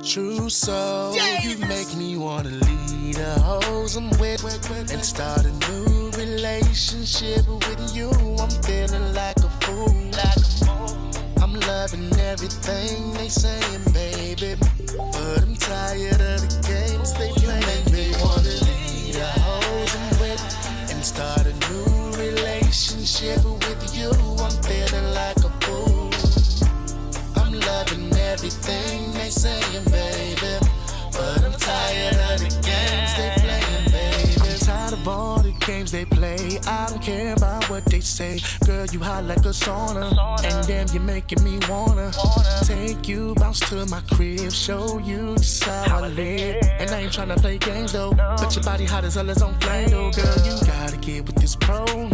true soul. You make me wanna leave the hoes I'm with and start a new relationship with you. I'm feeling like a fool. I'm loving everything they saying, baby, but I'm tired of the games they play. You make me wanna leave the hoes I'm with and start a new relationship with you. I'm feeling like a fool. I'm loving everything they saying, baby, but I'm tired of the games they playing, baby. I'm tired of all the games they play. I don't care about what they say. Girl, you hot like a sauna, and damn, you're making me wanna take you, bounce to my crib, show you just how I live. And I ain't tryna play games though, but your body hot as hell is on flame though. Girl, you gotta get with this program.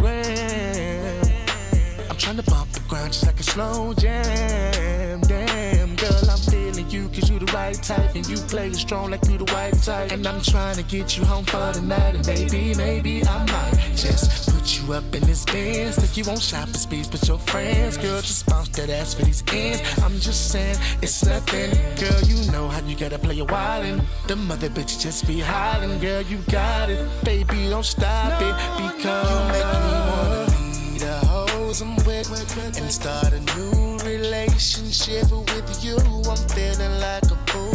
I'm tryna bump the ground just like a slow jam. Damn, girl, I'm feeling you cause you the right type, and you play it strong like you the white type. And I'm trying to get you home for the night, and maybe I might just put you up in this Benz. Take you on shopping sprees with your friends. Girl, just bounce that ass for these ends. I'm just saying, it's nothing. Girl, you know how you gotta play your wildin'. The mother bitch just be hiding. Girl, you got it. Baby, don't stop it, because you make me wanna leave the hoes I'm with and start a new relationship with you. I'm feeling like a fool.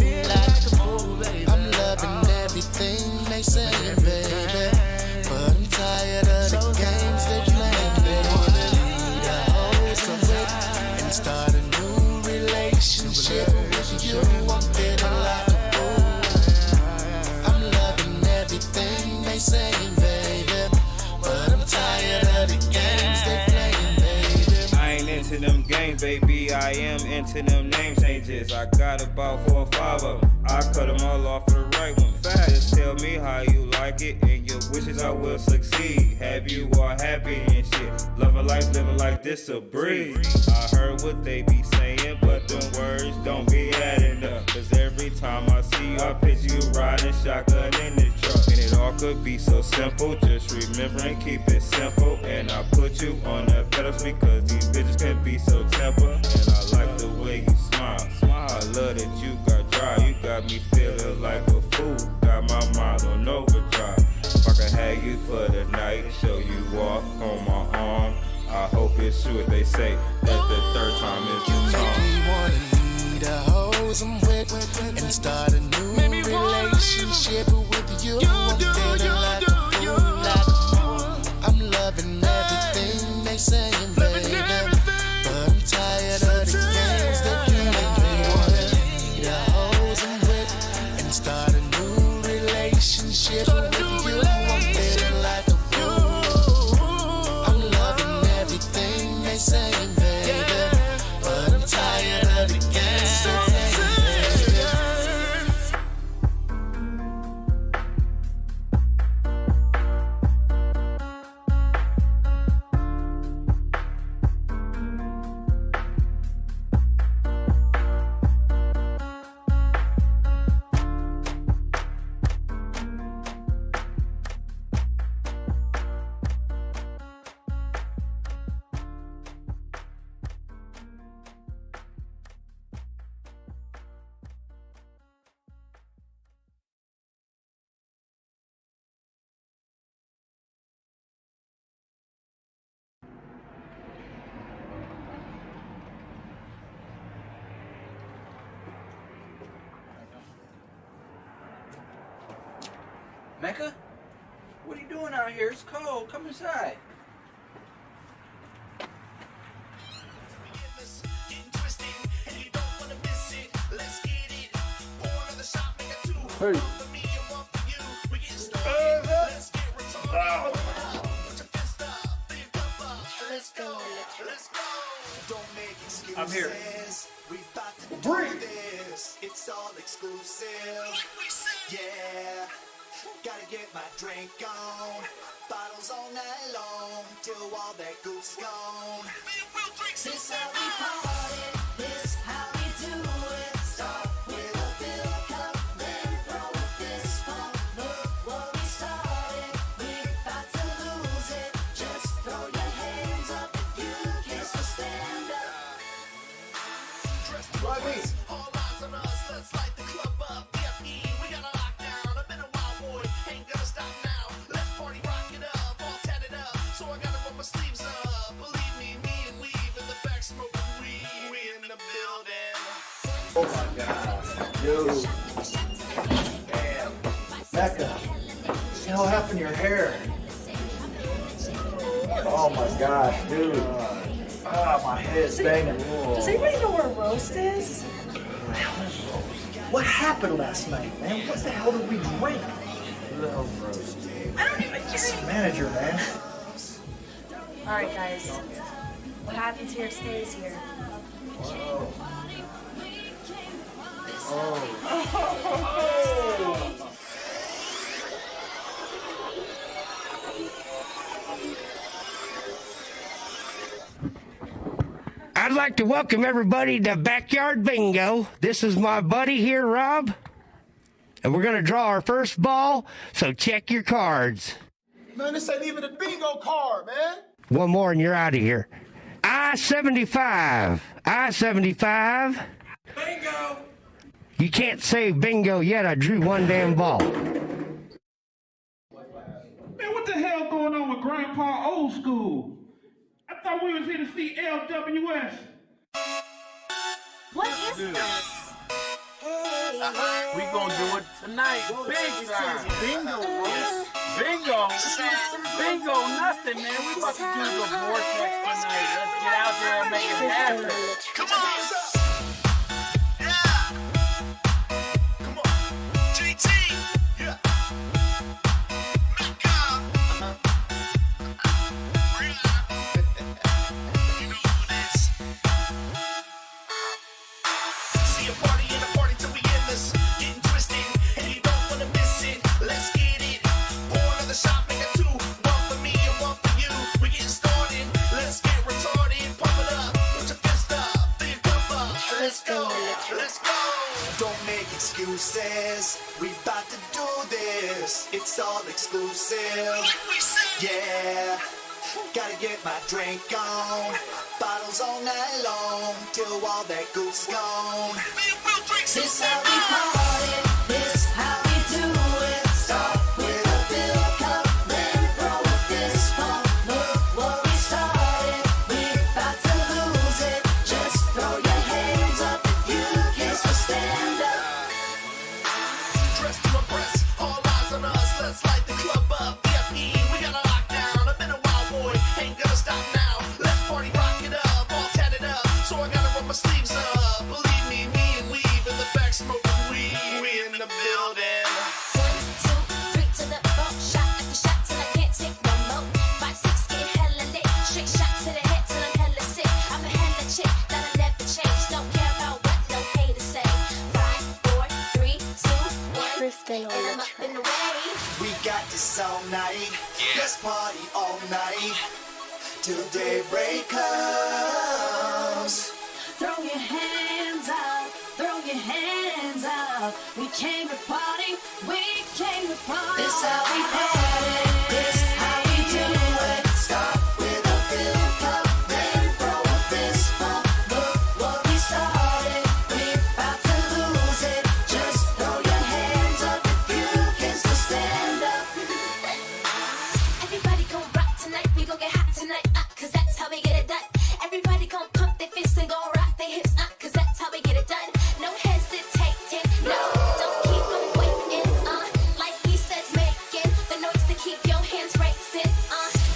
I'm loving everything they saying, baby, but I'm tired of the games they playing. They wanna leave the hoes I'm with and start a new relationship with you. I'm feeling like a fool. I'm loving everything they saying, baby, but I'm tired of the games they playing. Into them games, baby, I am into them name changes. I got about 4 or 5 of them. I cut them all off for the right one. Just tell me how you like it, and your wishes I will succeed. Have you all happy and shit. Loving life, living like this a breeze. I heard what they be saying, but them words don't be adding up. Cause every time I see you, I picture you riding shotgun in the truck. And it all could be so simple, just remember and keep it simple. And I put you on that pedestal because these bitches can be so temper. And I like the way you smile. I love that you got dry. You got me feeling like a fool. Got my mind on overdrive. If I could have you for the night, show you off on my arm. I hope it's true what they say, that the third time is the charm. You make me wanna leave the hoes I'm with and start a new relationship with you. I'm feeling like a fool. I'm loving everything they saying, baby, but I'm tired of the games they play. You wanna leave the hoes I'm with and start a new relationship with you. I'm feeling like a fool. I'm loving everything they saying, baby, but I'm tired of the games they play. Mecca? What are you doing out here? It's cold. Come inside. Hey. I'm here. Breathe. It's all exclusive. Yeah. Gotta get my drink on. Bottles all night long till all that goose gone. This how we party. This how we do it. Start with a fill cup, then throw a fist pump. Look what we started. We're about to lose it. Just throw your hands up if you can still stand up. All eyes on us. Let's light the club. Oh my God, dude. Damn. Becca, what the hell happened to your hair? Oh my gosh, dude. Ah, my head's banging. Does anybody know where Roast is? What happened last night, man? What the hell did we drink? I don't even drink. Manager, man. All right, guys. What happens here stays here. I'd like to welcome everybody to Backyard Bingo. This is my buddy here, Rob. And we're going to draw our first ball, so check your cards. Man, this ain't even a bingo card, man. One more and you're out of here. I-75. I-75. Bingo! You can't say bingo yet. I drew one damn ball. Man, what the hell going on with Grandpa Old School? I thought we was here to see LWS. What is this? We gonna do it tonight, big time. Bingo, Roast. Bingo. Bingo, nothing, man. We about to do the vortex tonight. Let's get out there and make it happen. Come on! Yeah! Come on! JT! Yeah! Mecca! You know who it is. See a party and a party till we end this. Getting twisted, and you don't wanna miss it. Let's get it. Pour another shot, make it two. One for me and one for you. We getting started. Let's get retarded. Pump it up. Put your fist up. Fill your cup up. Let's go. Let's go. Don't make excuses. We about to do this. It's all exclusive. Yeah. Gotta get my drink on. Bottles all night long till all that goose gone. This how we party. This how we do it. Start with a fill cup, then throw a fist pump. Look what we started. We about to lose it. Just throw your hands up if you can so stand up. Dressed to impress, all eyes on us. Let's light the club up. VIP, we got a lockdown. I've been a wild boy, ain't gonna stop now. Let's party, rock it up, all tatted up. So I gotta roll my sleeves up. Believe me, me and Weave in the back smoking weed. We in the building. 1, 2, 3 to the 4. Shot after shot till I can't take no more. 5, 6 get hella lit. Straight shots to the head till I'm hella sick. I'm a hella chick that'll never change. Don't care about what no haters say. 5, 4, 3, 2, 1. And I'm up in the way. We got this all night. Let's party all night till daybreak comes. Throw your hands up. Throw your hands up. We came to party. We came to party. This how we party. This how we do it. Start with a fill cup, then throw a fist pump. Look what we started. We about to lose it. Just throw your hands up if you can still stand up. Everybody gon' rock tonight. We gon' get hot tonight. 'Cause that's how we get it done. Everybody gon' pump their fists and gon' rock their hips. 'Cause that's how we get it done. No hesitating. No, don't keep them waiting. Like he says, making the noise to keep your hands racing.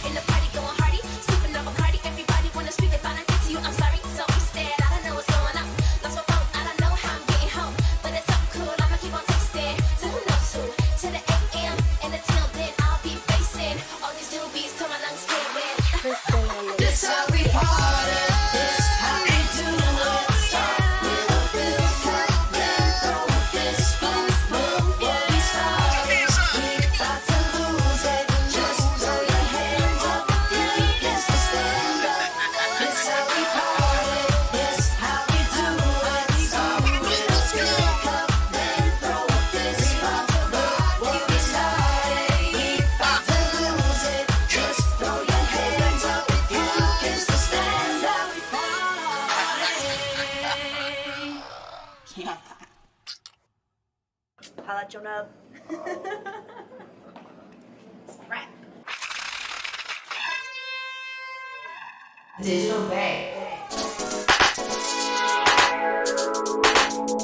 In the party going hardy, sipping up a party. Everybody wanna speak about it. To you, I'm sorry. So we stared. I don't know what's going on. Lost my phone. I don't know how I'm getting home. But it's up cool. I'ma keep on tasting. To who knows who? To the AM. And until then, I'll be facing all these newbies till my lungs get red. This how we party. This how we do it. Start with a fill cup, then throw a fist pump. Look what we started. We about to lose it. Just throw your hands up if you can still stand up. This how we party. This how we do it. Start with a fill cup, then throw a fist pump. Look what we started. We about to lose it. Just throw your hands up if you can still stand up. Holla at your nub. Rap. Digital Bay. Check,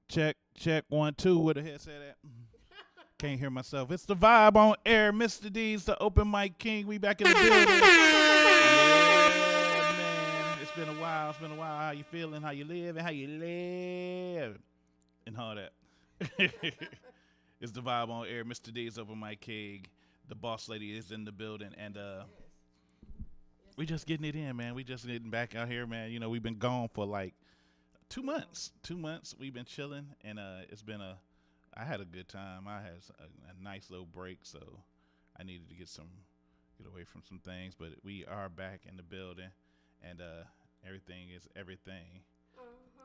check, check. 1, 2. Where the headset at? Can't hear myself. It's the vibe on air. Mr. D's, the open mic king. We back in the building. Yeah, man. It's been a while. It's been a while. How you feeling? How you living? How you live? And all that. It's the vibe on air. Mr. D's, open mic king. The boss lady is in the building. And we just getting it in, man. We just getting back out here, man. You know, we've been gone for like 2 months. 2 months. We've been chilling. And it's been I had a good time. I had a nice little break, so I needed to get away from some things. But we are back in the building, and everything is everything.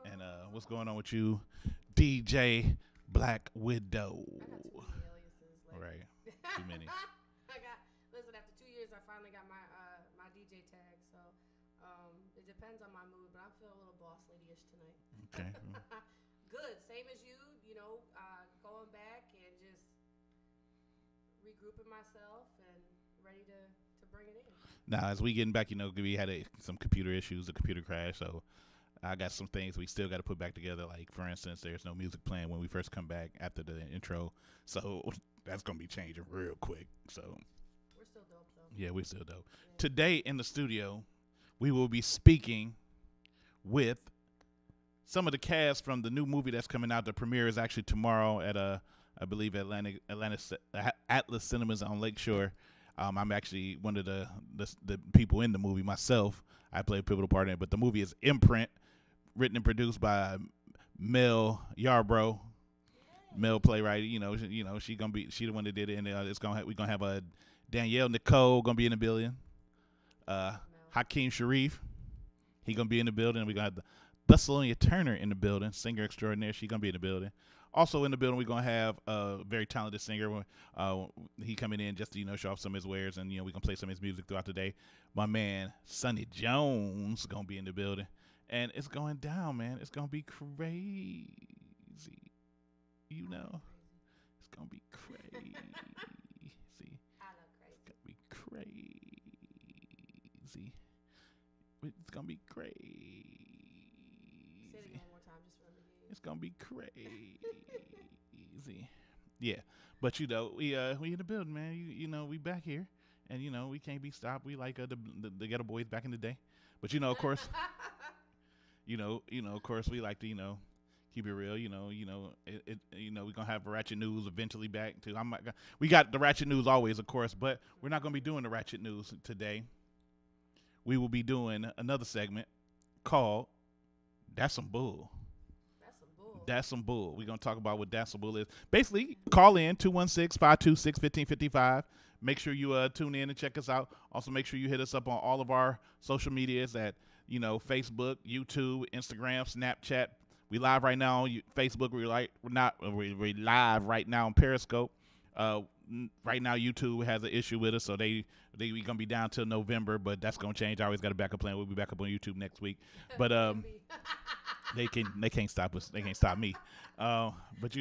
And what's going on with you, DJ Black Widow? Right, too many. Listen, after 2 years, I finally got my my DJ tag. So it depends on my mood, but I feel a little boss lady-ish tonight. Okay. Good, same as you. You know, going back and just regrouping myself and ready to bring it in. Now, as we getting back, you know, we had some computer issues, a computer crash, so I got some things we still got to put back together. Like, for instance, there's no music playing when we first come back after the intro, so that's going to be changing real quick. So we're still dope, though. Yeah, we're still dope. Yeah. Today in the studio, we will be speaking with some of the cast from the new movie that's coming out. The premiere is actually tomorrow at I believe Atlas Cinemas on Lakeshore. I'm actually one of the people in the movie myself. I play a pivotal part in it. But the movie is IMPRINT, written and produced by Mel Yarbrough. Mel playwright. You know she the one that did it, and we're gonna have Danielle Nicole gonna be in the building. HAKEEM Sharif, he gonna be in the building. We gonna have THESSALONIAN Turner in the building, singer extraordinaire. She gonna be in the building. Also in the building, we're gonna have a very talented singer. He coming in just to show off some of his wares, and we're gonna play some of his music throughout the day. My man Sonny Jones gonna be in the building, and it's going down, man. It's gonna be crazy. It's gonna be crazy. I love crazy. It's gonna be crazy. It's gonna be crazy. Say it again one more time, just for me. It's gonna be crazy. Yeah, but we in the building, man. We back here, and we can't be stopped. We like the Ghetto Boys back in the day, but of course, of course, we like to keep it real. We're gonna have Ratchet News eventually back too. We got the Ratchet News always, of course, but we're not gonna be doing the Ratchet News today. We will be doing another segment called That's Some Bull. That's some bull. We're going to talk about what That's Some Bull is. Basically, call in 216-526-1555. Make sure you tune in and check us out. Also, make sure you hit us up on all of our social medias at, Facebook, YouTube, Instagram, Snapchat. We live right now on Facebook. We're live right now on Periscope. Right now, YouTube has an issue with us, so we gonna be down till November, but that's gonna change. I always got a backup plan. We'll be back up on YouTube next week, but they can't stop us. They can't stop me. But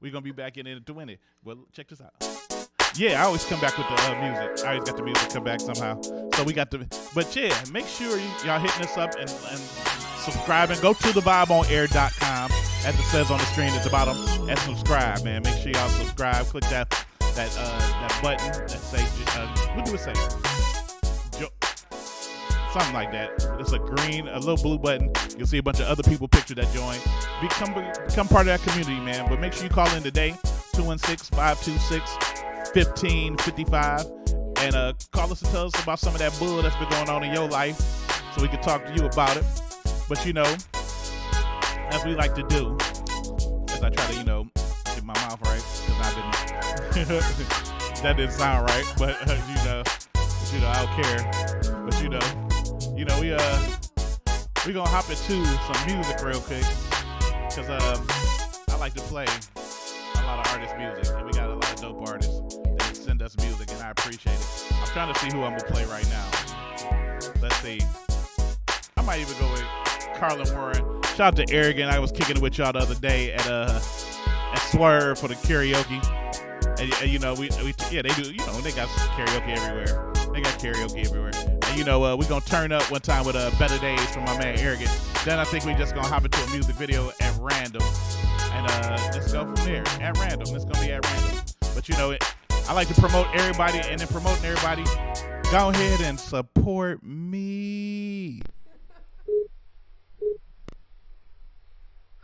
we're gonna be back in it to win it. Well, check this out. Yeah, I always come back with the music. I always got the music come back somehow. So we got but yeah, make sure y'all hitting us up and subscribing. Go to thevibeonair.com, as it says on the screen at the bottom, and subscribe, man. Make sure y'all subscribe. Click that button that say, what do it say? Something like that. It's a little blue button. You'll see a bunch of other people pictured that join. Become part of that community, man. But make sure you call in today, 216-526-1555, and call us and tell us about some of that bull that's been going on in your life, so we can talk to you about it. But as we like to do, as I try to get my mouth right, because I've been that didn't sound right, but I don't care. But we gonna hop into some music real quick, because I like to play a lot of artist music, and we got a lot of dope artists that send us music, and I appreciate it. I'm trying to see who I'm gonna play right now. see. I might even go with Carlin Warren. Shout out to Arrogant. I was kicking it with y'all the other day at Swerve for the karaoke. And you know, they do, you know, they got karaoke everywhere. They got karaoke everywhere. And you know, we're going to turn up one time with Better Days from my man Arrogant. Then I think we just going to hop into a music video at random. And let's go from there. At random. It's going to be at random. But you know, I like to promote everybody, and then promoting everybody, go ahead and support me.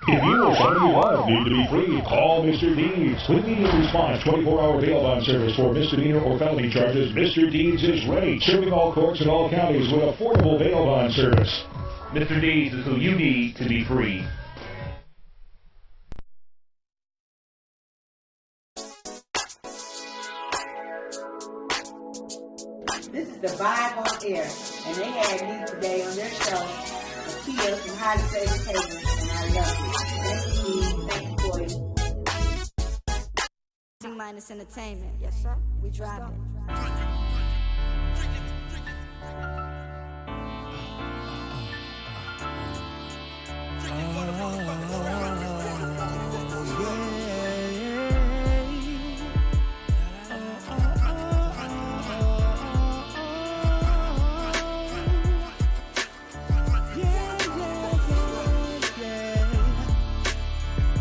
If you or somebody you love need to be free, call Mr. Deeds. With immediate response, 24-hour bail bond service for misdemeanor or felony charges, Mr. Deeds is ready, serving all courts in all counties with affordable bail bond service. Mr. Deeds is who you need to be free. This is the Vibe on Air, and they had me today on their show, Akia from Highly Favored Catering, and I love you. Thank you for it. Minus entertainment. Yes, sir. We drive it.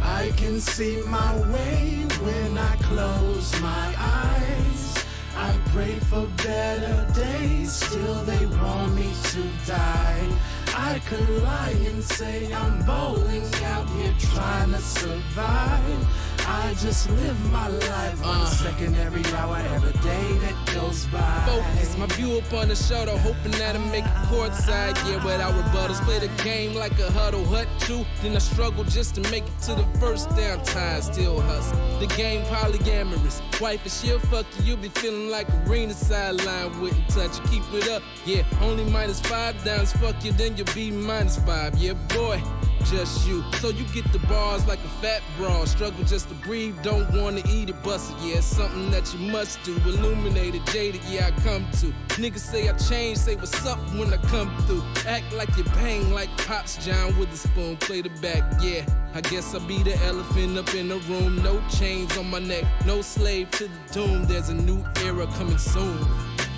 I can see my way when I close my eyes. I pray for better days, still they want me to die. I could lie and say I'm bowling out here trying to survive. I just live my life 1 second every hour, every day that goes by. Focus, my view up on the shoulder, hoping that I make it courtside. Yeah, without rebuttals, play the game like a huddle hut too. Then I struggle just to make it to the first down time, still hustle. The game polyamorous, wife and she'll fuck you, you'll be feeling like arena sideline, wouldn't touch you, keep it up. Yeah, only -5 downs, fuck you, then you'll be -5. Yeah, boy. Just you, so you get the bars like a fat broad. Struggle just to breathe, don't wanna eat it, bust it. Yeah, it's something that you must do. Illuminated, jaded, yeah, I come to. Niggas say I change, say what's up when I come through. Act like you bang like Pops, John with a spoon, play the back, yeah. I guess I'll be the elephant up in the room. No chains on my neck, no slave to the doom. There's a new era coming soon,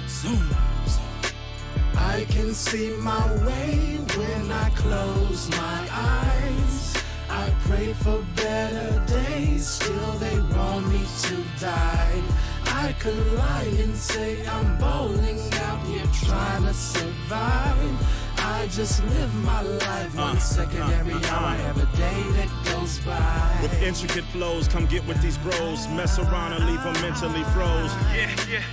soon. I can see my way when I close my eyes. I pray for better days, still they want me to die. I could lie and say I'm bowling out here trying to survive. I just live my life 1 second every hour, every day that goes by. With intricate flows, come get with these bros. Mess around and leave them mentally froze.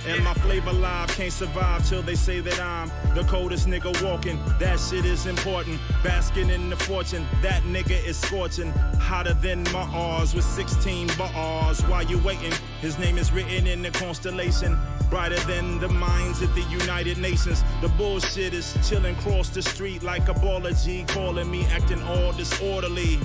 And my flavor live can't survive till they say that I'm the coldest nigga walking. That shit is important. Basking in the fortune, that nigga is scorching. Hotter than Mars with 16 bars. While you waiting, his name is written in the constellation. Brighter than the minds at the United Nations. The bullshit is chilling across the street like a baller G, calling me acting all disorderly.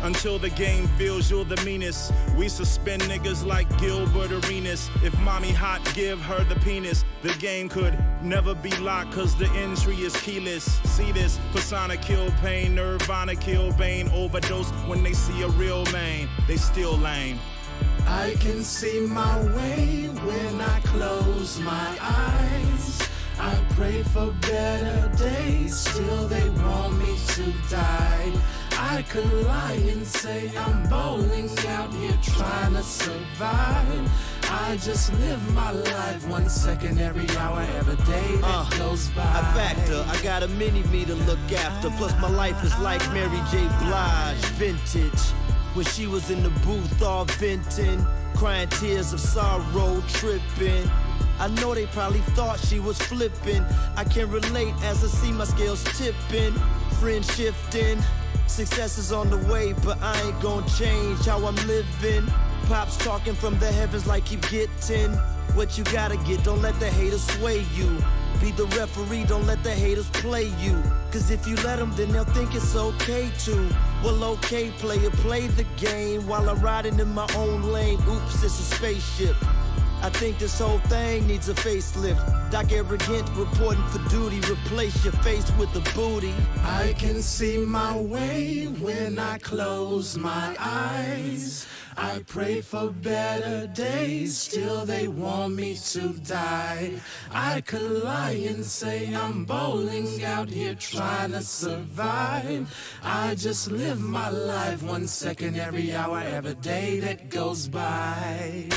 Until the game feels you're the meanest. We suspend niggas like Gilbert Arenas. If mommy hot, give her the penis. The game could never be locked cause the entry is keyless. See this, persona kill pain, Nirvana kill Bane. Overdose when they see a real man, they still lame. I can see my way when I close my eyes. I pray for better days, still they want me to die. I could lie and say I'm bowling out here trying to survive. I just live my life 1 second every hour, every day that goes by. I factor, I got a mini-me to look after. Plus my life is like Mary J. Blige, vintage. When she was in the booth all venting, crying tears of sorrow, tripping. I know they probably thought she was flipping. I can relate as I see my scales tipping. Friend shifting, success is on the way, but I ain't gonna change how I'm living. Pops talking from the heavens like keep getting what you gotta get, don't let the haters sway you. Be the referee, don't let the haters play you. Cause if you let them, then they'll think it's okay to. Well, okay, player, play the game while I'm riding in my own lane. Oops, it's a spaceship. I think this whole thing needs a facelift. Doc Arrogant reporting for duty. Replace your face with a booty. I can see my way when I close my eyes. I pray for better days, still they want me to die. I could lie and say I'm bowling out here trying to survive. I just live my life 1 second every hour, every day that goes by.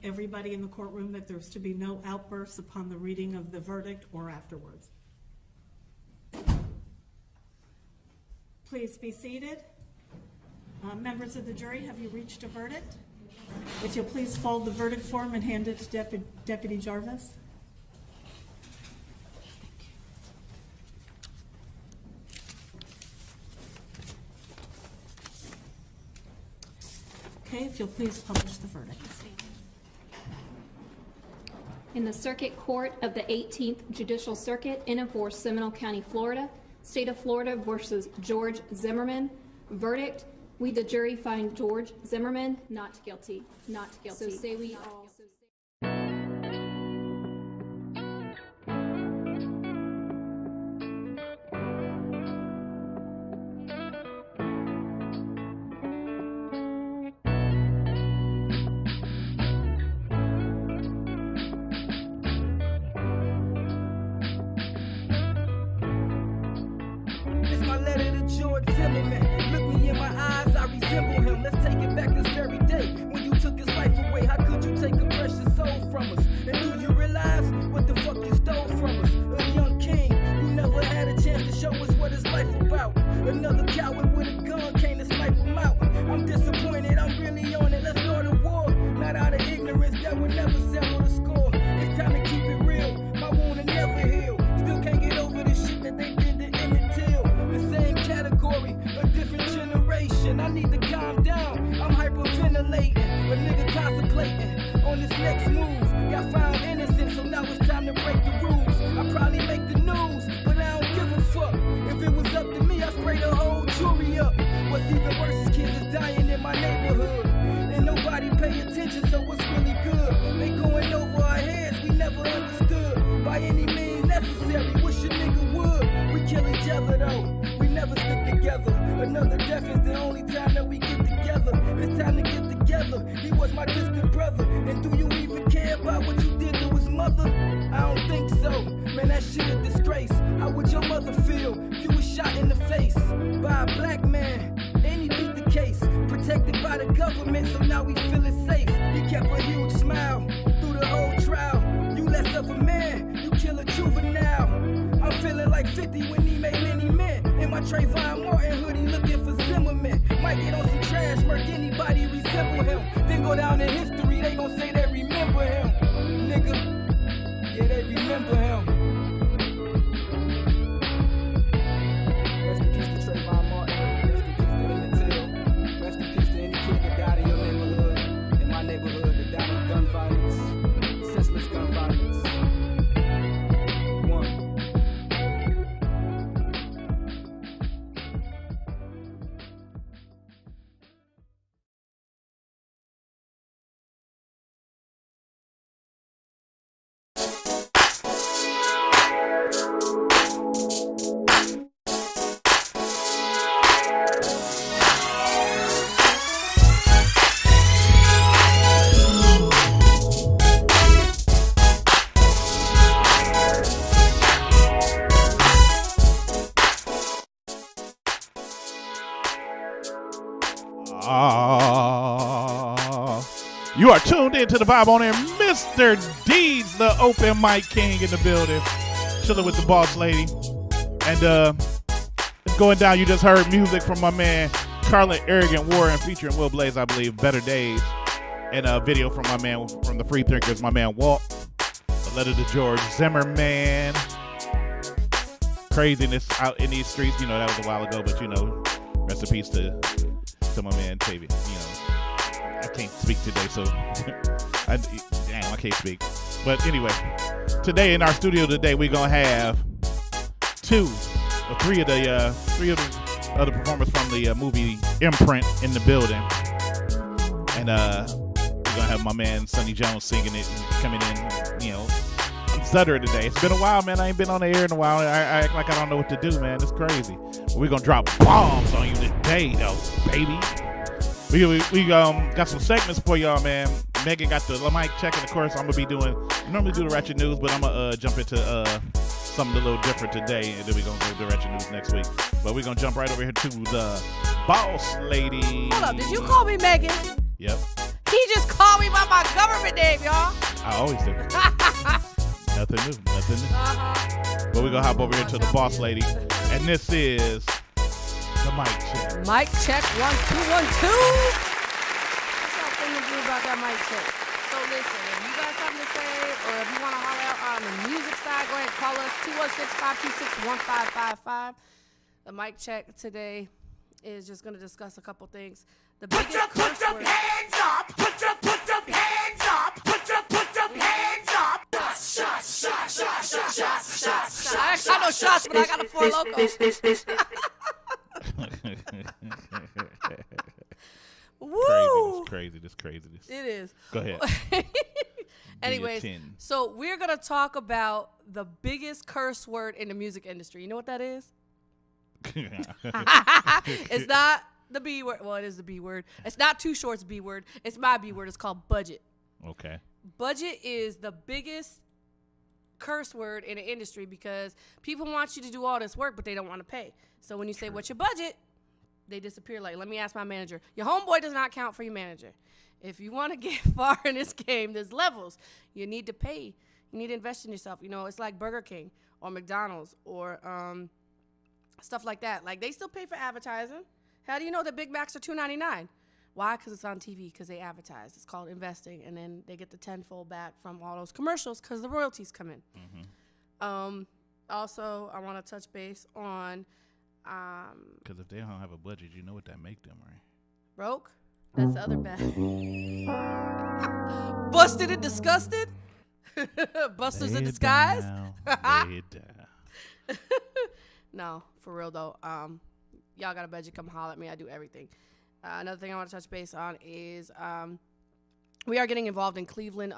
Everybody in the courtroom that there's to be no outbursts upon the reading of the verdict or afterwards. Please be seated. Members of the jury, have you reached a verdict? If you'll please fold the verdict form and hand it to Deputy Jarvis. Okay, if you'll please publish the verdict. In the Circuit Court of the 18th Judicial Circuit in and for Seminole County, Florida, State of Florida versus George Zimmerman. Verdict: we, the jury, find George Zimmerman not guilty. Not guilty. So say we all. You are tuned into the vibe on air, Mr. Deeds, the open mic king in the building. Chilling with the boss lady. And it's going down. You just heard music from my man, Carlin Arrogant Warren, featuring Will Blaze, I believe, Better Days. And a video from my man, from the Free Thinkers, my man Walt. A letter to George Zimmerman. Craziness out in these streets. You know, that was a while ago, but you know, rest in peace to my man Tavy. You know, I can't speak today, so I can't speak. But anyway, today in our studio today, we're gonna have three of the other performers from the movie Imprint in the building, and we're gonna have my man Sonny Jones singing it and coming in. You know, I'm stuttering today. It's been a while, man. I ain't been on the air in a while. I act like I don't know what to do, man. It's crazy. But we're gonna drop bombs on you today, though, baby. We got some segments for y'all, man. Megan got the mic check, and of course, I'm gonna be doing. I normally do the Ratchet News, but I'm gonna jump into something a little different today, and then we're gonna go to Ratchet News next week. But we're gonna jump right over here to the boss lady. Hold up, did you call me Megan? Yep. He just called me by my government name, y'all. I always do. Nothing new. But we're gonna hop over here to the boss lady, and this is the mic check. Mic check 1 2 1 2. What's y'all think to do about that mic check? So listen, if you got something to say, or if you want to holler out on the music side, go ahead and call us 216-526-1555. The mic check today is just going to discuss a couple things. The biggest curse word. Hands up! Put your hands up! Put your hands up! Shots. I ain't got no shots, but I got a Four Loko. Woo! Craziness. It is. Go ahead. Anyways, so we're going to talk about the biggest curse word in the music industry. You know what that is? It's not the B word. Well, it is the B word. It's not Too Short's B word. It's my B word. It's called budget. Okay. Budget is the biggest curse word in the industry because people want you to do all this work, but they don't want to pay. So when you say, what's your budget? They disappear. Like, let me ask my manager. Your homeboy does not count for your manager. If you want to get far in this game, there's levels. You need to pay. You need to invest in yourself. You know, it's like Burger King or McDonald's or stuff like that. Like, they still pay for advertising. How do you know that Big Macs are $2.99? Why? Because it's on TV, because they advertise. It's called investing, and then they get the tenfold back from all those commercials because the royalties come in. Mm-hmm. Also, I want to touch base on... Because if they don't have a budget, you know what that make them, right? Broke? That's the other bad. Busted and disgusted? Busters in disguise? Lay it down. No, for real though. Y'all got a budget, come holler at me. I do everything. Another thing I want to touch base on is we are getting involved in Cleveland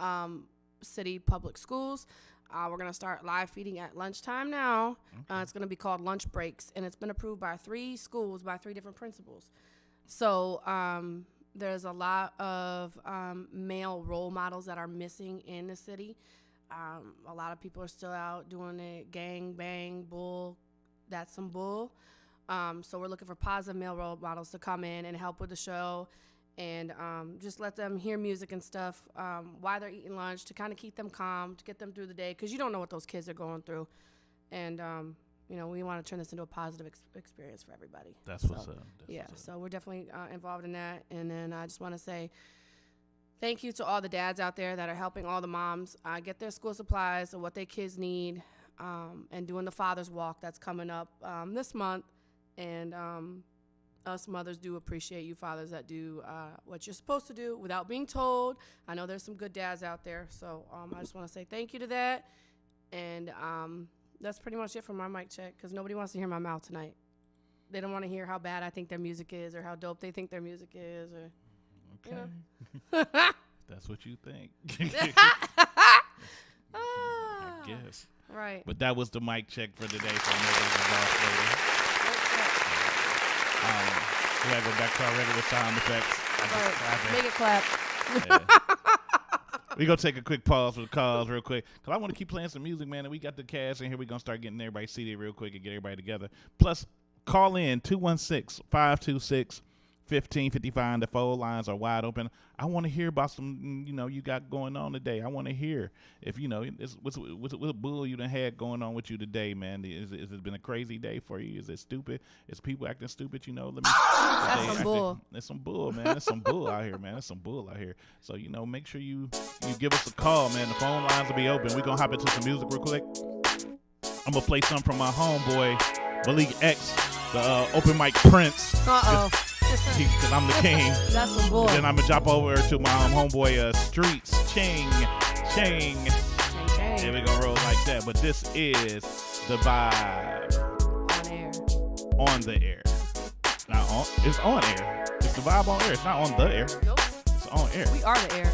City Public Schools. We're going to start live feeding at lunchtime now. Okay. It's going to be called Lunch Breaks, and it's been approved by 3 schools by 3 different principals. So there's a lot of male role models that are missing in the city. A lot of people are still out doing it, gang, bang, bull. That's some bull. So we're looking for positive male role models to come in and help with the show and just let them hear music and stuff while they're eating lunch to kind of keep them calm, to get them through the day, because you don't know what those kids are going through. And, you know, we want to turn this into a positive experience for everybody. That's what's up. So we're definitely involved in that. And then I just want to say thank you to all the dads out there that are helping all the moms get their school supplies and what their kids need and doing the Father's Walk that's coming up this month. And us mothers do appreciate you fathers that do what you're supposed to do without being told. I know there's some good dads out there, so I just want to say thank you to that. And that's pretty much it for my mic check, because nobody wants to hear my mouth tonight. They don't want to hear how bad I think their music is or how dope they think their music is. Or, okay. You know. That's what you think. I guess. Right. But that was the mic check for today from the boss lady. We gotta go back to our regular sound effects. Make it clap. We gonna take a quick pause for the calls real quick, because I want to keep playing some music, man, and we got the cash in here. We're gonna start getting everybody seated real quick and get everybody together. Plus, call in 216-526-1555. 15:55, the phone lines are wide open. I want to hear about some, you got going on today. I want to hear if, what's bull you done had going on with you today, man. Is it been a crazy day for you? Is it stupid? Is people acting stupid? Let me. That's some bull. There's some bull, man. There's some bull out here, man. There's some bull out here. So, make sure you give us a call, man. The phone lines will be open. We're going to hop into some music real quick. I'm going to play something from my homeboy, Malik X, the open mic Prince. Uh-oh. Because I'm the king. That's some bull. And then I'm going to drop over to my homeboy Streets. Ching. Here we going to roll like that. But this is the vibe. On the air. It's on air. It's the vibe on air. It's not on the air. Nope. It's on air. We are the air.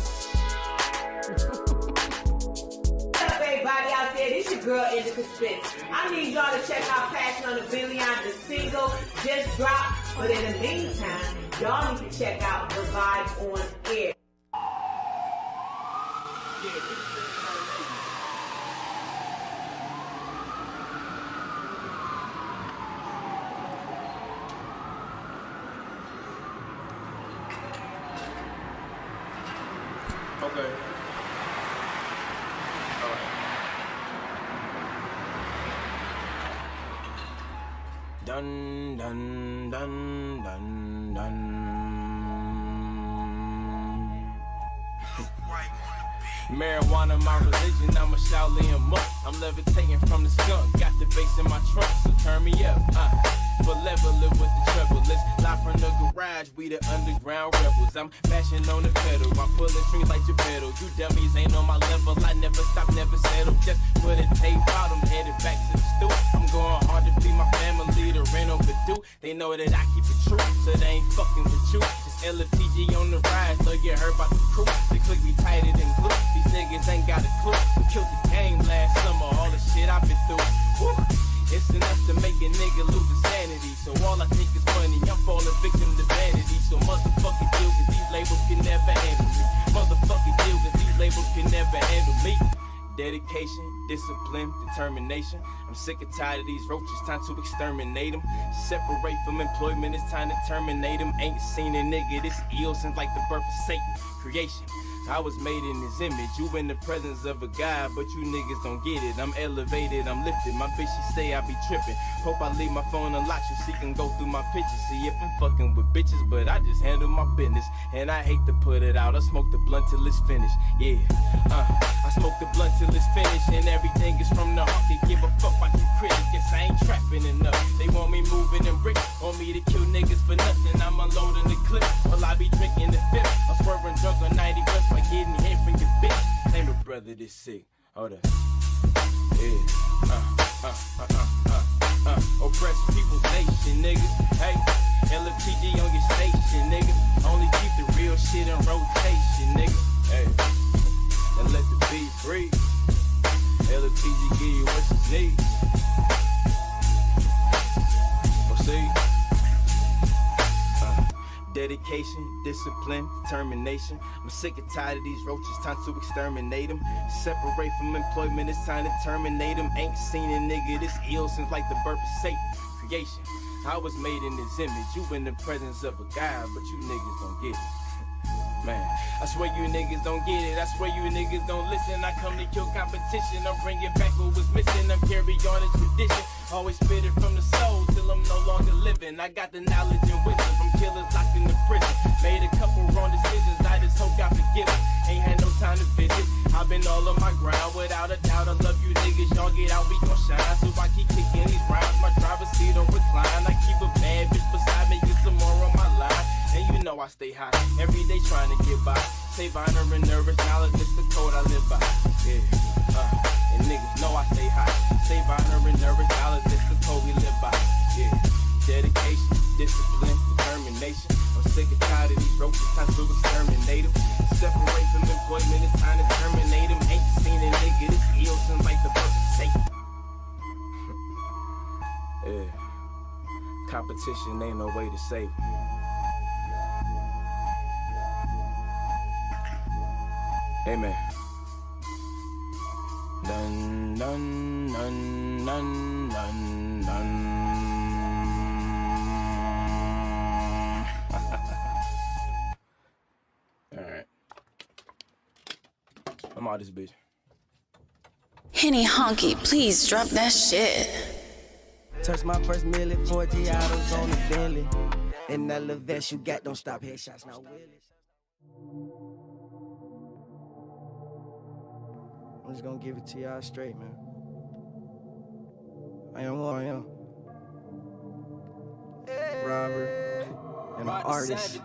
What's up, everybody out there? This your girl, Indica Spitz. I need y'all to check out Passion on the Billion. The single just dropped. But in the meantime, y'all need to check out the vibe on air. Okay. Dun dun dun dun dun. Marijuana, my religion, I'm a Shaolin monk. I'm levitating from the skunk, got the bass in my trunk, so turn me up. But level it with the treble. Let's live from the garage, we the underground rebels. I'm mashing on the pedal, I'm pulling strings like your pedal. You dummies ain't on my level, I never stop, never settle. Just put a tape out, I'm headed back to the stoop. I'm going hard to feed my family, the rent overdue. They know that I keep it true, so they ain't fucking with you. It's LFTG on the ride, so you heard about the crew. They click me tighter than glue, these niggas ain't got a clue. We killed the game last summer, all the shit I've been through. Woo. It's enough to make a nigga lose his sanity. So all I think is money, I'm falling victim to vanity. So motherfucking deal, cause these labels can never handle me. Motherfucking deal, cause these labels can never handle me. Dedication, discipline, determination. I'm sick and tired of these roaches, time to exterminate them. Separate from employment, it's time to terminate them. Ain't seen a nigga this ill since like the birth of Satan. Creation, I was made in his image. You in the presence of a God, but you niggas don't get it. I'm elevated, I'm lifted. My bitch, she say I be tripping. Hope I leave my phone unlocked so she can go through my pictures. See if I'm fucking with bitches, but I just handle my business. And I hate to put it out. I smoke the blunt till it's finished. Yeah, I smoke the blunt till it's finished. And everything is from the heart. They give a fuck about you critics. Guess I ain't trapping enough. They want me moving and brick. Want me to kill niggas for nothing. I'm unloading the clip. While I be drinking the fifth. I'm swerving drunk on 90 West. Like getting hit from your bitch. Name a brother this sick. Hold up. Yeah. Oppress people's nation, niggas. Hey, LFTG on your station, nigga. Only keep the real shit in rotation, nigga. Hey, and let the beat breathe. LFTG give you what you need. Proceed. Dedication, discipline, determination. I'm sick and tired of these roaches, time to exterminate them. Separate from employment, it's time to terminate them. Ain't seen a nigga this ill since like the birth of Satan. Creation, I was made in his image. You in the presence of a God, but you niggas don't get it. Man, I swear you niggas don't get it. I swear you niggas don't listen. I come to kill competition. I'm bringing back what was missing. I'm carrying on a tradition. Always spit it from the soul till I'm no longer living. I got the knowledge and wisdom from killers locked in the prison. Made a couple wrong decisions. I just hope God forgive me. Ain't had no time to visit. I've been all on my ground. Without a doubt, I love you niggas. Y'all get out, we gon' shine. So I keep kicking these rounds. My driver's seat don't recline. I keep a bad bitch beside me. Get some more on my line. And you know I stay high, every day trying to get by. Save honor and nervous knowledge, it's the code I live by. Yeah, and niggas know I stay high. Save honor and nervous knowledge, it's the code we live by. Yeah, dedication, discipline, determination. I'm sick and tired of these roaches, time to exterminate them. Separate from employment, it's time to terminate them. Ain't seen a nigga this ill since like the birth of Satan. Yeah, competition ain't no way to save them. Amen. Dun dun dun dun dun dun. I'm out this bitch. Henny Honky, please drop that shit. Touch my first million, 40 autos on the Bentley. And that little vest you got, don't stop headshots now, Willie. I'm just gonna give it to y'all straight, man. I am who I am. Robert, and an artist.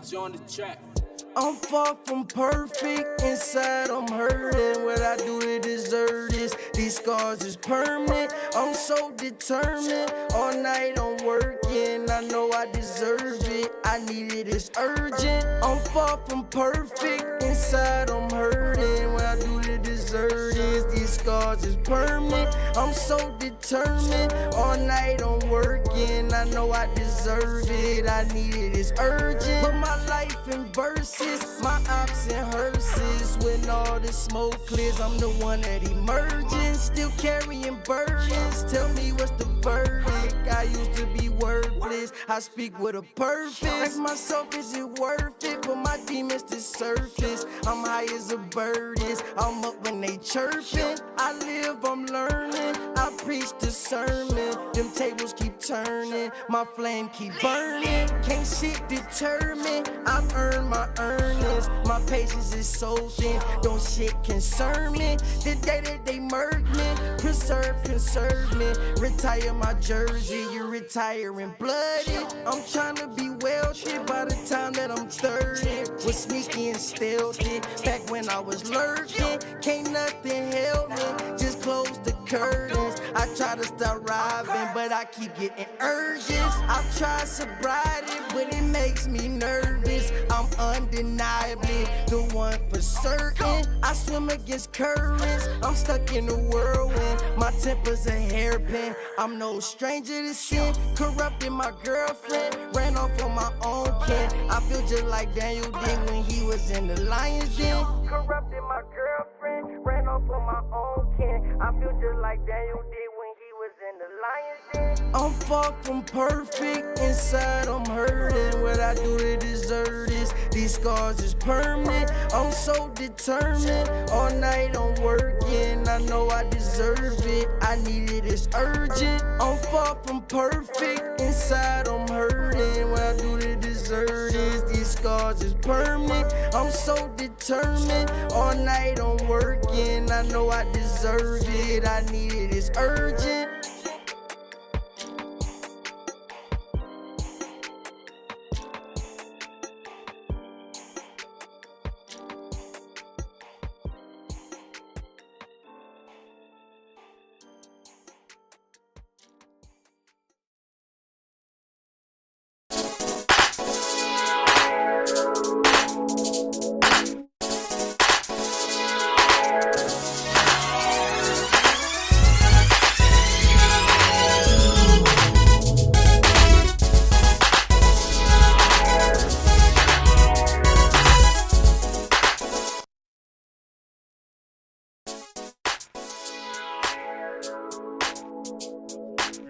I'm far from perfect, inside I'm hurting. What I do to deserve this, these scars is permanent. I'm so determined, all night I'm working. I know I deserve it, I need it, it's urgent. I'm far from perfect, inside I'm hurting. What I do to deserve this, these scars is permanent. I'm so determined, all night I'm working. I know I deserve it, I need it, it's urgent. Put my life in verses, my ops in hearses. When all the smoke clears, I'm the one that emerges. Still carrying burdens, tell me what's the verdict. I used to be worthless, I speak with a purpose. Ask myself, is it worth it? For my demons to surface, I'm high as a bird is, I'm up when they chirping. I live, I'm learning, I preach the sermon. Them tables keep turning, my flame keep burning. Can't shit deter me, I've earned my earnings. My patience is so thin, don't shit concern me. The day that they murk me, preserve, conserve me. Retire my jersey, you're retiring bloody. I'm trying to be wealthy by the time that I'm 30. Was sneaky and stealthy, back when I was lurking. Can't nothing help me, just close the curtains. I try to stop robbing, but I keep getting urges. I've tried sobriety, but it makes me nervous. I'm undeniably the one for certain. I swim against currents, I'm stuck in the whirlwind. My temper's a hairpin, I'm no stranger to sin. Corrupted my girlfriend, ran off on my own kin. I feel just like Daniel did when he was in the lion's den. Corrupted my girlfriend, ran off on my own kin. I feel just like Daniel did when he was in the lion's den. I'm far from perfect, inside I'm hurting. What I do to deserve this, these scars is permanent. I'm so determined, all night I'm working. I know I deserve it, I need it, it's urgent. I'm far from perfect, inside I'm hurting. What I do to deserve this, these scars is permanent. I'm so determined, all night I'm working. I know I deserve it, I need it, it's urgent.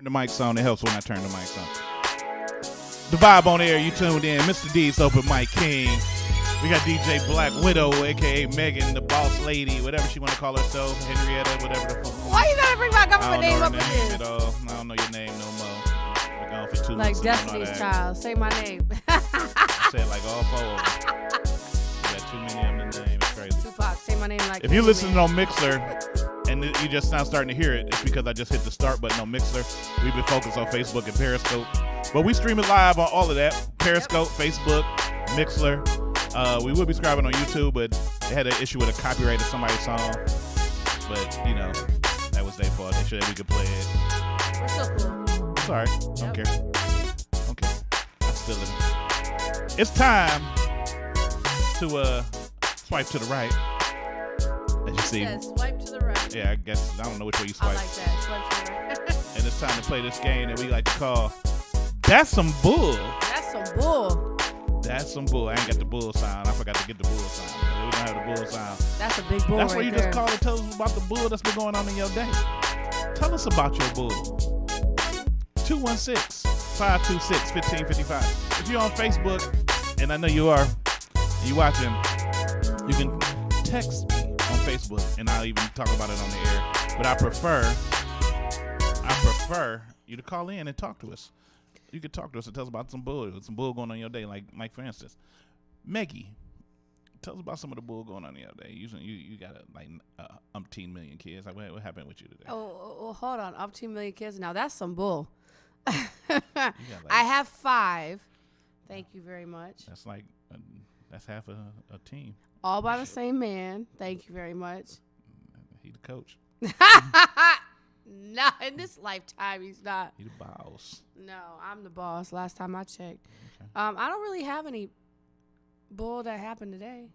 The mics on, it helps when I turn the mics on. The vibe on air, you tuned in. Mr. D's Open Mic King. We got DJ Black Widow, aka Megan, the boss lady, whatever she want to call herself, Henrietta, whatever the fuck. Why you gotta bring my government name up in this? At all. I don't know your name no more. We're gone for 2 Like months. Destiny's Child, say my name. I said like all 4 of them. You got too many of them in the name. It's crazy. Tupac, say my name like. If you're listening on Mixer and you just now starting to hear it, it's because I just hit the start button on Mixer. We've been focused on Facebook and Periscope, but we stream it live on all of that. Periscope, Facebook, Mixer. We would be subscribing on YouTube, but they had an issue with a copyright of somebody's song. But you know, that was their fault. They should we could play it. We're still cool. It's alright. Don't care. Don't care. I'm still living. It's time to swipe to the right. As you see. Yeah, swipe to the right. Yeah, I guess I don't know which way you swipe. I like that. Swipe to the right. And it's time to play this game that we like to call That's Some Bull. That's some bull. That's some bull. I ain't got the bull sound. I forgot to get the bull sound. We don't have the bull sound. That's a big bull. That's right where you there. just call and tell us about the bull that's been going on in your day. Tell us about your bull. 216-526-1555. If you're on Facebook, and I know you are, you watching, you can text me on Facebook Facebook, and I'll even talk about it on the air. But I prefer you to call in and talk to us. You could talk to us and tell us about some bull going on in your day. Like for instance, Maggie, tell us about some of the bull going on in your day. You got umpteen million kids. Like, what happened with you today? Oh, hold on, umpteen million kids. Now that's some bull. I have 5. Thank you very much. That's that's half a team. All by the same man. Thank you very much. He the coach. No, in this lifetime, he's not. He the boss. No, I'm the boss. Last time I checked. Okay. I don't really have any bull that happened today.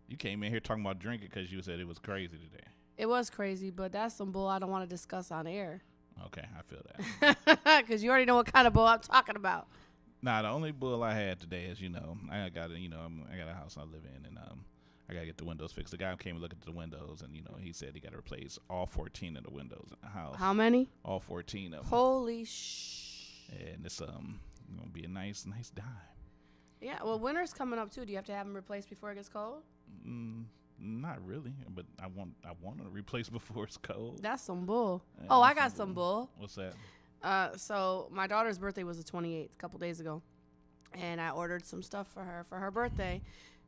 You came in here talking about drinking because you said it was crazy today. It was crazy, but that's some bull I don't want to discuss on air. Okay, I feel that. Because you already know what kind of bull I'm talking about. Nah, the only bull I had today is, I got a house I live in, and I got to get the windows fixed. The guy came and looked at the windows, and, he said he got to replace all 14 of the windows in the house. How many? All 14 of them. Holy And it's going to be a nice dime. Yeah, well, winter's coming up, too. Do you have to have them replaced before it gets cold? Not really, but I want to replace before it's cold. That's some bull. Oh, I got some bull. What's that? So my daughter's birthday was the 28th, a couple days ago, and I ordered some stuff for her birthday,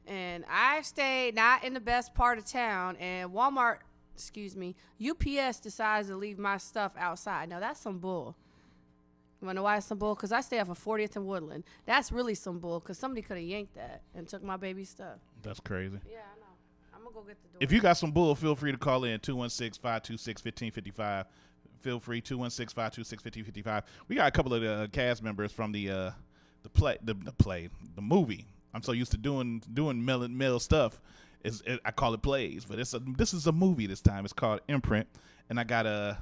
and I stayed not in the best part of town, and UPS decides to leave my stuff outside. Now that's some bull. You wanna know why it's some bull? Because I stay off of 40th and Woodland. That's really some bull, because somebody could have yanked that and took my baby's stuff. That's crazy. Yeah, I know. I'm gonna go get the door. If you got some bull, feel free to call in 216-526-1555. Feel free 216-526-1555. We got a couple of cast members from the movie. I'm so used to doing mill stuff. I call it plays, but this is a movie this time. It's called IMPRINT, and I got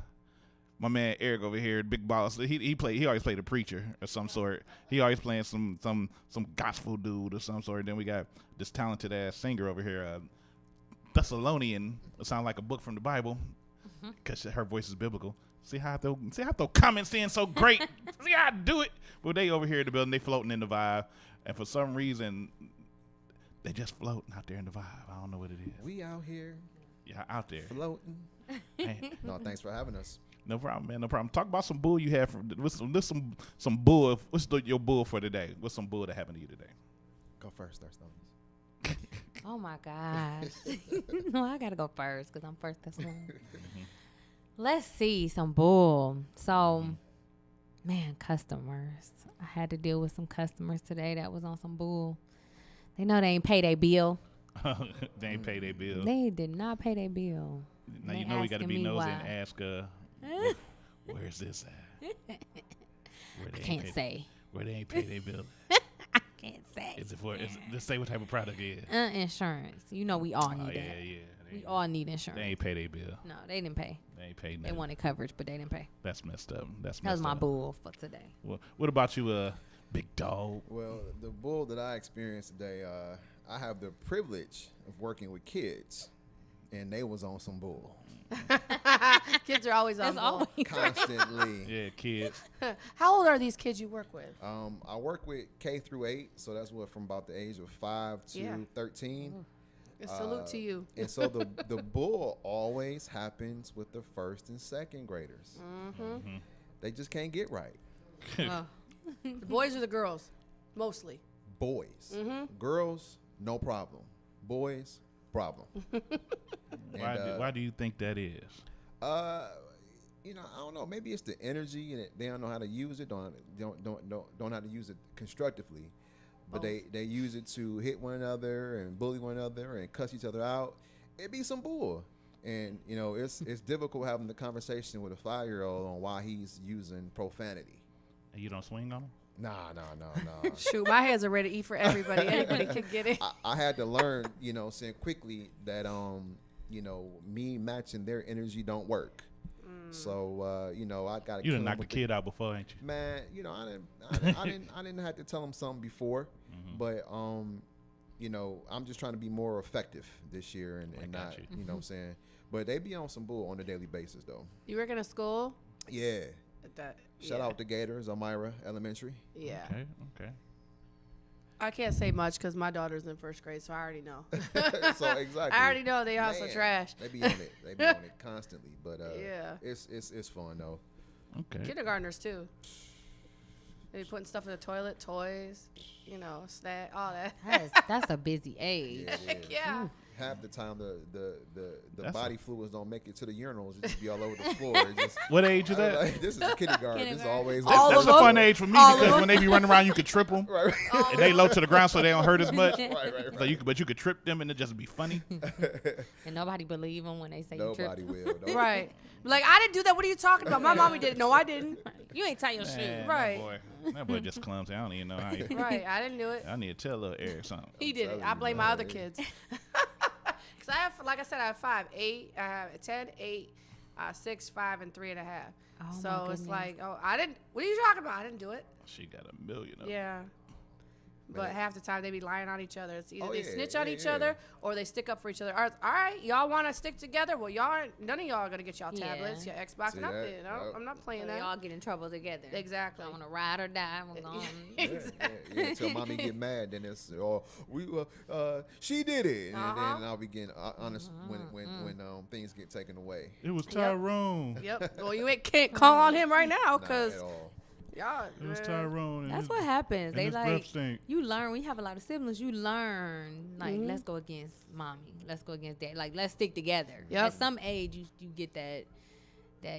my man Eric over here, big boss. He always played a preacher of some sort. He always playing some gospel dude or some sort. Then we got this talented ass singer over here, Thessalonian. It sounds like a book from the Bible because her voice is biblical. See how those comments in so great. See how I do it. Well, they over here in the building, they floating in the vibe, and for some reason, they just floating out there in the vibe. I don't know what it is. We out here. Yeah, out there floating. No, thanks for having us. No problem, man. No problem. Talk about some bull you have some bull. What's your bull for today? What's some bull that happened to you today? Go first, Thirsty. Oh my gosh. No, I gotta go first because I'm first this one. Let's see, some bull. So, man, customers. I had to deal with some customers today that was on some bull. They know they ain't pay their bill. They ain't pay their bill. They did not pay their bill. Now you know we got to be nosy and ask, where's this at? I can't say. Where they ain't pay their bill. I can't say. Just say what type of product it is. Insurance. You know we all need that. Yeah. We all need insurance. They ain't pay their bill. No, they didn't pay. They ain't paid nothing. They wanted coverage, but they didn't pay. That's messed up. That was my bull for today. Well, what about you, big dog? Well, the bull that I experienced today, I have the privilege of working with kids, and they was on some bull. Kids are always on bull. Constantly. Yeah, kids. How old are these kids you work with? I work with K through 8, so that's from about the age of 5 to 13. Salute to you. And so the bull always happens with the first and second graders. They just can't get right. The boys or the girls? Mostly. Boys. Girls, no problem. Boys, problem. Why do you think that is? I don't know. Maybe it's the energy, and they don't know how to use it. Don't know how to use it constructively. But they use it to hit one another and bully one another and cuss each other out. It'd be some bull. And, it's difficult having the conversation with a 5-year-old on why he's using profanity. And you don't swing on him? Nah. Shoot, my hands are ready to eat for everybody. Anybody can get it. I had to learn, saying quickly that, me matching their energy don't work. So, I got to. You done knocked the kid out before, ain't you? Man, I didn't have to tell him something before, but I'm just trying to be more effective this year and not, you know what I'm saying. But they be on some bull on a daily basis, though. You work in a school? Yeah. Shout out to Gators, Elmira Elementary. Yeah. Okay. I can't say much because my daughter's in first grade, so I already know. So exactly. I already know they also Man, trash. They be on it. They be on it constantly. But yeah, it's fun though. Okay. Kindergartners too. They be putting stuff in the toilet, toys, snack, all that. That's a busy age. Yeah. Half the time the That's body fluids don't make it to the urinals. It just be all over the floor. It just, What age is that? Like, this is kindergarten. This is always That's a fun age for me because when they be running around, you could trip them, and they low to the ground so they don't hurt as much. So but you could trip them and it just be funny. And nobody believe them when they say Nobody you tripped. will. Right. Like, I didn't do that. What are you talking about? My mommy did it. No, I didn't. You ain't tie your shoe. Man, Right. That boy just clumsy. I don't even know how you. Right. I didn't do it. I need to tell little Eric something. He did it. I blame my other kids. Because I have, like I said, I have 5, 8, I have 10, 8, 6, 5, and 3.5. Oh, So my it's goodness. like, I didn't. What are you talking about? I didn't do it. She got a million of them. Yeah. But half the time they be lying on each other. It's either Oh, they yeah, snitch on yeah, each yeah. other or they stick up for each other. All right, y'all want to stick together? Well, none of y'all are gonna get y'all Yeah. tablets, your Xbox, See and I'm that? good. I'm not playing So that. we all get in trouble together. Exactly. I want to ride or die. We're going. Yeah, until mommy get mad, then it's she did it, and then I'll be getting honest when things get taken away. It was Tyrone. Yep. Well, can't call on him right now Not because at all. y'all. It was Tyrone. and That's his- what happens. and They his like breath stink. you learn when you have a lot of siblings. You learn like let's go against mommy. Let's go against dad. Like let's stick together. Yep. At some age, you get that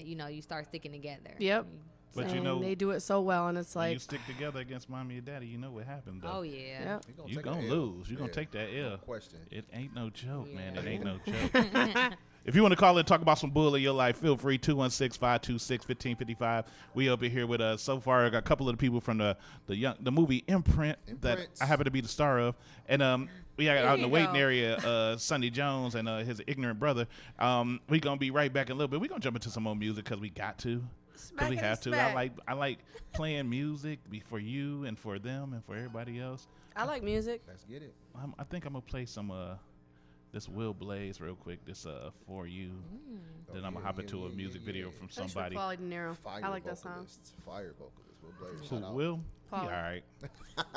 you start sticking together. Yep. But And they do it so well, and it's when like you stick together against mommy and daddy, you know what happens though. Oh yeah. Yep. You gonna lose. You gonna take that L. No question. It ain't no joke, man. It ain't no joke. If you want to call in and talk about some bull in your life, feel free, 216-526-1555. We up in here with so far I got a couple of the people from the movie Imprint that I happen to be the star of. And we got out in the waiting area, Sonny Jones and his ignorant brother. We gonna be right back in a little bit. We gonna jump into some more music because we got to. Because we have to. I like playing music for you and for them and for everybody else. I like music. Let's get it. I think I'm gonna play some this Will Blaze real quick. This For You. Then I'm gonna hop into a music video from Thanks somebody. for Pauly De Niro. Fire I like that song. Fire vocalist. Will Blaze. Who, Shout out. Will? Paul. He all right.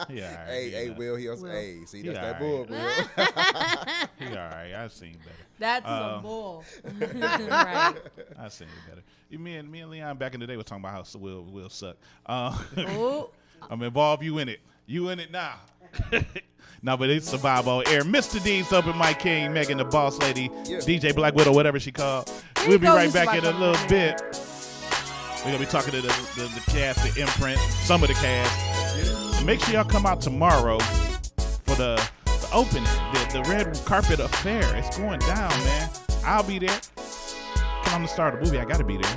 He all right. Hey, Will. He also, Will. hey, see, He that's that all bull, right. Will. He all right. I've seen better. That's a bull. Right. I've seen it better. Me and Leon back in the day was talking about how Will suck. Ooh. I'm involved. You in it. You in it now. No, but it's Survive on Air. Mr. Dean's up in Mike King, Megan the Boss Lady, DJ Black Widow, whatever she called. We'll be right back in a little bit. We're going to be talking to the cast, the Imprint, some of the cast. And make sure y'all come out tomorrow for the opening, the Red Carpet Affair. It's going down, man. I'll be there. I'm the star of the movie. I got to be there.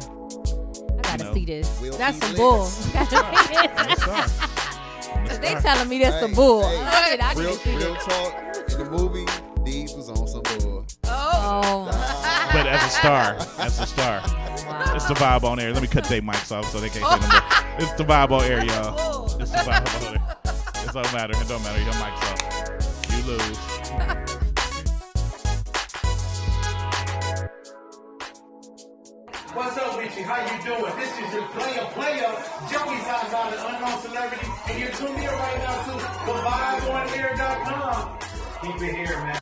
I gotta see this. That's some bull. They telling me that's some bull. Hey, I real need to see this. talk. In the movie, Deeds was on some bull. Oh. But as a star. Wow. It's the vibe on air. Let me cut their mics off so they can't say no more. It's the vibe on air, y'all. It's the vibe on air. It don't matter. It don't matter. Your mic's off. You lose. What's up with you? How you doing? This is your player, Joey Zaza, the unknown celebrity, and you're tuned in right now to thevibeonair.com. Keep it here, man.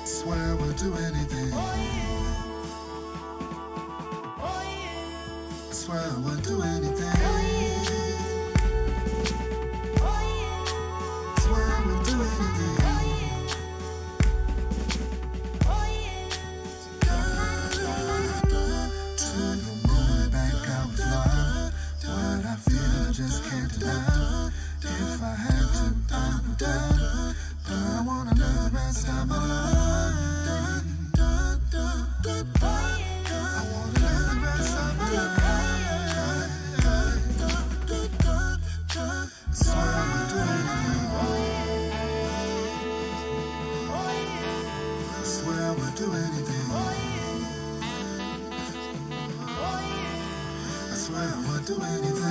Swear we'll do anything. I swear we'll do anything. Swear we'll do anything. To the moon, back out fly. What I feel. do anything. I swear I would do anything.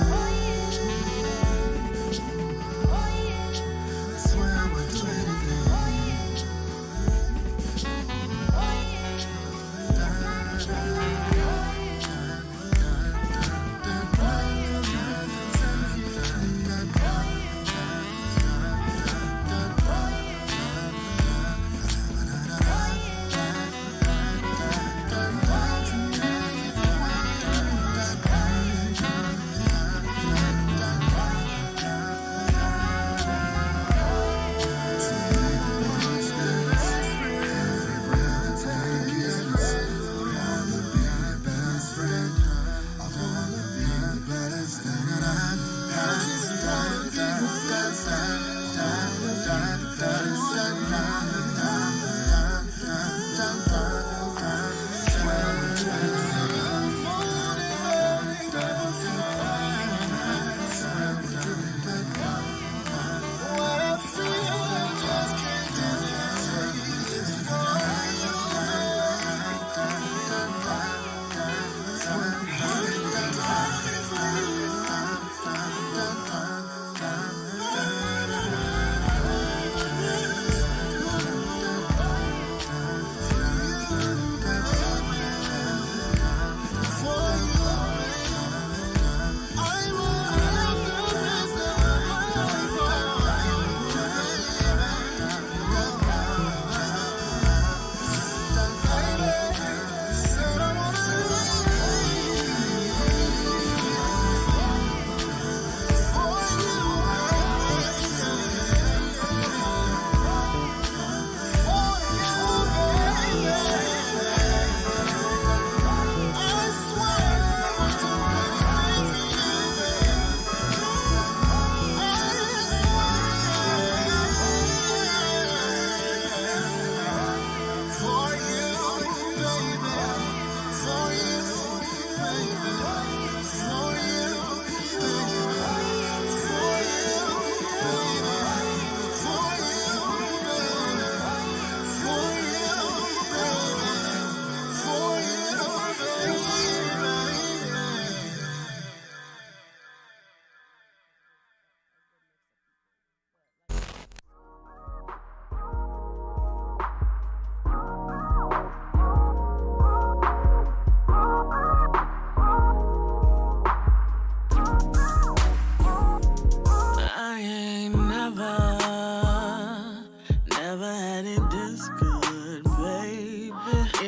I swear I would do anything.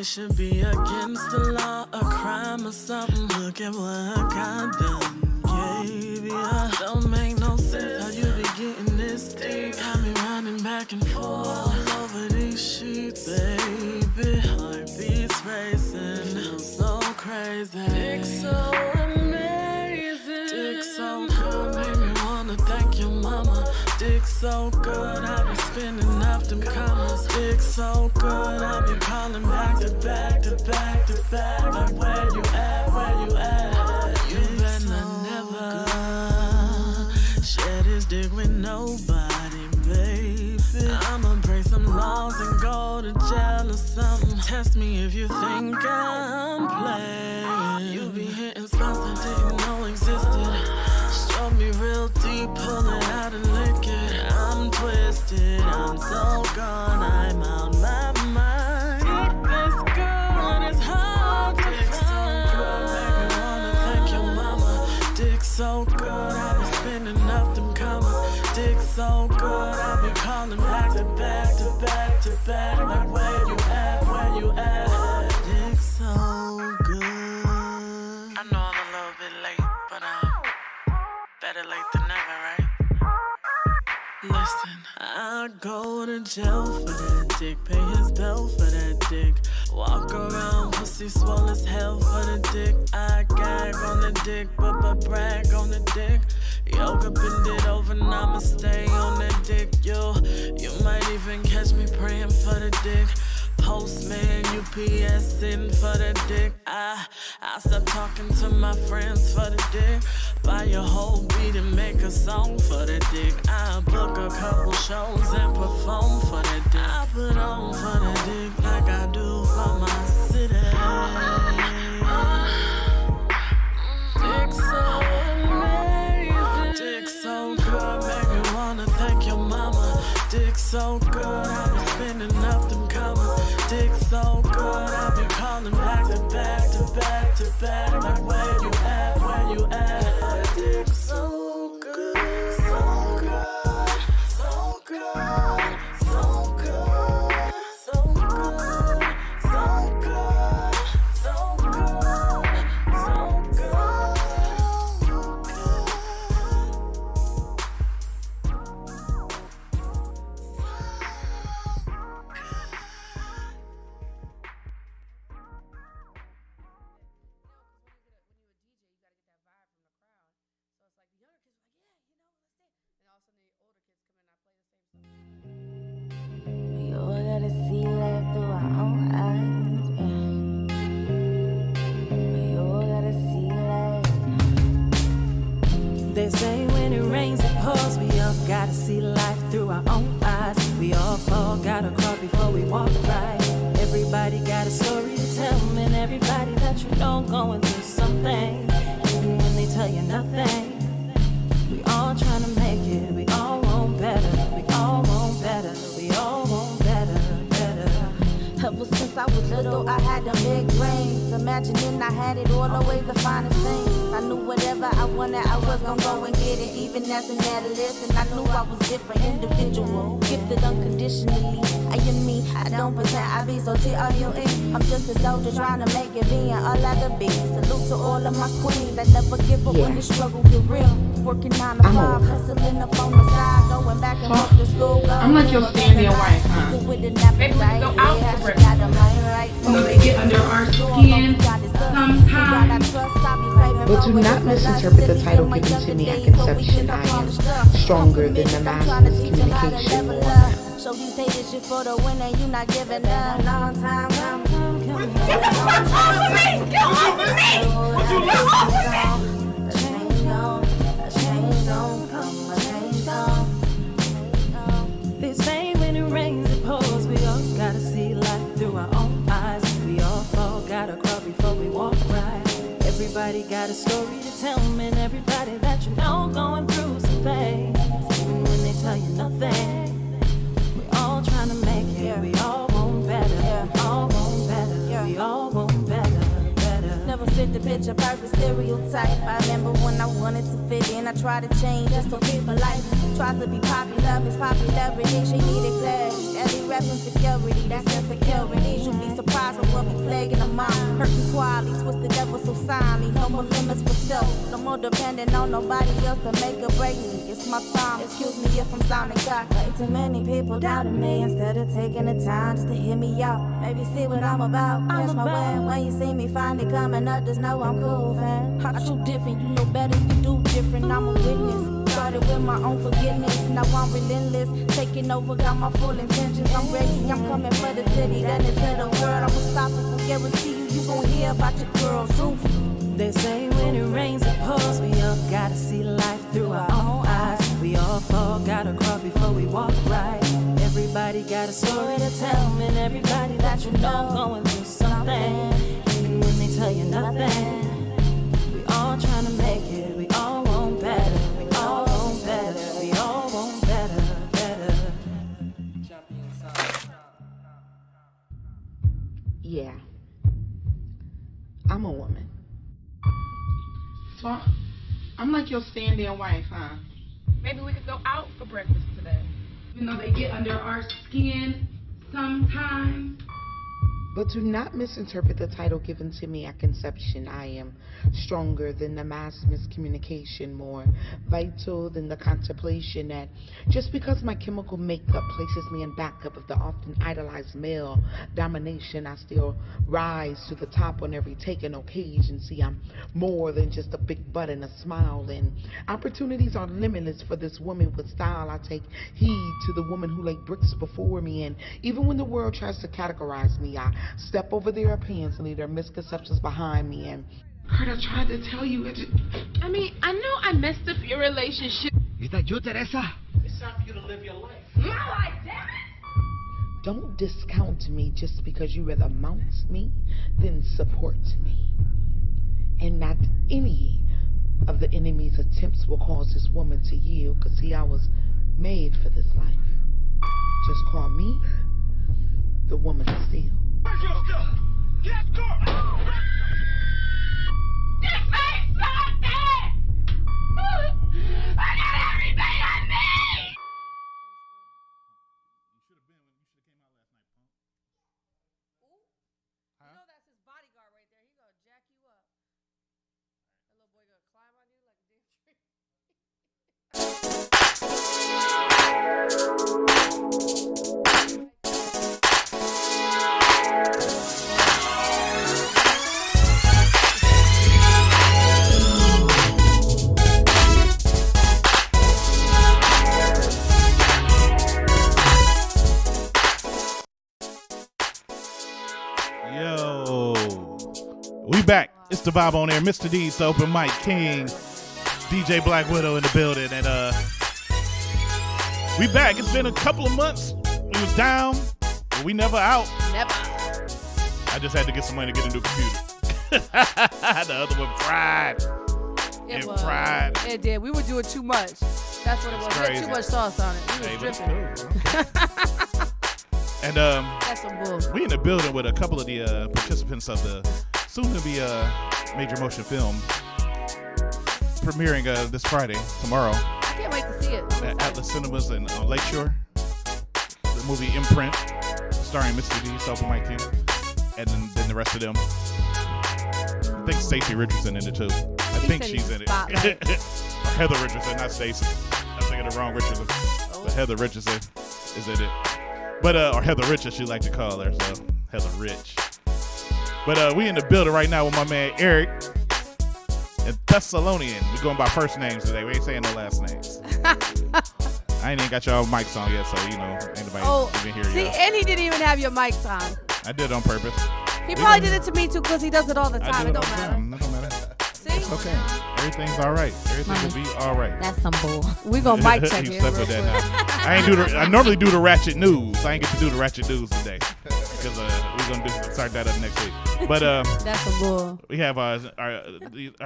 Should be against the law, a crime or something. Look at what I done gave ya. Don't make no sense how you be getting this deep. Got me running back and forth all over these sheets, baby. Heartbeats racing, feels so crazy. Dick so amazing, dick so good, make me wanna thank your mama. Dick so good, I be spinning up them commas. Dick so good, I be calling back to back to back to back. Like where you at, where you at? You better never share this dick with nobody, baby. I'ma break some laws and go to jail or something. Test me if you think I'm playing. You be hitting spots I didn't know existed. Show me real deep, pull it out and lick it. I'm twisted, I'm so gone, I'm out my mind. This good, it's hard to find. So good, make me wanna thank your mama. Dick so good, I be spinning up them commas. Dick so good, I be calling back to back to back to back. Like where you at, where you at? Dick so good. I know I'm a little bit late, but better late than never, right? Listen, I go to jail for that dick, pay his bill for that dick. Walk around, pussy swole as hell for the dick. I gag on the dick, but brag on the dick. Yoga bend it over, and I'ma stay on that dick. You might even catch me praying for the dick. Postman, UPS in for the dick. I stop talking to my friends for the dick. Buy a whole beat and make a song for the dick. I book a couple shows and perform for the dick. I put on for the dick like I do for for my city. Dick so amazing. Dick so good, make me wanna thank your mama. Dick so good, I be spending up them commas. Dick so good, I be calling back to back to back to back. Like where you at, where you at? Dick so good, so good, so good, so good, so good, so good, so good, so good. We all gotta see life through our own eyes. We all gotta see life. They say when it rains it pours. We all gotta see life through our own eyes. We all fall, gotta crawl before we walk right. Everybody got a story to tell, and everybody that you know going through something, even when they tell you nothing. We all trying to make it, we all want better, we all want better, we all want better, better. Ever since I was little, I had them big brains. Imagining I had it all, always the finest things. I knew whatever I wanted, I was gonna go and get it. Even as an adolescent, I knew I was different, individual, gifted unconditionally. I am me, I don't pretend I be so T-R-U-E. I'm just a soldier trying to make it, being all I could be. Salute to all of my queens that never give up when the struggle get real. Working 9 to 5, hustling up on the side, going back and forth to school. I'm like your stand-in wife, huh? Maybe we go out for breakfast. So they get under our skin sometimes. But do not misinterpret the title given to me at conception. I am stronger than the mass miscommunication. Show these haters shit for the winner, you not giving up. Long time coming. Get the fuck off of me! Get off of me! Would you get off of me? They say when it rains it pours. We all gotta see life through our own eyes. We all fall, gotta crawl before we walk right. Everybody got a story to tell, and everybody that you know going through some things, even when they tell you nothing. We all trying to make it, we all want better, we all want better, we all want better, better. Never fit the picture, perfect stereotype. I remember when I wanted to fit in, I tried to change just so people like me. Tried to be popular, Miss Popularity, she needed clarity. Every reference security, that's insecurity. You'll be surprised with what we plaguing them out. Hurting quality, twisted ever so silently. No more limits for self, no more depending on nobody else to make or break me. It's my time, excuse me if I'm sounding cocky. Way too many people doubting me instead of taking the time just to hear me out. Maybe see what I'm about, catch my way. When you see me finally coming up, just know I'm cool, fam. I shoot different, you know better, you do different, I'm a witness. Started with my own forgiveness, now I'm relentless. Taking over, got my full intentions, I'm ready, I'm coming for the city, then it's to the world. I'm unstoppable, guarantee you, you gon' hear about your girl, truth. They say when it rains it pours. We all gotta see life through our own eyes. We all fall, gotta crawl before we walk right. Everybody got a story to tell, and everybody that you know going through something, even when they tell you nothing. We all trying to make it, we all want better, we all want better, we all want better, better. Yeah, I'm a woman. So I'm like your stand-in wife, huh? Maybe we could go out for breakfast today. You know, they get under our skin sometimes. But do not misinterpret the title given to me at conception. I am stronger than the mass miscommunication, more vital than the contemplation that just because my chemical makeup places me in backup of the often idolized male domination, I still rise to the top on every taken occasion. See, I'm more than just a big butt and a smile, and opportunities are limitless for this woman with style. I take heed to the woman who laid bricks before me, and even when the world tries to categorize me, I step over their opinions and leave their misconceptions behind me. And Heard I tried to tell you it. I mean, I know I messed up your relationship. Is that you, Teresa? It's time for you to live your life. My life, damn it! Don't discount me just because you rather mount me than support me. And not any of the enemy's attempts will cause this woman to yield, because see, I was made for this life. Just call me the woman of steel. We back. It's the vibe on air. Mr. D's Open Mic King, DJ Black Widow in the building, and we back. It's been a couple of months. We was down, but we never out. Never. I just had to get some money to get a new computer. The other one fried. It was. Fried. It did. We were doing too much. That's what it was. We had too much sauce on it. We was dripping. And that's some bull. We in the building with a couple of the participants of the soon-to-be major motion film premiering this Friday, tomorrow. I can't wait to see it. At the cinemas in Lakeshore. The movie Imprint, starring Mr. D, Open Mic King, and then the rest of them. I think Stacey Richardson in it too. I think she's in it. Heather Richardson, not Stacey. I'm thinking the wrong Richardson. But Heather Richardson is in it. But or Heather Rich, as she like to call her, so Heather Rich. But we in the building right now with my man Eric and Thessalonian. We're going by first names today. We ain't saying no last names. I ain't even got y'all mics on yet, so ain't nobody even hear see, y'all. and he didn't even have your mics on. I did it on purpose. He probably did it to me too, because he does it all the time. It don't matter. That don't matter. See? It's okay. Everything's all right. Everything will be all right. That's some bull. We gonna mic check You it. stuck with that now. I normally do the ratchet news. I ain't get to do the ratchet news today because we're gonna start that up next week. But that's some bull. We have our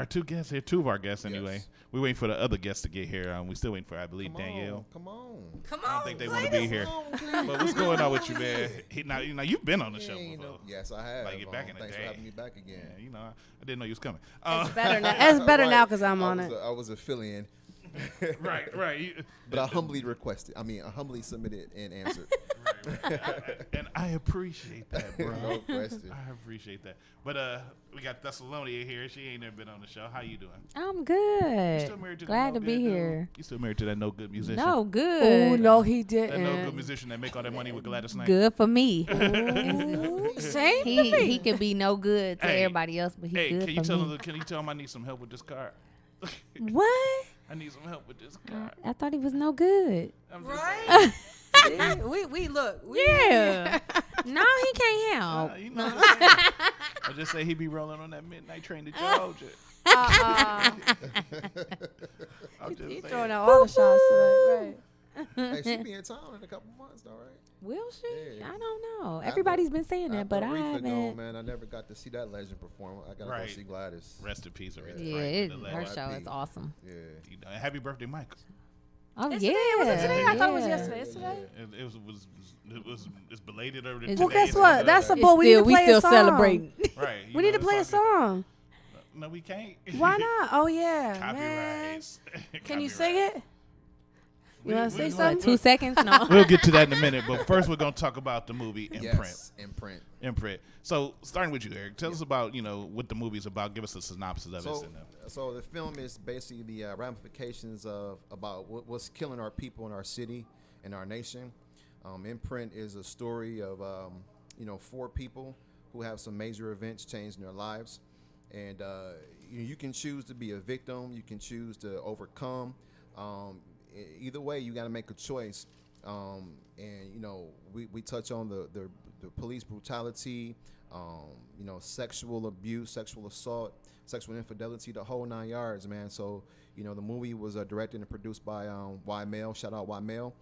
two guests here. Two of our guests anyway. Yes. We waiting for the other guests to get here. We still waiting for, I believe, Danielle. Come on. I don't think they want to be here. But what's going on with you, man? Now you've been on the show before. Yes, I have. Like back in the Thanks day. for having me back again. Yeah, I didn't know you was coming. It's better now. It's better now because I'm on it. I was a fill-in. Right. But I humbly requested. I humbly submitted and answered. And I appreciate that, bro. No question. I appreciate that. But we got Thessalonia here. She ain't never been on the show. How you doing? I'm good. You still married to Glad to be here. You still married to that no good musician? No good. Oh no, he didn't. That no good musician that make all that money with Gladys Knight. Good for me. Same. He can be no good to everybody else, but he good can you for tell me. him? Can you tell him I need some help with this car? What? I need some help with this car. I thought he was no good. Right? we look. Yeah. No, he can't help. I just say he be rolling on that midnight train to Georgia. He's throwing out all the shots today, right? Hey, she be in town in a couple months, though, right? Will she? Yeah. I don't know. Everybody's been saying that, but I haven't. Man, I never got to see that legend perform. I gotta go see Gladys. Rest in peace, Aretha Yeah, Franklin, her show is awesome. Yeah. Happy birthday, Michael. Oh Was yeah. it today? I thought it was yesterday. It's today. It's belated over Well, guess what? That's a bull. We need to play a song. Celebrating. Right. We need to play a song. No, we can't. Why not? Oh yeah. Copyrights. Can you sing it? You want to say something? 2 seconds? No. We'll get to that in a minute, but first we're going to talk about the movie Imprint. Yes, Imprint. So starting with you, Eric, tell us about what the movie's about. Give us a synopsis of it. So the film is basically the ramifications of about what's killing our people in our city and our nation. Imprint is a story of 4 people who have some major events changing their lives, and you can choose to be a victim. You can choose to overcome. Either way, you got to make a choice. We touch on the police brutality, sexual abuse, sexual assault, sexual infidelity, the whole 9 yards, man. So, the movie was directed and produced by Y Mail. Shout out Y Mail.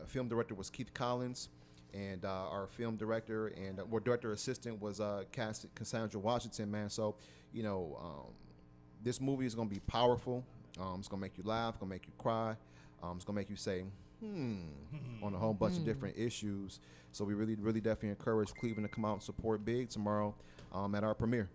Film director was Keith Collins, and our film director and director assistant was Cassandra Washington, man. So, this movie is gonna be powerful. It's gonna make you laugh, gonna make you cry. It's gonna make you say, on a whole bunch of different issues. So we really, really definitely encourage Cleveland to come out and support big tomorrow at our premiere.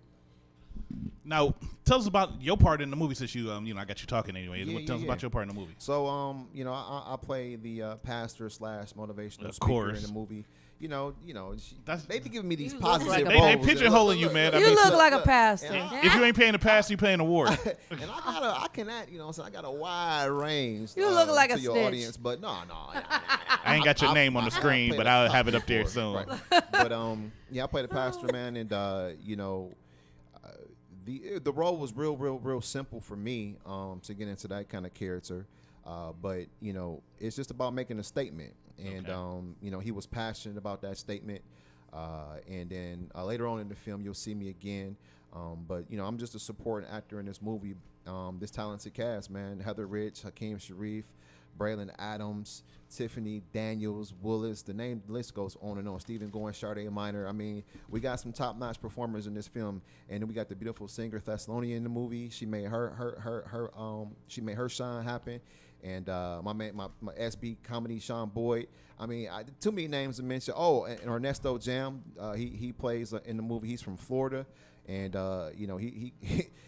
Now, tell us about your part in the movie, since you, I got you talking anyway. Tell us about your part in the movie. So, I play the pastor / motivational speaker course. in the movie. They be giving me these positive like roles. They pigeonholing you, man. You look like a pastor. If you ain't paying the pastor, you paying the ward. And I can act, so I got a wide range. You look like to a your snitch. audience, but no. I ain't got your name on the screen, but I'll have it up there soon. Right. But I play the pastor, man, and the role was real simple for me to get into that kind of character. But it's just about making a statement, and he was passionate about that statement. And then later on in the film, you'll see me again. But I'm just a supporting actor in this movie. This talented cast, man: Heather Rich, HAKEEM, SHARIFF, Braylon Adams, Tiffany Daniels, Willis. The list goes on and on. Stephen Goins, Sade Minor. I mean, we got some top-notch performers in this film, and then we got the beautiful singer THESSALONIAN in the movie. She made her shine happen. And my SB comedy, Sean Boyd. I mean, too many names to mention. Oh, and Ernesto Jam. He plays in the movie. He's from Florida, and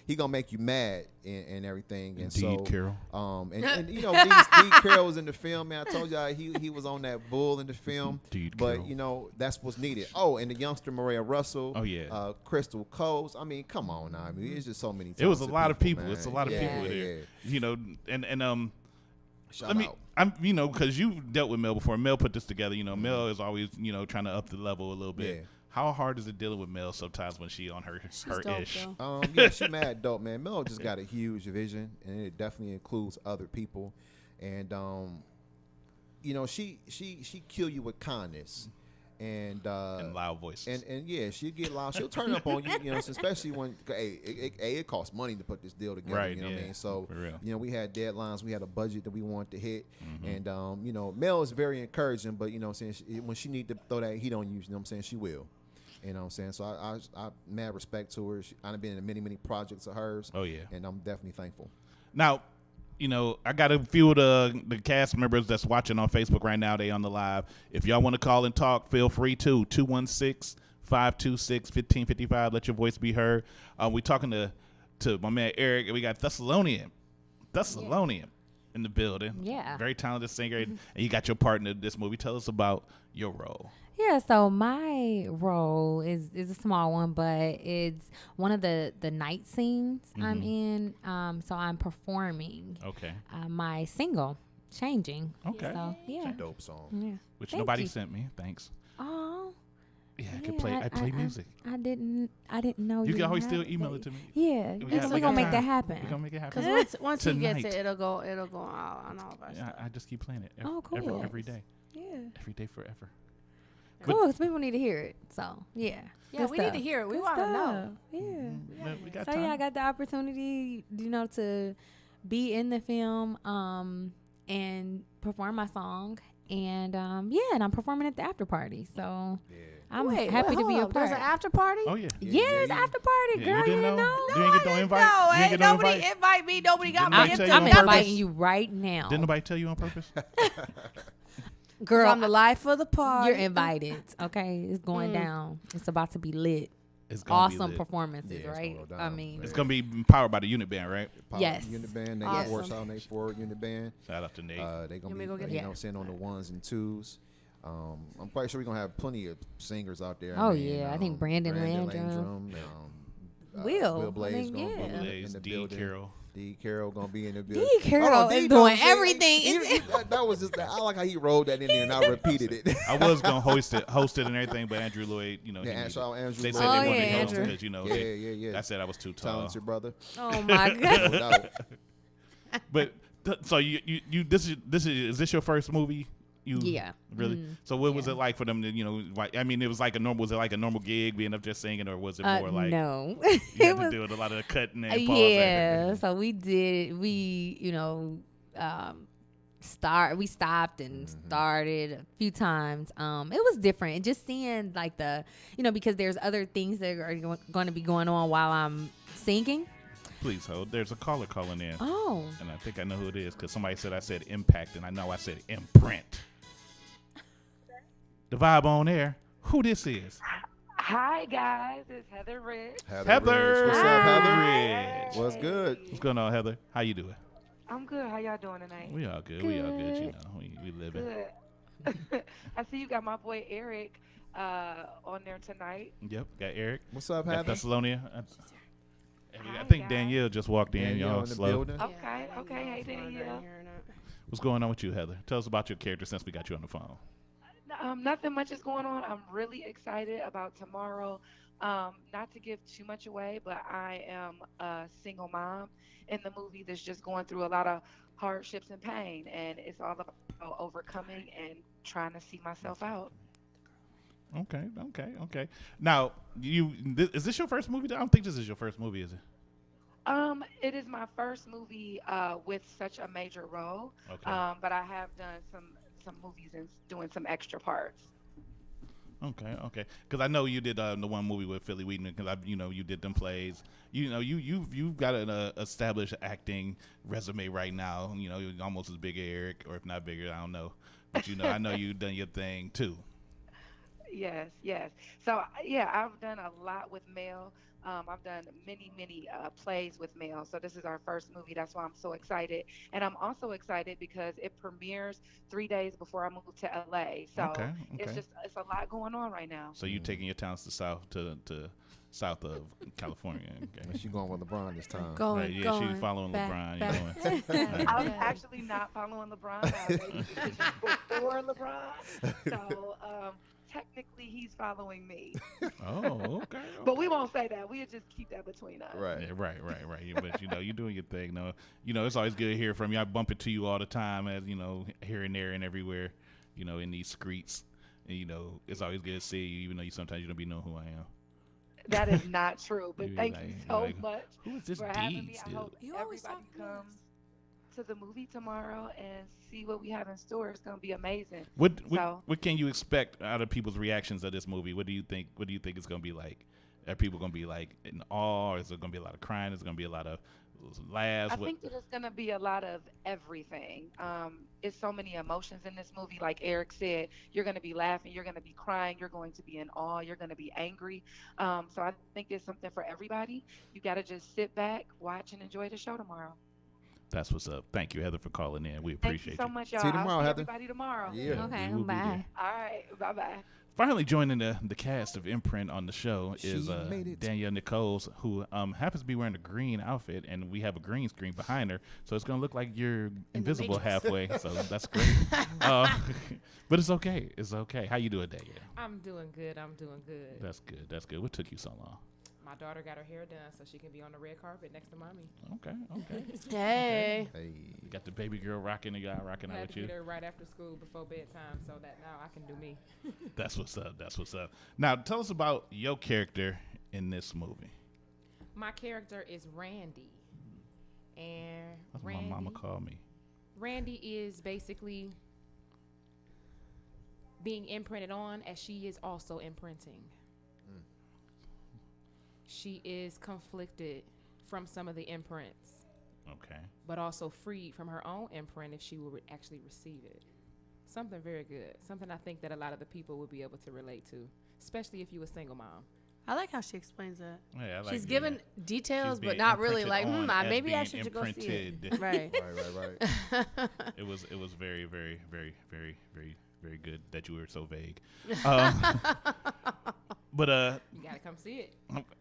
he gonna make you mad and everything. And Indeed, Carol. D. Carroll was in the film, man. I told y'all he was on that bull in the film. Indeed, but Carol. that's what's needed. Oh, and the youngster Maria Russell. Oh yeah. Crystal Coles. I mean, come on now. I mean, it's just so many. It was a lot of people. Man. It's a lot of people there. And Shout out. I'm, because you dealt with Mel before. Mel put this together. Mel is always, trying to up the level a little bit. Yeah. How hard is it dealing with Mel sometimes when she on her ish? She mad dope, man. Mel just got a huge vision, and it definitely includes other people. And she kill you with kindness. And loud voices. And yeah, she'll get loud. She'll turn up on you, especially when it costs money to put this deal together. Right, you know what I mean? So for real. we had deadlines, we had a budget that we wanted to hit, and Mel is very encouraging, but when she need to throw that heat on you, she will. You know what I'm saying? So I mad respect to her. I've been in many projects of hers. Oh yeah, and I'm definitely thankful. Now, I got a few of the cast members that's watching on Facebook right now. They on the live. If y'all want to call and talk, feel free to 216-526-1555. Let your voice be heard. We talking to my man Eric, and we got Thessalonian in the building. Yeah, very talented singer, and you got your part in this movie. Tell us about your role. Yeah, so my role is a small one, but it's one of the night scenes I'm in. So I'm performing. Okay. My single, Changing. Okay. So yeah. It's a dope song. Yeah. Which nobody sent me. Thanks. Oh. Yeah, I play music. I didn't know you can always still email it to me. Yeah, we're gonna make that happen. We're gonna make it happen. Because once he gets it, it'll go out on all of us. Yeah, I just keep playing it. Cool. Every day. Yeah. Every day forever. Cool, because people need to hear it. So, yeah. Yeah, we need to hear it. We want to know. Yeah. We got so, time. I got the opportunity, to be in the film and perform my song. And, and I'm performing at the after party. So, I'm happy to be a part. There's an after party? Oh, yeah. Yeah, there's an after party, girl. You didn't know? You ain't get no invite? No, you ain't get nobody invite me. Nobody got me. I'm inviting you right now. Didn't nobody tell you on purpose? Girl, I'm the life of the party. You're invited. Okay, it's going down. It's about to be lit. It's gonna awesome be lit. performances, right? I mean, it's gonna be powered by the unit band, right? Yes. Unit band. Nate Awesome. Warsaw, Nate Ford, unit band. Shout out to Nate. They gonna Let me go be get sitting on the ones and twos. I'm quite sure we're gonna have plenty of singers out there. Oh, yeah. I think Brandon Landrum. Will Blaze I mean, gonna yeah. be in the building. Carroll. D. Carroll gonna be in the building. D. Carroll is doing everything. That was just I like how he rolled that in there and I repeated it. I was gonna host it and everything, but Andrew Lloyd, Andrew they said Lloyd. they wanted me to host Andrew. because yeah. I said I was too tall. Talented brother. Oh my god. But so you is this your first movie? Yeah. Really? So what was it like for them to, I mean, was it like a normal gig being up just singing, or was it more like no. You had to do a lot of cutting and pause? Yeah. So we we stopped and started a few times. It was different, and just seeing like because there's other things that are going to be going on while I'm singing. Please hold. There's a caller calling in. Oh. And I think I know who it is because somebody said I said impact, and I know I said imprint. The vibe on air. Who this is? Hi guys, it's Heather Rich. Heather. What's up, Heather? Rich. What's good? What's going on, Heather? How you doing? I'm good. How y'all doing tonight? We all good. We all good. You know, we living. Good. I see you got my boy Eric on there tonight. Yep, got Eric. What's up, got Heather? Thessalonian. Hi, I think guys. Danielle just walked in. Danielle Y'all in the slow. building. Okay. Hey Danielle. What's going on with you, Heather? Tell us about your character since we got you on the phone. Nothing much is going on. I'm really excited about tomorrow. Not to give too much away, but I am a single mom in the movie that's just going through a lot of hardships and pain, and it's all about overcoming and trying to see myself out. Okay. Now, is this your first movie? I don't think this is your first movie, is it? It is my first movie with such a major role. Okay. But I have done some movies and doing some extra parts. Okay. Because I know you did the one movie with Philly Wheaton. Because you did them plays. You've got an established acting resume right now. You're almost as big as Eric, or if not bigger, I don't know. But I know you've done your thing too. Yes. So yeah, I've done a lot with Mel. I've done many plays with Mel. So this is our first movie. That's why I'm so excited. And I'm also excited because it premieres 3 days before I move to LA. So it's a lot going on right now. So you taking your talents to south of California. Okay. She's going with LeBron this time. She's following LeBron. I'm actually not following LeBron. I made a decision before LeBron. So technically he's following me. Oh, okay. But we won't say that. We'll just keep that between us. Right. But you're doing your thing. It's always good to hear from you. I bump into you all the time, as here and there and everywhere. In these streets. And it's always good to see you, even though sometimes you don't be knowing who I am. That is not true. But thank you so like, much who is this for having me. Deeds, I hope everybody comes to the movie tomorrow and see what we have in store. It's gonna be amazing. What can you expect out of people's reactions of this movie? What do you think it's gonna be like? Are people gonna be like in awe? Or is there gonna be a lot of crying? Is there gonna be a lot of laughs? I think that it's gonna be a lot of everything. It's so many emotions in this movie. Like Eric said, you're gonna be laughing, you're gonna be crying, you're going to be in awe, you're gonna be angry. So I think it's something for everybody. You gotta just sit back, watch, and enjoy the show tomorrow. That's what's up. Thank you, Heather, for calling in. We appreciate you. Thank you so much, y'all. See you tomorrow, Heather. Everybody tomorrow. Yeah. Okay, We will be bye. there. All right. Bye-bye. Finally joining the cast of Imprint on the show is She made it. Danielle Nichols, who happens to be wearing a green outfit, and we have a green screen behind her, so it's gonna look like you're invisible halfway. So that's great. But it's okay. It's okay. How you doing, Danielle? I'm doing good. That's good. What took you so long? My daughter got her hair done so she can be on the red carpet next to mommy. Okay. Hey. You got the baby girl rocking, the guy rocking I out had with to you. get her right after school before bedtime so that now I can do me. That's what's up. Now, tell us about your character in this movie. My character is Randy. And That's what my mama called me. Randy is basically being imprinted on as she is also imprinting. She is conflicted from some of the imprints. Okay. But also freed from her own imprint if she would actually receive it. Something very good. Something I think that a lot of the people would be able to relate to, especially if you a single mom. I like how she explains that. Yeah, she's given details, but not really like, maybe I should go see it. Right. Right. It was very, very, very, very, very, very good that you were so vague. But you gotta come see it.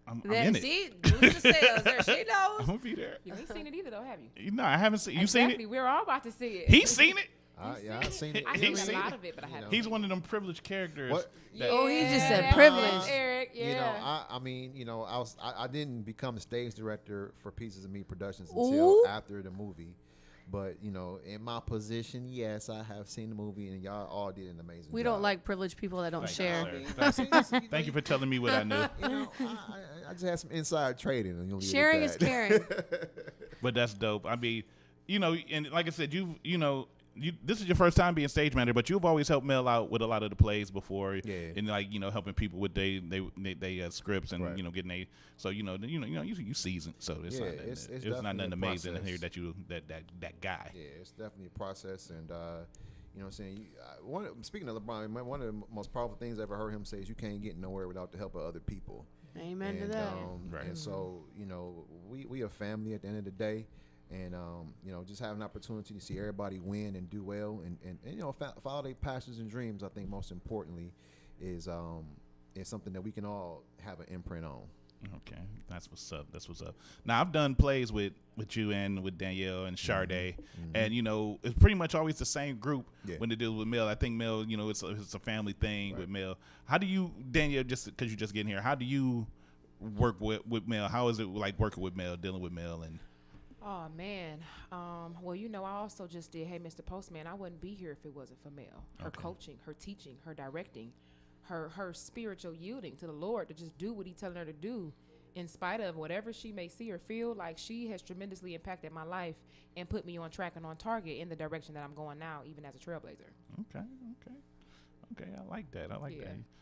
I'm in it. See, lose the sales there. She knows. I'm gonna be there. You ain't seen it either, though, have you? No, I haven't seen. You exactly. seen it? We're all about to see it. He's seen it. Yeah, I've seen it. I've seen a lot of it, but I haven't. He's one of them privileged characters. What? Oh, he just said privilege. Eric, yeah. I mean, I didn't become the stage director for Pieces of Me Productions until after the movie. But, in my position, yes, I have seen the movie, and y'all all did an amazing job. We don't like privileged people that don't share. Thank you for telling me what I knew. I just had some inside trading. And sharing is caring. But that's dope. I mean, and like I said, this is your first time being stage manager, but you've always helped Mel out with a lot of the plays before, and like helping people with they scripts and getting they. So you seasoned. So it's not nothing amazing in here that you that guy. Yeah, it's definitely a process, and you know what I'm saying. Speaking of LeBron, one of the most powerful things I ever heard him say is you can't get nowhere without the help of other people. Amen to that. And so we a family at the end of the day. And just have an opportunity to see everybody win and do well, and follow their passions and dreams. I think most importantly is something that we can all have an imprint on. Okay, that's what's up. Now I've done plays with you and with Danielle and Sade, and it's pretty much always the same group when it deals with Mel. I think Mel, it's a family thing with Mel. How do you, Danielle, just because you just getting here, how do you work with Mel? How is it like working with Mel, dealing with Mel and? Oh man, well I also just did Hey Mr. Postman. I wouldn't be here if it wasn't for Mel. Her coaching, her teaching, her directing, her spiritual yielding to the Lord to just do what He telling her to do, in spite of whatever she may see or feel. Like, she has tremendously impacted my life and put me on track and on target in the direction that I'm going now, even as a trailblazer. Okay, I like that.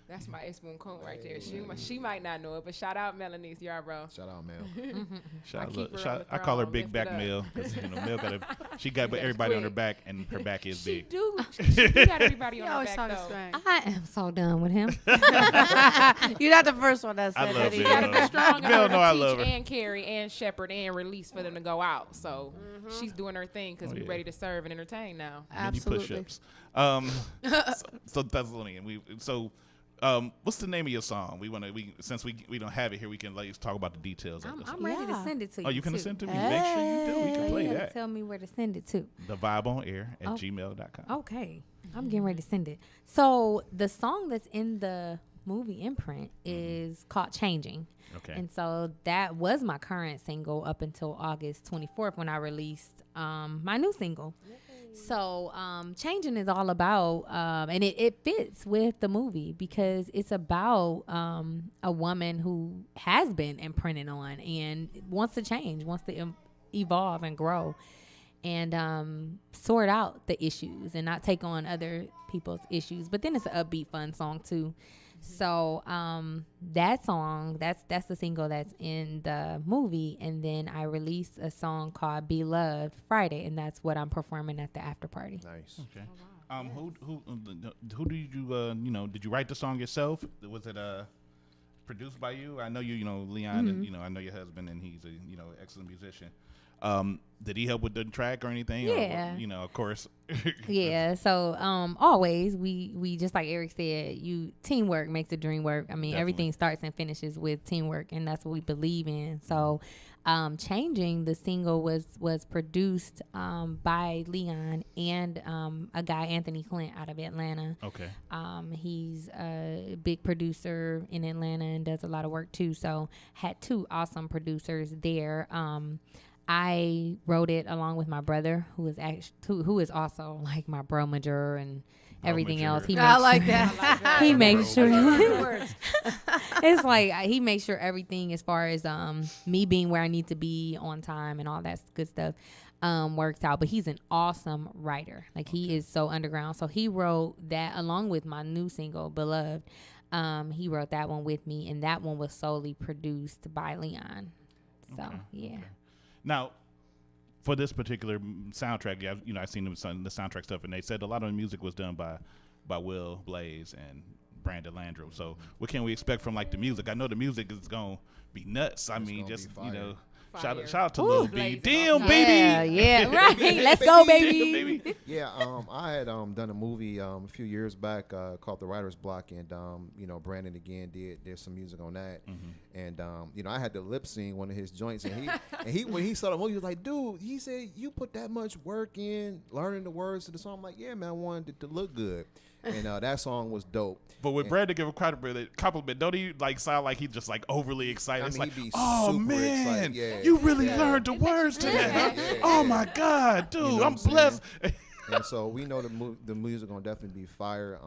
That's my ex-boom coon right there. She might not know it, but shout out Melanie, bro. Shout out Mel. I call her Big Back Mel because Mel got everybody on her back, and her back is big. She got everybody on her back though. I am so done with him. You're not the first one that said that. You gotta be strong enough I to love teach her. and carry and shepherd and release for them to go out. So she's doing her thing because we're ready to serve and entertain now. Absolutely. Push-ups. So Thessalonian. What's the name of your song? Since we don't have it here, we can talk about the details of this. I'm ready to send it to you. Oh, you can send it to me. Make sure you do. We can play that. Tell me where to send it to. thevibeonair@gmail.com. Okay, I'm getting ready to send it. So the song that's in the movie Imprint is called Changing. Okay. And so that was my current single up until August 24th when I released my new single. So Changing is all about, and it fits with the movie because it's about a woman who has been imprinted on and wants to change, wants to evolve and grow and sort out the issues and not take on other people's issues. But then it's an upbeat, fun song too. So that song, that's the single that's in the movie, and then I released a song called Beloved Friday, and that's what I'm performing at the after party. Nice. Okay. Who do you did you write the song yourself? Was it produced by you? I know Leon, and I know your husband, and he's a excellent musician. Did he help with the track or anything? Yeah. Or, of course. Yeah. So always we just like Eric said, teamwork makes the dream work. I mean, Definitely. Everything starts and finishes with teamwork, and that's what we believe in. So Changing, the single was produced by Leon and a guy, Anthony Clint, out of Atlanta. Okay. He's a big producer in Atlanta and does a lot of work too. So had two awesome producers there. I wrote it along with my brother, who is also like my bromager and everything else. I like that. He makes sure. It's like he makes sure everything, as far as me being where I need to be on time and all that good stuff, works out. But he's an awesome writer. Like he is so underground. So he wrote that along with my new single, Beloved. He wrote that one with me, and that one was solely produced by Leon. So yeah. Okay. Now, for this particular soundtrack, I've seen the soundtrack stuff, and they said a lot of the music was done by Will Blaze and Brandon Landrum. So, what can we expect from the music? I know the music is gonna be nuts. I mean, just shout out to Lil B. Damn, baby. Yeah, right. Let's go, baby. Yeah, I had done a movie a few years back called The Writer's Block, and Brandon again did some music on that, and I had to lip sync one of his joints, and he when he saw the movie, he was like, dude, he said you put that much work in learning the words to the song. I'm like, yeah, man, I wanted it to look good. And that song was dope. But with Brad to give a compliment, don't he sound like he's just overly excited? I mean, it's he'd be oh super man, excited. Yeah, you really learned the words to that. Huh? Oh my God, dude, I'm blessed. And so we know the music gonna definitely be fire.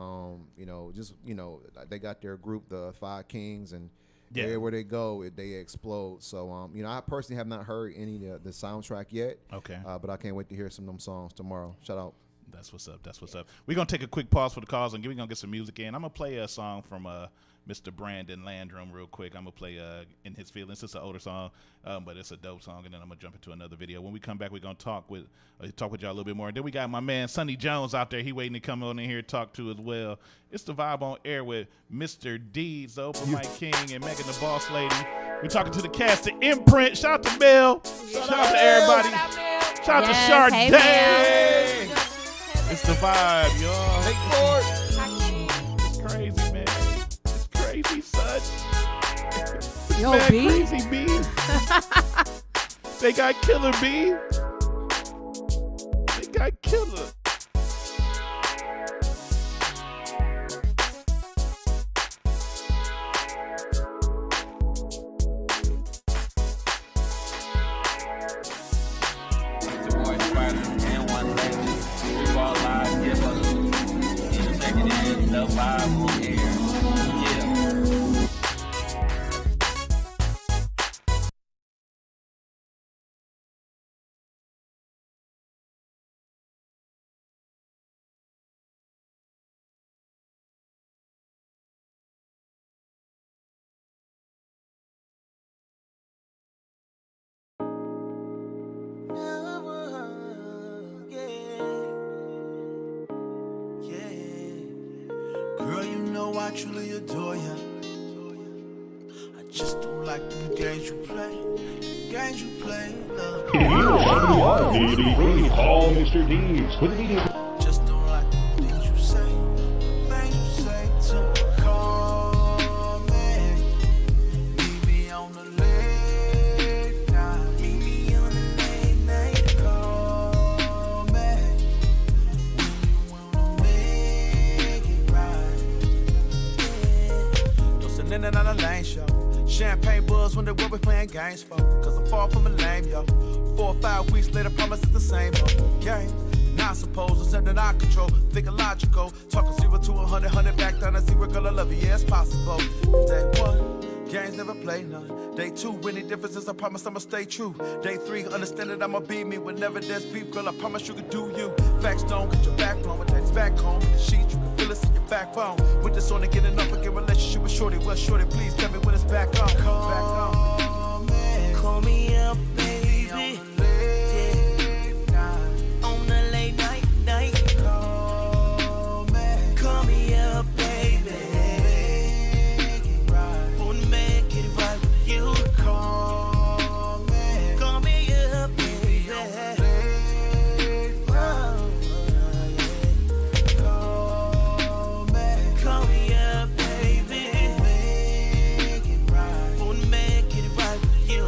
They got their group, the Five Kings, and where they go, they explode. So I personally have not heard any of the soundtrack yet. Okay. But I can't wait to hear some of them songs tomorrow. Shout out. That's what's up. That's what's up. We're going to take a quick pause for the calls, and we're going to get some music in. I'm going to play a song from Mr. Brandon Landrum real quick. I'm going to play In His Feelings. It's an older song, but it's a dope song, and then I'm going to jump into another video. When we come back, we're going to talk with y'all a little bit more. And then we got my man Sonny Jones out there. He waiting to come on in here and talk to as well. It's the Vibe on Air with Mr. Deeds, the Open Mike King, and Megan the Boss Lady. We're talking to the cast, the Imprint. Shout out to Bill. Shout out to everybody. Shout out to Sharday. Hey, it's the Vibe, y'all. It's crazy, man. It's crazy, son. Yo, man, B. Crazy, B. They got Killer, B. They got Killer. The Vibe on Air. Yeah. I truly adore ya. I just don't like the games you play. Games you play, love. Call Mr. Deeds with immediate. Just don't like the things you say. Things you say to call me. Meet me on the late night. Meet me on the late night. Call me when you wanna make it right. Don't send in another lane show. Champagne buzz when they were playing games for. Cause I'm far from a lame, yo. 4 or 5 weeks later, promise it's the same old game. Not supposed to send it out control. Think illogical. Talking 0 to 100 back down to 0, girl, I love you, yeah, it's possible. Day 1, games never play none. Day 2, any differences, I promise I'ma stay true. Day 3, understand that I'ma be me. Whenever there's beef, girl, I promise you can do you. Facts don't get your back blown. When daddy's back home, in the sheet, you can feel it in your backbone. With this on to get enough, again, relationship with Shorty. Well, Shorty, please tell me when it's back on. Call me up, baby. On the late night. Call me up, baby. Wanna make it right with you. Call me up, baby. Call me up, baby. Wanna make it right with you.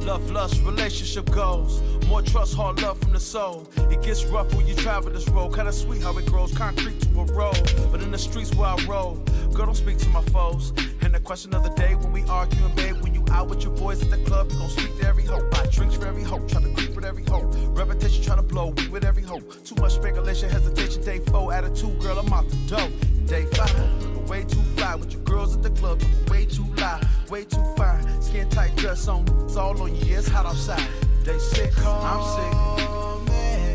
Love, lust, relationship goals. More trust, hard love from the soul. It gets rough when you travel this road. Kinda sweet how it grows, concrete to a road. But in the streets where I roll, girl, don't speak to my foes. And the question of the day when we arguing, babe, when you out with your boys at the club, you gon' speak to every hoe. Buy drinks for every hoe, try to creep with every hoe. Reputation try to blow, weak with every hoe. Too much speculation, hesitation. Day 4, attitude, girl, I'm out the dough. Day 5, way too fly with your girls at the club, way too loud, way too fine. Skin tight dress on, it's all on you, yeah, it's hot outside. Day 6, I'm sick.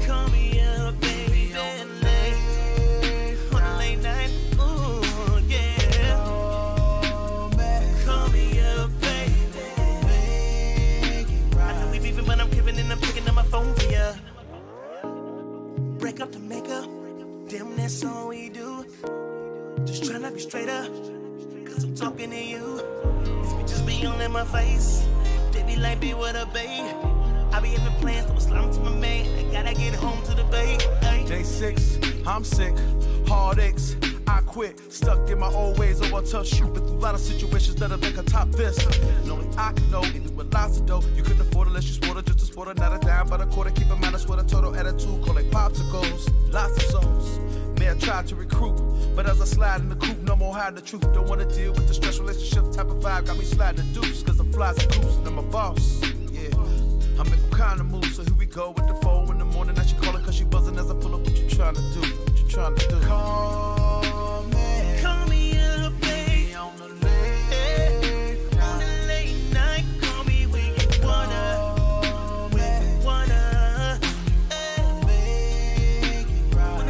Call me up, baby, on the late night. Ooh, yeah. Call me up, baby. I know we beefing, but I'm giving and I'm picking up my phone for ya. Break up the makeup, damn, that's all we do. Just tryna be straight up, cause I'm talking to you. These bitches be on in my face. They be like, be with a babe. I be having plans, so I slime to my man. I gotta get home to the bay. Day 6, I'm sick, heartaches. I quit, stuck in my old ways over tough shit. Been through a lot of situations that'll make a top this. And only I can know, it with lots of dough. You couldn't afford it unless you sport it, just a sport it, not a dime, but a quarter. Keep in mind, that's what a total attitude, collect popsicles. Lots of souls, may I try to recruit, but as I slide in the coupe, no more hiding the truth. Don't wanna deal with the stress relationship type of vibe. Got me sliding the deuce, cause the flies are goose, and I'm a boss. Yeah. I make all kind of moves, so here we go with the 4 in the morning. Now she calling cause she buzzing as I pull up. What you trying to do? What you trying to do? Call me up, baby. On the late night. Call me when you wanna. When you wanna. When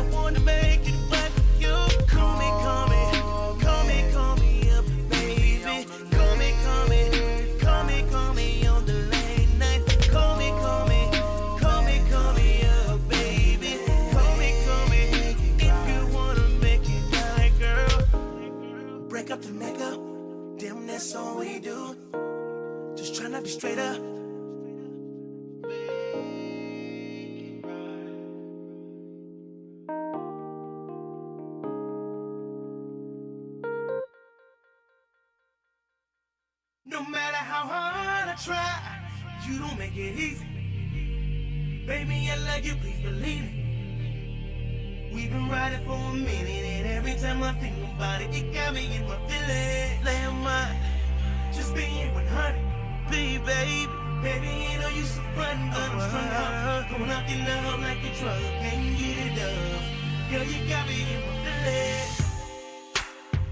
tryna be straight up. No matter how hard I try, you don't make it easy. Baby, I love you, please believe it. We've been riding for a minute, and every time I think about it, it got me in my feelings. Landmine, just being 100. Baby, you know you so fun, but I'm strung out. Going off your love like a drug, can't get it up. Girl, you got me in my feelings.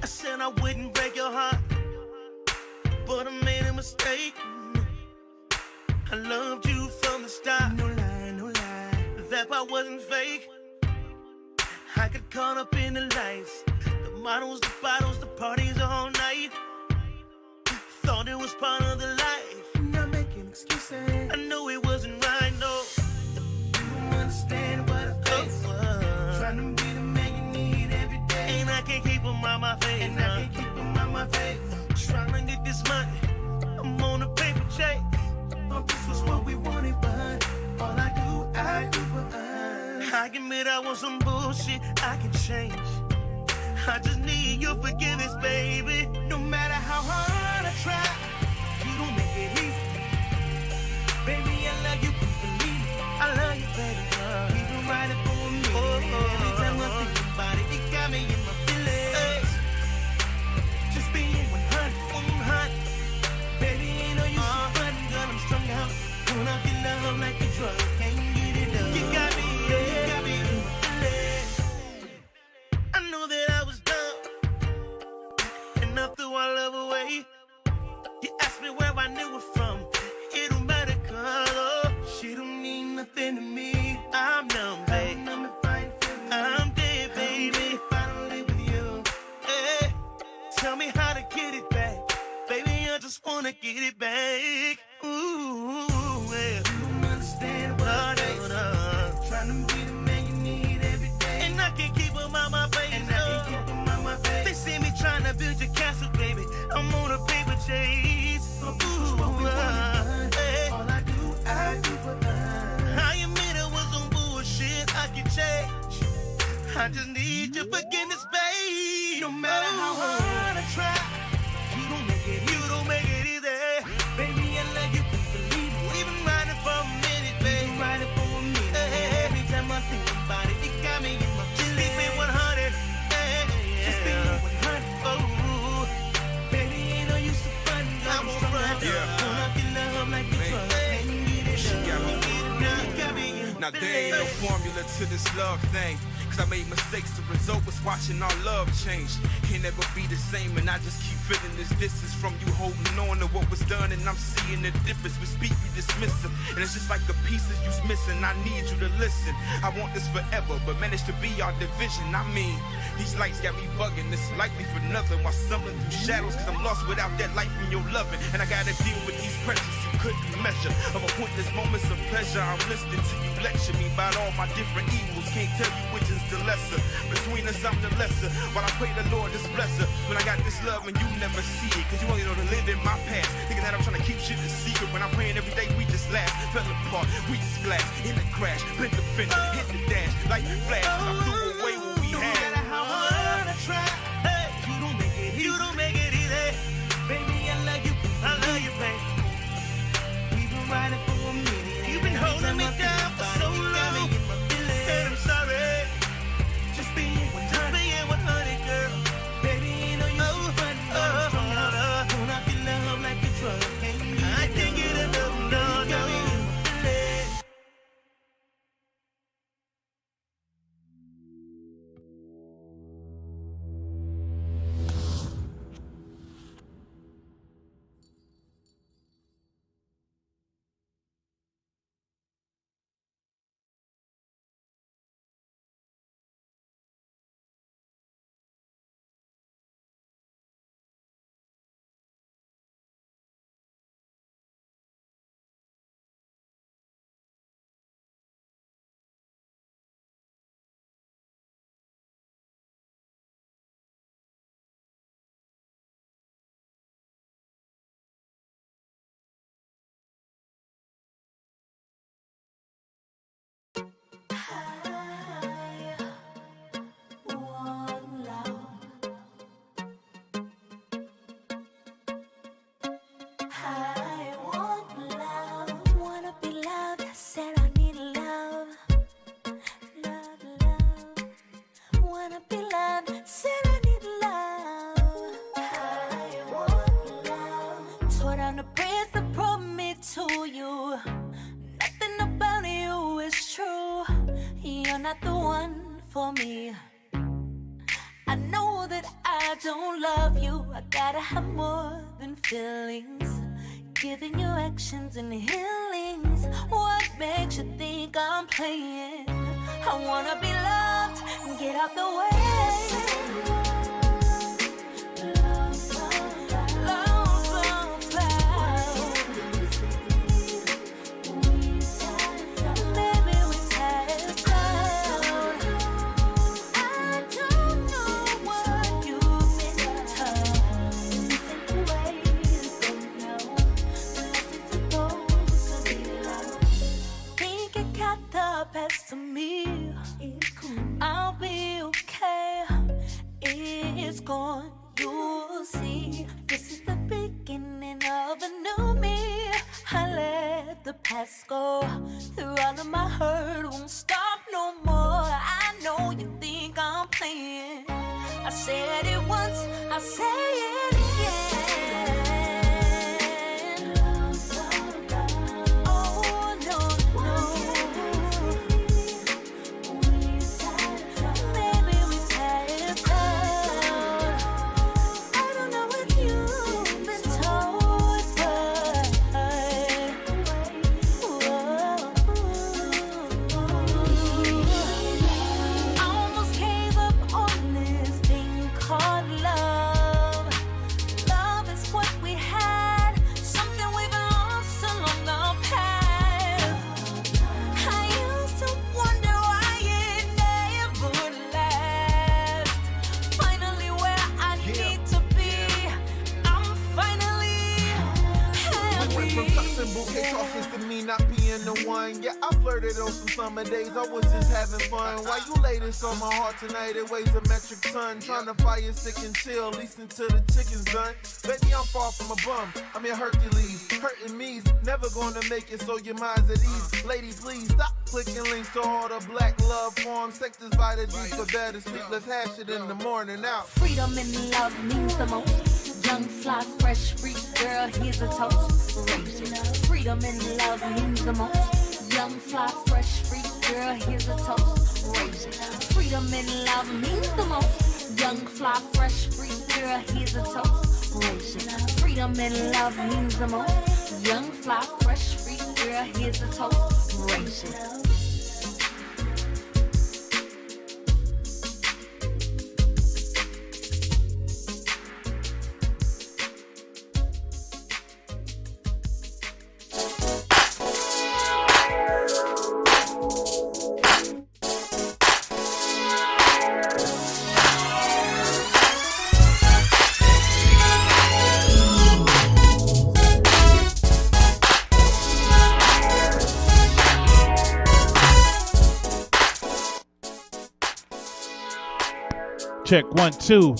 I said I wouldn't break your heart, but I made a mistake. I loved you from the start. No lie, no lie. That part wasn't fake. I got caught up in the lights, the models, the bottles, the parties all night. Thought it was part of the life. Not making excuses. I know it wasn't right, no. You don't understand what I face. Trying to be the man you need every day. And I can't keep them on my face. And I can't keep them on my face. Trying to get this money, I'm on a paper chase. Thought this was what we wanted, but all I do for us. I admit I want some bullshit, I can change. I just need your forgiveness, baby. No matter how hard I try, you don't make it easy. Baby, I love you, please believe it. I love you, baby. We've been riding for a minute. Every time I think about it, it got me in my feelings. Just being 100. Baby, you know you so fun, girl, I'm strung out. Going off your love like a drug, can't get it up. You got me, you got me in my feelings. I know that I was dumb, and I threw our love away. You asked me where I knew it from. It don't matter, color. She don't mean nothing to me. I'm numb, babe. I'm dead, baby. Finally with you. Hey, tell me how to get it back. Baby, I just wanna get it back. Ooh, yeah. You don't understand what I do. Trying to be the man you need every day. And I can't keep them on my face. And I can't keep them on my face. They see me trying to build your castle, baby. I'm on a paper chase. Ooh, hey. All I do for us. I admit it was some bullshit, I can change. I just need your forgiveness, babe. No matter how hard I try, you don't make it easy. Baby, I love you, please believe it. We've been riding for a minute, babe. Every time I think about it, it got me in my feelings. Just be 100. Just be 100. Oh, baby, you know you so fun. I'm strung out. Going off your love like a drug. She got me. Now there ain't no formula to this love thing, cause I made mistakes, the result was watching our love change. Can't never be the same, and I just keep feeling this distance from you, holding on to what was done, and I'm seeing the difference. We speak, you dismiss them, and it's just like the pieces you's missing. I need you to listen. I want this forever, but managed to be our division. I mean, these lights got me bugging, it's likely for nothing. While stumbling through shadows, cause I'm lost without that light from your loving. And I gotta deal with these pressures you couldn't measure, of a pointless moments of pleasure. I'm listening to you lecture me about all my different evils. Can't tell you which is the lesser. Between us, I'm the lesser. While I pray the Lord just bless her. When I got this love and you never see it, cause you only know to live in my past. Thinking that I'm trying to keep shit a secret. When I'm praying every day, we just laugh. Fell apart, we just glass. In the crash, bent the fender, hit the dash. Like flash, I threw away what we had. No matter how hard I try, hey, you don't make it easy. You don't make it easy. Baby, I love you. I love you, baby. We've been riding for a minute. You've been holding me down for so long. And I'm sorry. Just being 100, girl. Baby, you know you're so fun. Strung out. Going off your love like a drug. I can't get enough, no. Tore down the bridge that brought me to you. Nothing about you is true. You're not the one for me. I know that I don't love you. I gotta have more than feelings. Giving you actions and healings. What makes you think I'm playing? I wanna be loved and get out the way. To me, I'll be okay. It's gone, you'll see. This is the beginning of a new me. I let the past go. Through all of my hurt, won't stop no more. I know you think I'm playing. I said it once, I'll say it again. Yeah, I flirted on some summer days, I was just having fun. Why you lay this on my heart tonight? It weighs a metric ton. Trying to fire stick and chill, at least until the chicken's done. Baby, I'm far from a bum, I'm your Hercules. Hurting me's never gonna make it, so your mind's at ease. Lady, please stop clicking links to all the black love forms. Take this Vita D for better sleep, let's hash it in the morning out. Freedom and love means the most. Young, fly, fresh, free girl, here's a toast. Freedom and love means the most. Young, fly, fresh, free girl, here's a toast. Raise it. Freedom and love means the most. Young, fly, fresh, free girl, here's a toast. Raise it. Freedom and love means the most. Young, fly, fresh, free girl, here's a toast. Raise it. Check 1 2.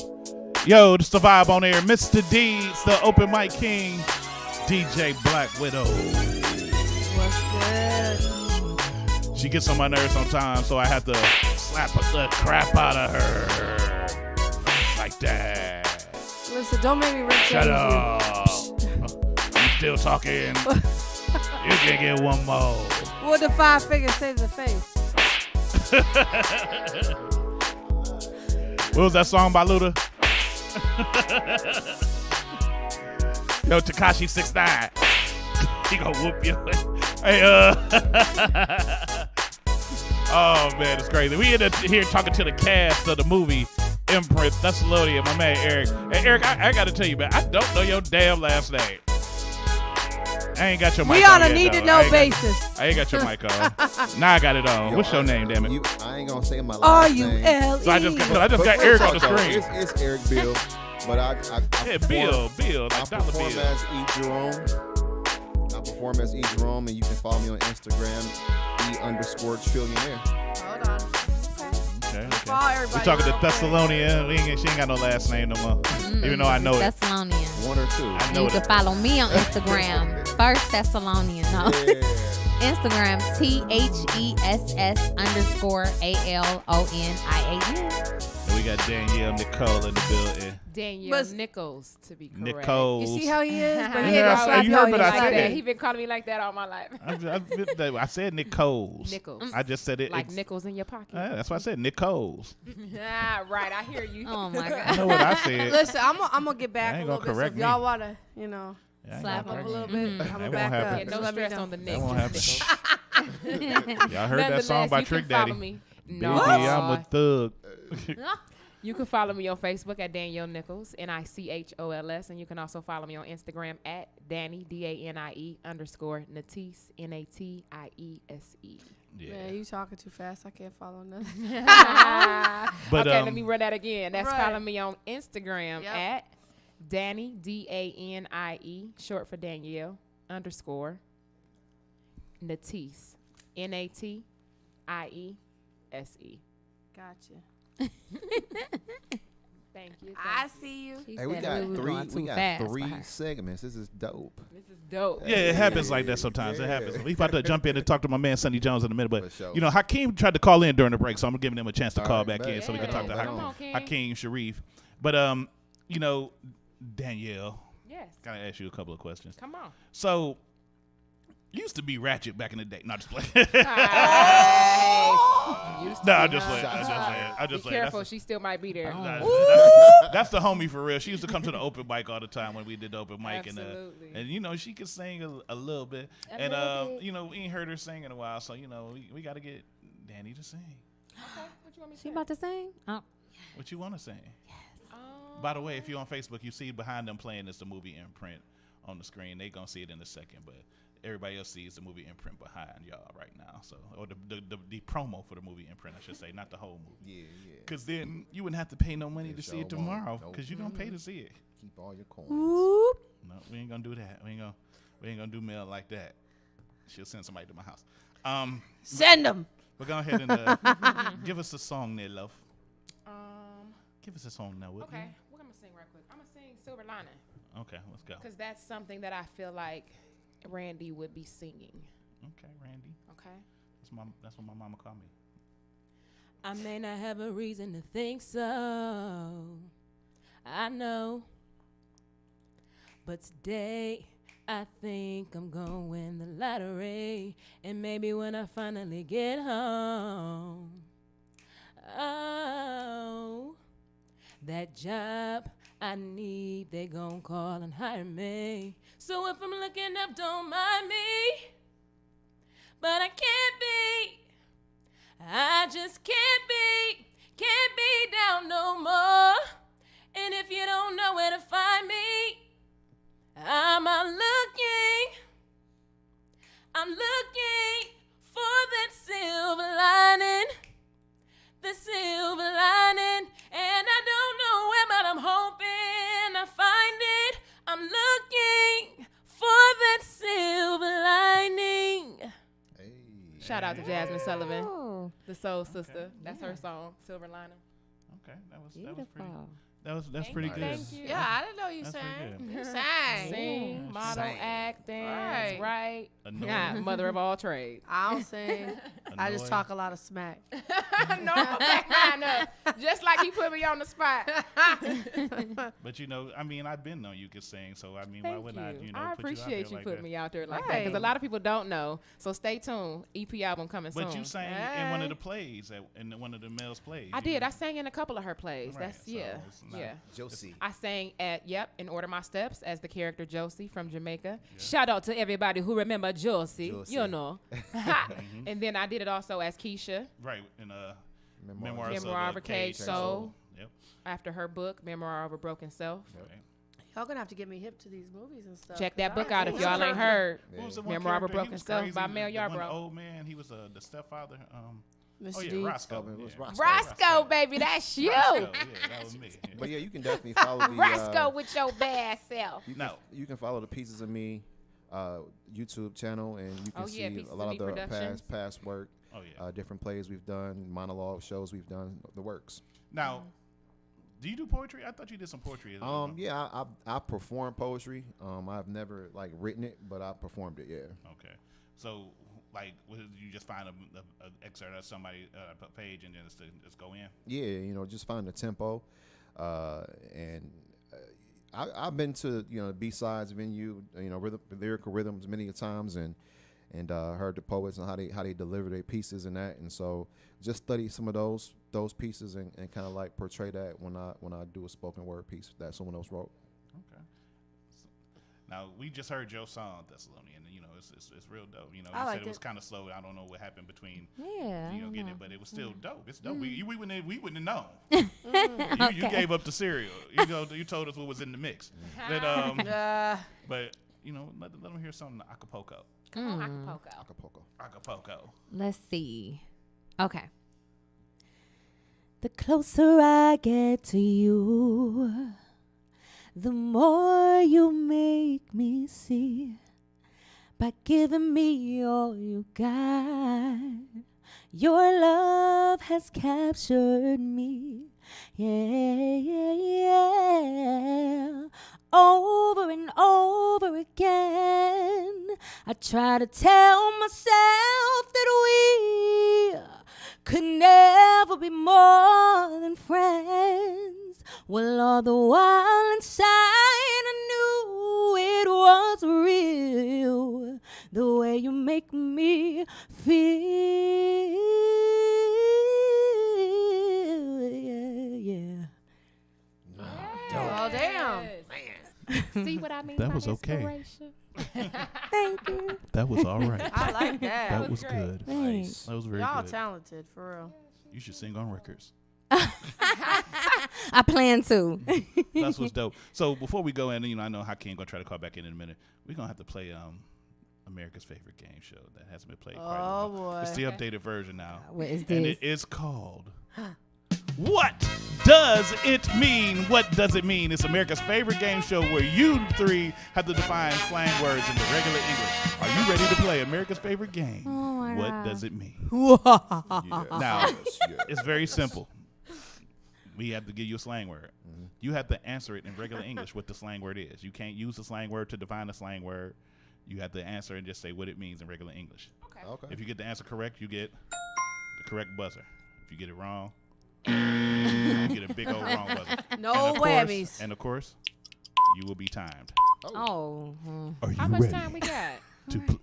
Yo, this the vibe on air. Mr. D, it's the open mic king, DJ Black Widow. What's good? She gets on my nerves sometimes, so I have to slap the crap out of her like that. Listen, don't make me rip Shut up. You still talking? You can get one more. What the 5 fingers say to the face? What was that song by Luda? Yo, Tekashi 6ix9ine. He gonna whoop you. Hey, oh man, it's crazy. We in here talking to the cast of the movie IMPRINT. Thessalonian, my man Eric. Hey Eric, I gotta tell you, man, I don't know your damn last name. I ain't got your mic on. We on a yet, need though. to know basis. I ain't got your mic on. Now I got it on. What's your name, damn it? I ain't gonna say my last name. R-U-L-E. So I just got Eric on the screen. It's Eric Bill, but I Bill, like I perform Bill. as E. Jerome. I perform as E. Jerome, and you can follow me on Instagram, E_trillionaire. Hold on. Okay. We We talking to Thessalonian. She ain't got no last name no more. Even though I know it. Thessalonian. One or two. I know You it. can follow me on Instagram. First Thessalonian. No. Instagram THESS_ALONIAN. We we got Danielle Nicole in the building. Danielle Nichols, to be correct. Nichols. You see how he is? But he Yeah, ain't gonna you heard what I like said. that. He been calling me like that all my life. I said Nichols. Nichols. I just said it. Like nickels in your pocket. That's why I said Nichols. Right, I hear you. Oh my God. I know what I said. Listen, I'm gonna get back I a ain't little gonna bit. So correct if y'all me. wanna, you know, Slap up her a little bit, I'm That gonna won't back happen. up. Yeah, no Just let me stress know. on the neck. That won't just happen. nickels. Y'all heard that song by Nonetheless, Trick you can follow Daddy? me. Baby, No. I'm a thug. You can follow me on Facebook at Danielle Nichols, NICHOLS, and you can also follow me on Instagram at Danie, DANIE _ Natisse, NATIESE. Yeah. Man, you talking too fast. I can't follow nothing. But, okay, let me run that again. That's Right. follow me on Instagram at Danie, DANIE, short for Danielle, _ Natisse, NATIESE. Gotcha. Thank you. I see you. Hey, we got three segments. This is dope. This is dope. Yeah, it happens like that sometimes. It happens. We about to jump in and talk to my man Sonny Jones in a minute, but sure. you know, Hakeem tried to call in during the break, so I'm giving him a chance to call back in bet. so we can talk to Come on, King. Hakeem Sharif. But you know, Danielle. Yes. Gotta ask you a couple of questions. Come on. So, you used to be ratchet back in the day. Not just playing. No, I'm just playing. I'm just Be playing. careful, she still might be there. That's the homie for real. She used to come to the open mic all the time when we did the open mic, Absolutely. and you know she could sing a little bit, you know we ain't heard her sing in a while, so you know we got to get Danie to sing. Okay, what you want me to She say? about to sing? Oh. What you want to sing? By the way, if you're on Facebook, you see behind them playing is the movie Imprint on the screen. They gonna see it in a second, but everybody else sees the movie Imprint behind y'all right now. So, or the promo for the movie Imprint, I should say, not the whole movie. Yeah. Because then you wouldn't have to pay no money to see it sure tomorrow. won't. Because you don't pay to see it. Keep all your coins. No, we ain't gonna do that. We ain't gonna do mail like that. She'll send somebody to my house. Send them. But go ahead and give us a song there, love. Give us a song now. Okay, what I'm gonna sing right quick. I'm gonna sing Silver Lining. Okay, let's go. Because that's something that I feel like Randy would be singing. Okay, Randy. Okay. That's what my mama called me. I may not have a reason to think so. I know. But today, I think I'm gonna win the lottery. And maybe when I finally get home, oh, that job I need, they gon' call and hire me. So if I'm looking up, don't mind me. But I can't be. I just can't be down no more. And if you don't know where to find me, I'm looking for that silver lining, the silver lining. And I don't know where, but I'm hoping I find it. I'm looking for that silver lining. Shout out to Jasmine Sullivan, the soul sister. That's her song, Silver Lining. Okay, that was pretty. Beautiful. That's pretty good. Thank you. Yeah, I didn't know you That's sang. pretty You good. sang. Sing, model, act, dance, right? Annoying. Yeah, mother of all trades. I don't sing. I just Annoying. talk a lot of smack. No, I know. Just like he put me on the spot. But you know, I mean, I've been known you could sing, so I mean, why Thank wouldn't I? You know, I put you out appreciate there you like putting that? me out there like that because a lot of people don't know. So stay tuned. EP album coming soon. But you sang in one of the plays, in one of the male's plays. I did. I sang in a couple of her plays. Right, That's so it's not- yeah. Josie. I sang at In Order My Steps as the character Josie from Jamaica. Shout out to everybody who remember Josie. You know. And then I did it also as Keisha. Right in Memoirs of a Caged Soul. Yep. After her book, Memoir of a Broken Self. Y'all gonna have to get me hip to these movies and stuff. Check that 'cause I book out if ain't y'all seen ain't it. heard. What was the one Memoir of a character? He Broken was Self crazy, by Mel the one Yarbrough. old man. He was the stepfather. Mr. Oh yeah, D. Roscoe. It was Yeah. Roscoe. Roscoe, baby, that's you. Roscoe, yeah, that was me. But yeah, you can definitely follow the Roscoe with your bad self. You can follow the Pieces of Me YouTube channel, and you can see Pieces a lot of of Me the Productions. past work. Oh yeah. Different plays we've done, monologue shows we've done, the works. Now, Do you do poetry? I thought you did some poetry. Yeah, I perform poetry. I've never like written it, but I performed it. Yeah. Okay. So, like, you just find a excerpt of somebody page and then just go in? Yeah, just find the tempo, and I've been to B-sides venue, lyrical rhythms many a times, and heard the poets and how they deliver their pieces and that, and so just study some of those pieces and kind of like portray that when I do a spoken word piece that someone else wrote. Okay. Now we just heard your song Thessalonian. It's real dope. You said it was kind of slow. I don't know what happened between. Yeah. Getting it, but it was still dope. It's dope. We wouldn't have known. You gave up the cereal. You told us what was in the mix. But let them hear something Acapulco. Come on, Acapulco. Let's see. Okay. The closer I get to you, the more you make me see. By giving me all you got, your love has captured me. Yeah. Over and over again, I try to tell myself that we could never be more than friends. Well, all the while inside I knew it was real, the way you make me feel. Yeah. Oh, damn. See what I mean? That was okay. Thank you. That was all right. I like that. That was good. Thanks. That was very Y'all good. talented, for real. You should sing on records. I plan to. That's what's dope. So before we go in, I know Hakeem gonna try to call back in a minute. We're gonna have to play America's favorite game show that hasn't been played quite a while. Boy. It's the updated version now. What is And this? it is called What Does It Mean? What Does It Mean? It's America's favorite game show where you three have to define slang words into regular English. Are you ready to play America's favorite game? Oh my What God. does it mean? Yes. Now, it's very simple. We have to give you a slang word. You have to answer it in regular English what the slang word is. You can't use the slang word to define the slang word. You have to answer and just say what it means in regular English. Okay. If you get the answer correct, you get the correct buzzer. If you get it wrong, you get a big old wrong buzzer. No whammies. And of course, you will be timed. Oh. Are you How much ready? time we got?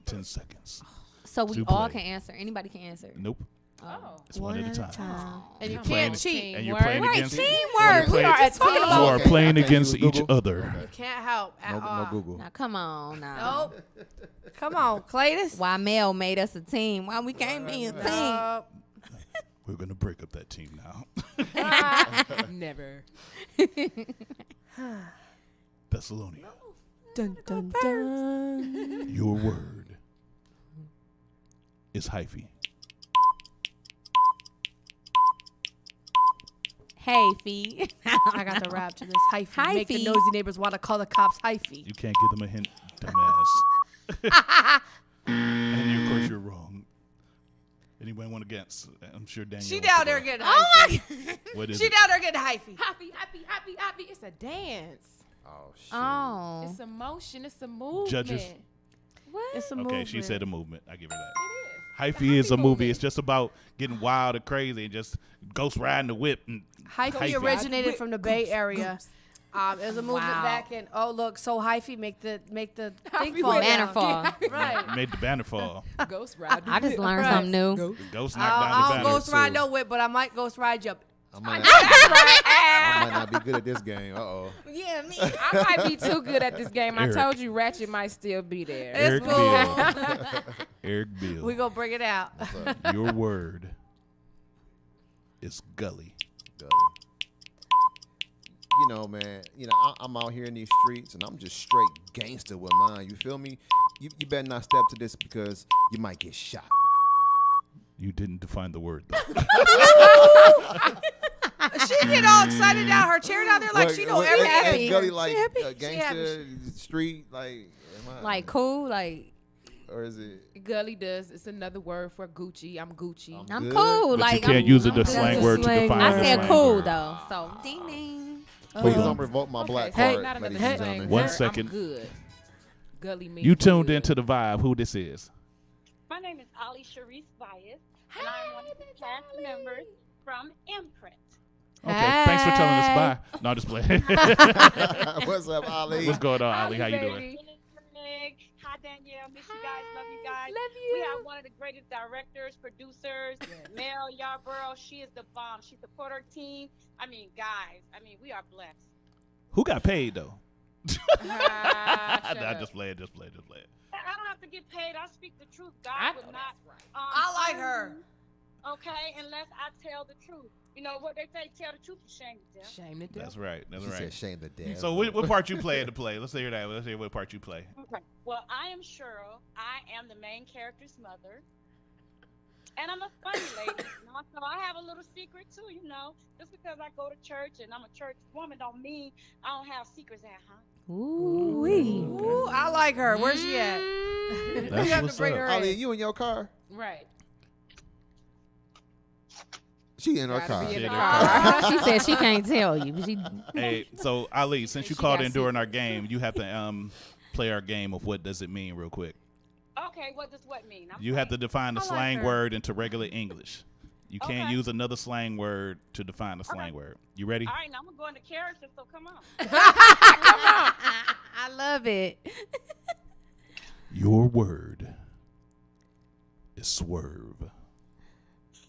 10 seconds. So we to all play. can answer. Anybody can answer. Nope. Oh. It's one at a time. And you You're playing- can't cheat. And you're playing Right, against teamwork. you're We are at playing- team. You are playing Okay. against Google. each other. You can't help at all. No Google. Now come on now. Nope. Come on, Cletus. Why Mel made us a team? Why we can't be a team? We're going to break up that team now. Never. Thessalonian. Dun, dun, dun. Your word is hyphy. Hey, Fee. I got the rap to this. Hyphy. Make the Hyphy. nosy neighbors want to call the cops hyphy. You can't give them a hint, dumbass. And of course, you're wrong. Anybody want to guess? I'm sure Danielle. She wants down to there go. getting Oh hyphy. What is She it? down there getting hyphy. Happy. It's a dance. Oh shit. Oh. It's a motion. It's a movement. Judges. What? It's a Okay, movement. she said a movement. I give her that. It is. Hyphy is a movie. It's just about getting wild and crazy and just ghost riding the whip. And Hyphy originated from the Bay Area. It was a movement Wow. back in. Oh look, so hyphy make the thing Hyphy fall went down. Banner fall. Right. made the banner fall. Ghost ride. I just learned Right. something new. The ghost knocked down the I banner. don't ghost ride too. no whip, but I might ghost ride you. I might not be good at this game. Uh-oh. Yeah, me. I might be too good at this game. Eric. I told you Ratchet might still be there. It's Eric cool. Bill. Eric Bill. We gonna bring it out. Your word is gully. Gully. Man, I'm out here in these streets and I'm just straight gangster with mine. You feel me? You better not step to this because you might get shot. You didn't define the word, though. She get all excited down her chair down there like she know everything. Is Gully like She gangster street like? Like cool, like or is it? Gully does. It's another word for Gucci. I'm Gucci. I'm Good. cool. But like you can't I'm, use I'm the good. slang word to define I the said slang cool word. though. So ding ding. Please don't revoke my black card, not ladies another and thing. gentlemen. 1 I'm second. good. Gully me. You tuned good. into the vibe. Who this is? My name is Ali Shariff Bias, and I'm one of the cast members from IMPRINT. Okay, thanks for telling us bye. No, just playing. What's up, Ali? What's going on, Ali? How you doing? Hi, Danielle. Miss you guys. Love you guys. Love you. We have one of the greatest directors, producers, Mel Yarborough. She is the bomb. She support her team. I mean, guys. I mean, we are blessed. Who got paid though? Nah, just play it. I don't have to get paid. I speak the truth. God would not. I like her. Okay, unless I tell the truth. You know what they say? Tell the truth and shame the devil. Shame the devil. That's right. That's She right. said shame the devil. So what part you play in the play? Let's hear that. Let's hear what part you play. Okay. Well, I am Cheryl. I am the main character's mother. And I'm a funny lady. You know? So I have a little secret too, you know. Just because I go to church and I'm a church woman don't mean I don't have secrets at home. Ooh, I like her. Where's she at? That's You have what's to bring up. her Ali, in. you in your car? Right. She in her Gotta car. be in She the in her car. She said she can't tell you. But she, Hey, so Ali, since you She called got in during our game, you have to play our game of what does it mean real quick. Okay, what does what mean? You have to define the I like slang her. word into regular English. You can't Okay. use another slang word to define a slang word. You ready? All right, now I'm going to go into character, so come on. I love it. Your word is swerve.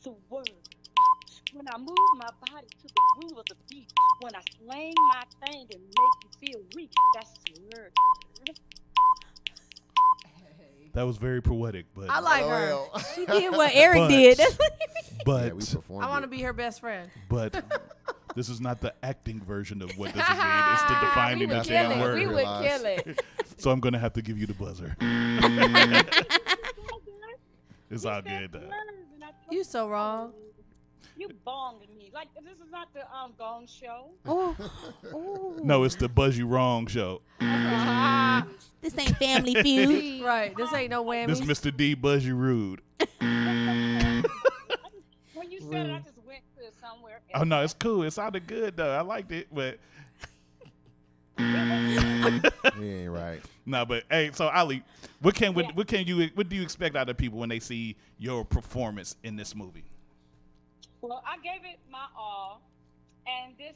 Swerve. When I move my body to the groove of the beat, when I slang my thing and make you feel weak, that's swerve. That was very poetic, but I like her. She did what Eric did. That's what but Yeah, we performed I want to be her best friend. but this is not the acting version of what does it mean. It's the defining the damn word. We would kill it. So I'm gonna have to give you the buzzer. It's all good though. You so wrong. You bonged me. Like, this is not the Gong Show. Oh, No, it's the Buzz You Wrong show. this ain't Family Feud. Right. This ain't no whammies. This Mr. D Buzz You Rude. When you said it, I just went to somewhere. Oh no, it's cool. It sounded good though. I liked it, but You ain't right. no. But hey, so Ali, what do you expect out of people when they see your performance in this movie? Well, I gave it my all, and this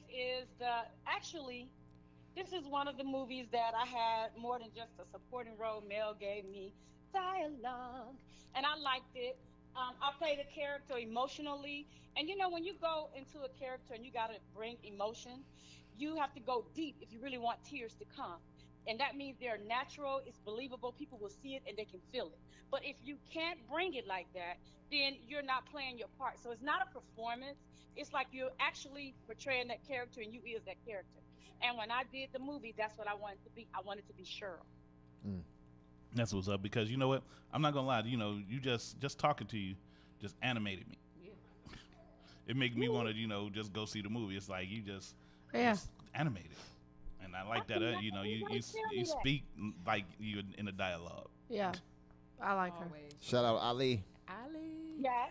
is one of the movies that I had more than just a supporting role. Mel gave me dialogue, and I liked it. I played a character emotionally, and you know, when you go into a character and you got to bring emotion, you have to go deep if you really want tears to come. And that means they're natural, it's believable, people will see it and they can feel it. But if you can't bring it like that, then you're not playing your part. So it's not a performance, it's like you're actually portraying that character and you is that character. And when I did the movie, that's what I wanted to be. I wanted to be Cheryl. That's what's up, because you know what? I'm not gonna lie, you know, you just talking to you just animated me. It made me want to, just go see the movie. It's like you just animated. And I like that, you know, you speak like you in a dialogue. Yeah, I like her. Shout out Ali. Yes.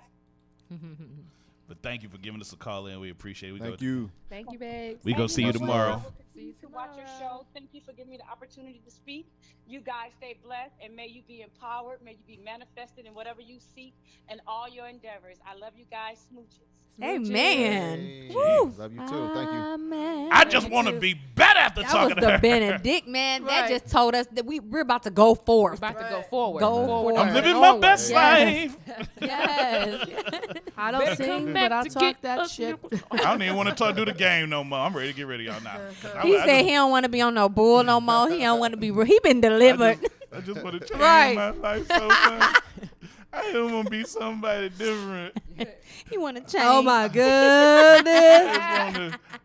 But thank you for giving us a call in. We appreciate it. Thank you. Thank you, babe. We gonna see you tomorrow. To watch your show. Thank you for giving me the opportunity to speak. You guys stay blessed, and may you be empowered. May you be manifested in whatever you seek and all your endeavors. I love you guys. Smooches. Amen. Hey, Woo. love you too. Thank you. Amen. I just want to be better after That talking was to the her. Benedict, man. That just told us that we're about to go forth. About to go forward. Go forward. I'm living my best Yes. life. Yes. I don't sing, but I talk that shit. I don't even want to do the game no more. I'm ready to get rid of y'all now. He said he don't want to be on no bull no more. He don't want to be. He been delivered. I just want to change Right. my life so much. I don't want to be somebody different. He want to change. Oh my goodness.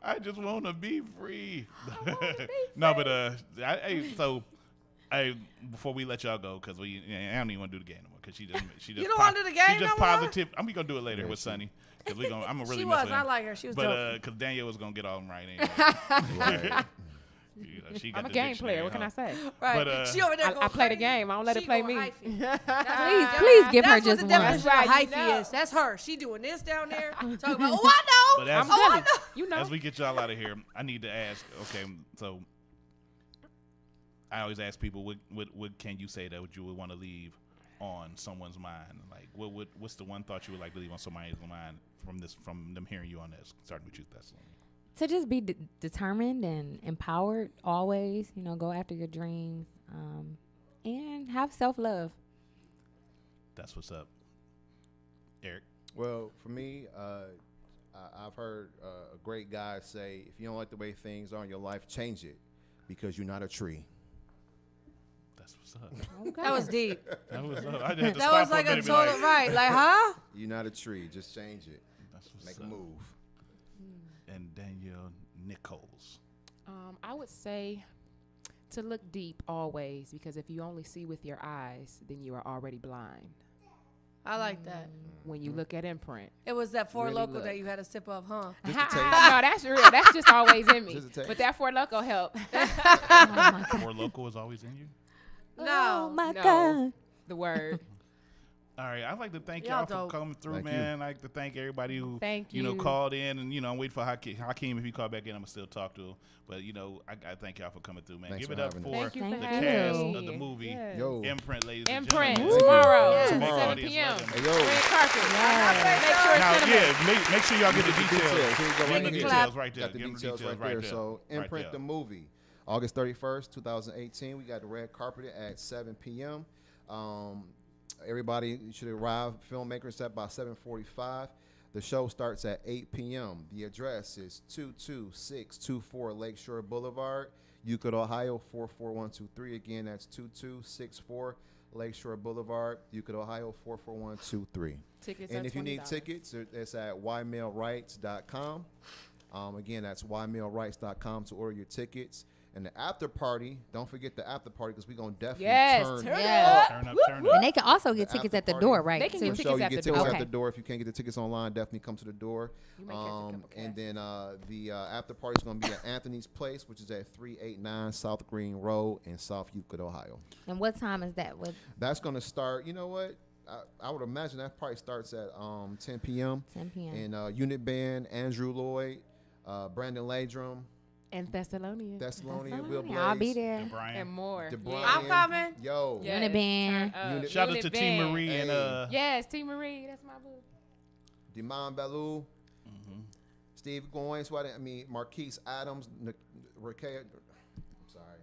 I just want to be free. No, but before we let y'all go, because I don't even want to do the game no more, because she just You don't want to do the game She just no more? positive. I'm gonna do it later with Sunny. Cause I'm gonna really She mess was. with I him. like her. She was but dope. because Danielle was gonna get all them right anyway. Right. She got I'm a the game dictionary, player. What can I say? Right. But, She over there. I play the game. I don't let her play me. Please give her just one. That's what the Right, you hyphy know. is. That's her. She doing this down there. Talking about, oh, I know. But as, I know. You know. as we get y'all out of here, I need to ask. Okay, so I always ask people, what can you say that you would want to leave on someone's mind? Like, what's the one thought you would like to leave on somebody's mind from them hearing you on this? Starting with you, Thessalonian. To just be determined and empowered always, go after your dreams, and have self-love. That's what's up. Eric? Well, for me, I've heard a great guy say, if you don't like the way things are in your life, change it, because you're not a tree. That's what's up. Okay. That was deep. That was up. I had to That stop was for a like a minute, be total, right. Like, huh? You're not a tree. Just change it. That's what's Make up. a move. And Danielle Nichols. I would say to look deep always, because if you only see with your eyes, then you are already blind. I like that. When you look at Imprint. It was that Four Really Local look. that you had a sip of, huh? No, that's real. That's just always in me. Just a taste. But that Four Loco help. Four Local is always in you? No. Oh my No. God. The word. All right, I'd like to thank Y'all y'all for dope. coming through, Thank you. man. I'd like to thank everybody who Thank you know you. called in, and I'm waiting for Hakeem. If he call back in, I'm gonna still talk to him. But I thank y'all for coming through, man. Thanks Give for it up having for us. Thank you the for cast having of the me. movie Yes. Yo. Imprint, ladies and Imprint gentlemen. tomorrow, Yes. Tomorrow. 7 Audience p.m. welcome. Hey, yo. Red carpet. Yes. Make sure it's Now, cinnamon. make sure y'all get the details. Here you go, Give them right the here. details right there. Got the Give them the details right there. So, Right Imprint there. the movie, August 31st, 2018. We got the red carpet at 7 p.m. Everybody should arrive. Filmmakers at by 7:45. The show starts at 8 p.m. The address is 22624 Lakeshore Boulevard, Euclid, Ohio 44123. Again, that's 2264 Lakeshore Boulevard, Euclid, Ohio 44123. Tickets And are if you need $20. tickets, it's at ymailrights.com. Again, that's ymailrights.com to order your tickets. And the after party, don't forget the after party, because we're going to definitely turn Yes. Turn up. And they can also get The tickets after at the party. door, right? They can too? get For tickets sure, you at get the tickets door. at Okay. the door. If you can't get the tickets online, definitely come to the door. You may catch a couple And cats. then the after party is going to be at Anthony's Place, which is at 389 South Green Road in South Euclid, Ohio. And what time is that? That's going to start, you know what? I would imagine that probably starts at 10 p.m. 10 p.m. And unit band, Andrew Lloyd, Brandon Ladrum, And Thessalonian. Thessalonian, Will Blaze. I'll be there. Brian. And more. DeBrian. I'm coming. Yo. Yes, Unit band. turn up. Unit- Shout out Unit to T. band. Marie and Yes, T. Marie. That's my boo. Demond Ballou, Steve Goins, Marquise Adams, Raquel, I'm sorry,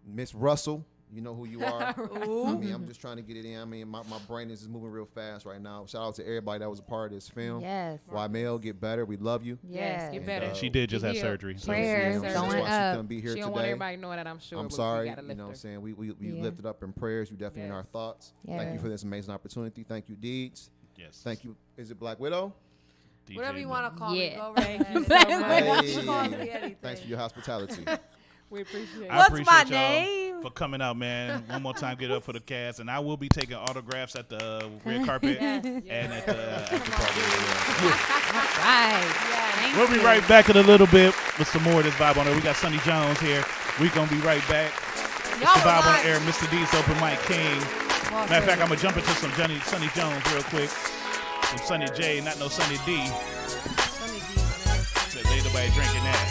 Miss Russell, you know who you are. I'm just trying to get it in. My brain is just moving real fast right now. Shout out to everybody that was a part of this film. Yes. Mel, get better. We love you. Yes, get And, better. she did just Be have healed. surgery. So Prayers that's going why she up. couldn't be here She today. don't want everybody knowing that, I'm sure. I'm but sorry. We gotta lift her. Saying we Yeah. lifted up in prayers. You definitely in our Yes. thoughts. Thank you Yes. for this amazing opportunity. Thank you, Deeds. Yes. Thank you. Is it Black Widow? DJ Whatever you Mo. want to call me. Yeah. Go right Thank you ahead. so Hey. much. Call me anything. Thanks for your hospitality. We appreciate I it. What's appreciate my y'all name? for coming out, man. One more time, get up for the cast, and I will be taking autographs at the red carpet and at the after party. Right. We'll be right back in a little bit with some more of this Vibe on Air. We got Sonny Jones here. We're gonna be right back. It's Y'all the Vibe are on Air, Mr. D's Open Mike King. Matter of fact, I'm gonna jump into some Sonny Jones real quick. Some Sonny J, not no Sonny D. Said ain't nobody drinking that.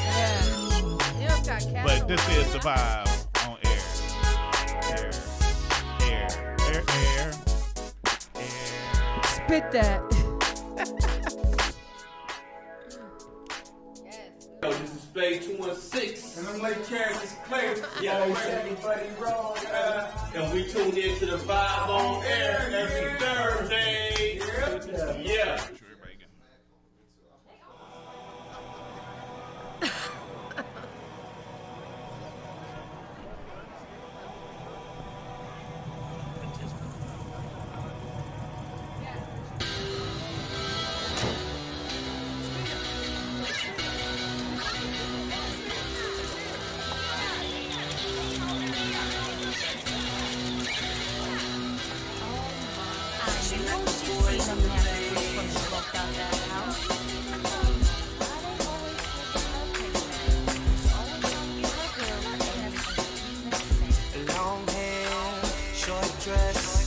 You just got cats But on this one. is the Vibe on Air. Air. Spit that. Yo, this is Spade 216. And I'm like Characters Clay. Yeah, I'm everybody wrong. And we tune in to the Vibe on Air every Thursday. Yeah.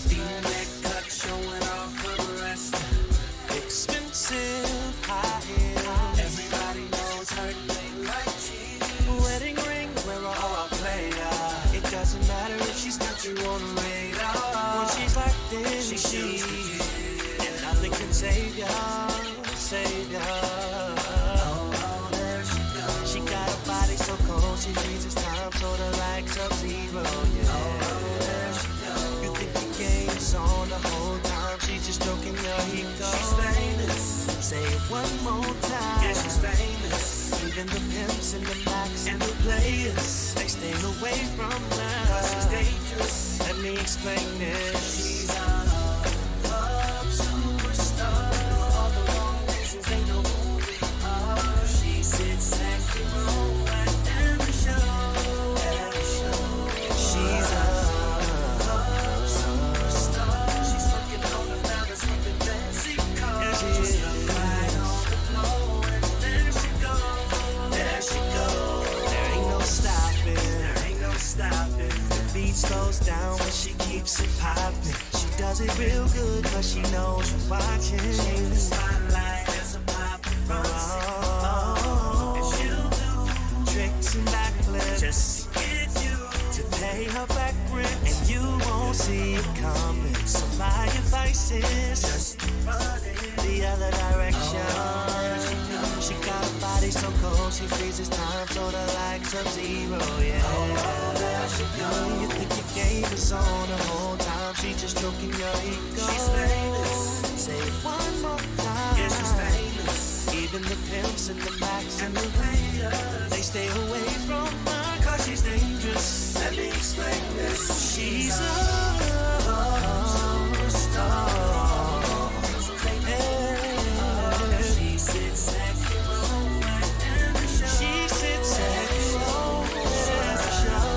V-neck cut showing off her breast. Expensive high heels. Everybody knows her name like cheese. Wedding ring, we're all player. It doesn't matter if she's got you on the radar. When she's like this, she and nothing can save ya, save ya. Oh, there she goes. She got a body so cold, she freezes time, sorta like Sub-Zero, yeah. Oh, there she goes. You think the game's on the whole time, she's just stroking your ego. She's famous. Say it one more time. Yeah, she's famous. Even the pimps and the max and the players, they stay away from her. She's dangerous. Let me explain this. She's a club superstar. All the wrong reasons, they know who we are. She sits second row at every show. Every show. She's a club superstar. She's looking on the fellas with the fancy cars. Yeah, she's right on the floor, and there she goes. There she goes. There ain't no stopping. There ain't no stopping. The beat slows down, but she keeps it popping. She does it real good, but she knows you're watching. She's the spotlight as a pop. And she'll do tricks and backflips just to get you to pay her back rent, and you won't see it coming. So my advice is just run it the other direction. She got a body so cold, she freezes time, sorta like Sub-Zero, yeah. You think your game is on the whole time, she's just stroking your ego. She's famous. Say it one more time. Yeah, she's famous. Even the pimps and the max and the players, they stay away from her, cause she's dangerous. Let me explain this. She's a superstar. She sits second row at every show. She sits second row at every show.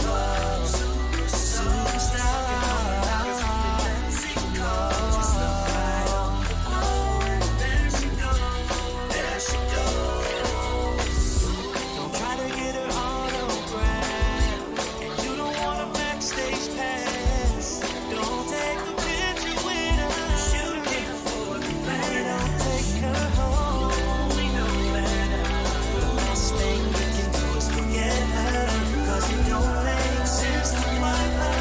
Club superstar. Just look right on the floor, and there she goes. There she goes. Don't try to get her autograph, and you don't want a backstage pass. Don't take a picture with her. Shoot a picture for the fan. Don't take her home. We know better. The best thing you can do is forget her, cause it don't make sense to find her.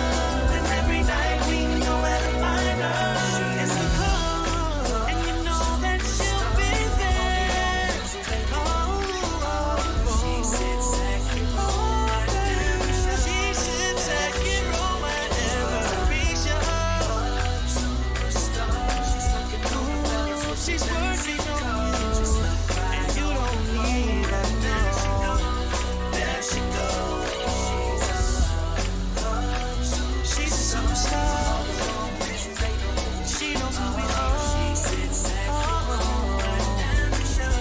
And every night we know where to find her. It's the club, and you know that she'll be there. She sits second row at every show. She sits second row at every show. Superstar. She's looking on the fellas with she's working on you, and you don't need her, no. There she goes. She's a superstar. She knows who we are. She sits second row at every show.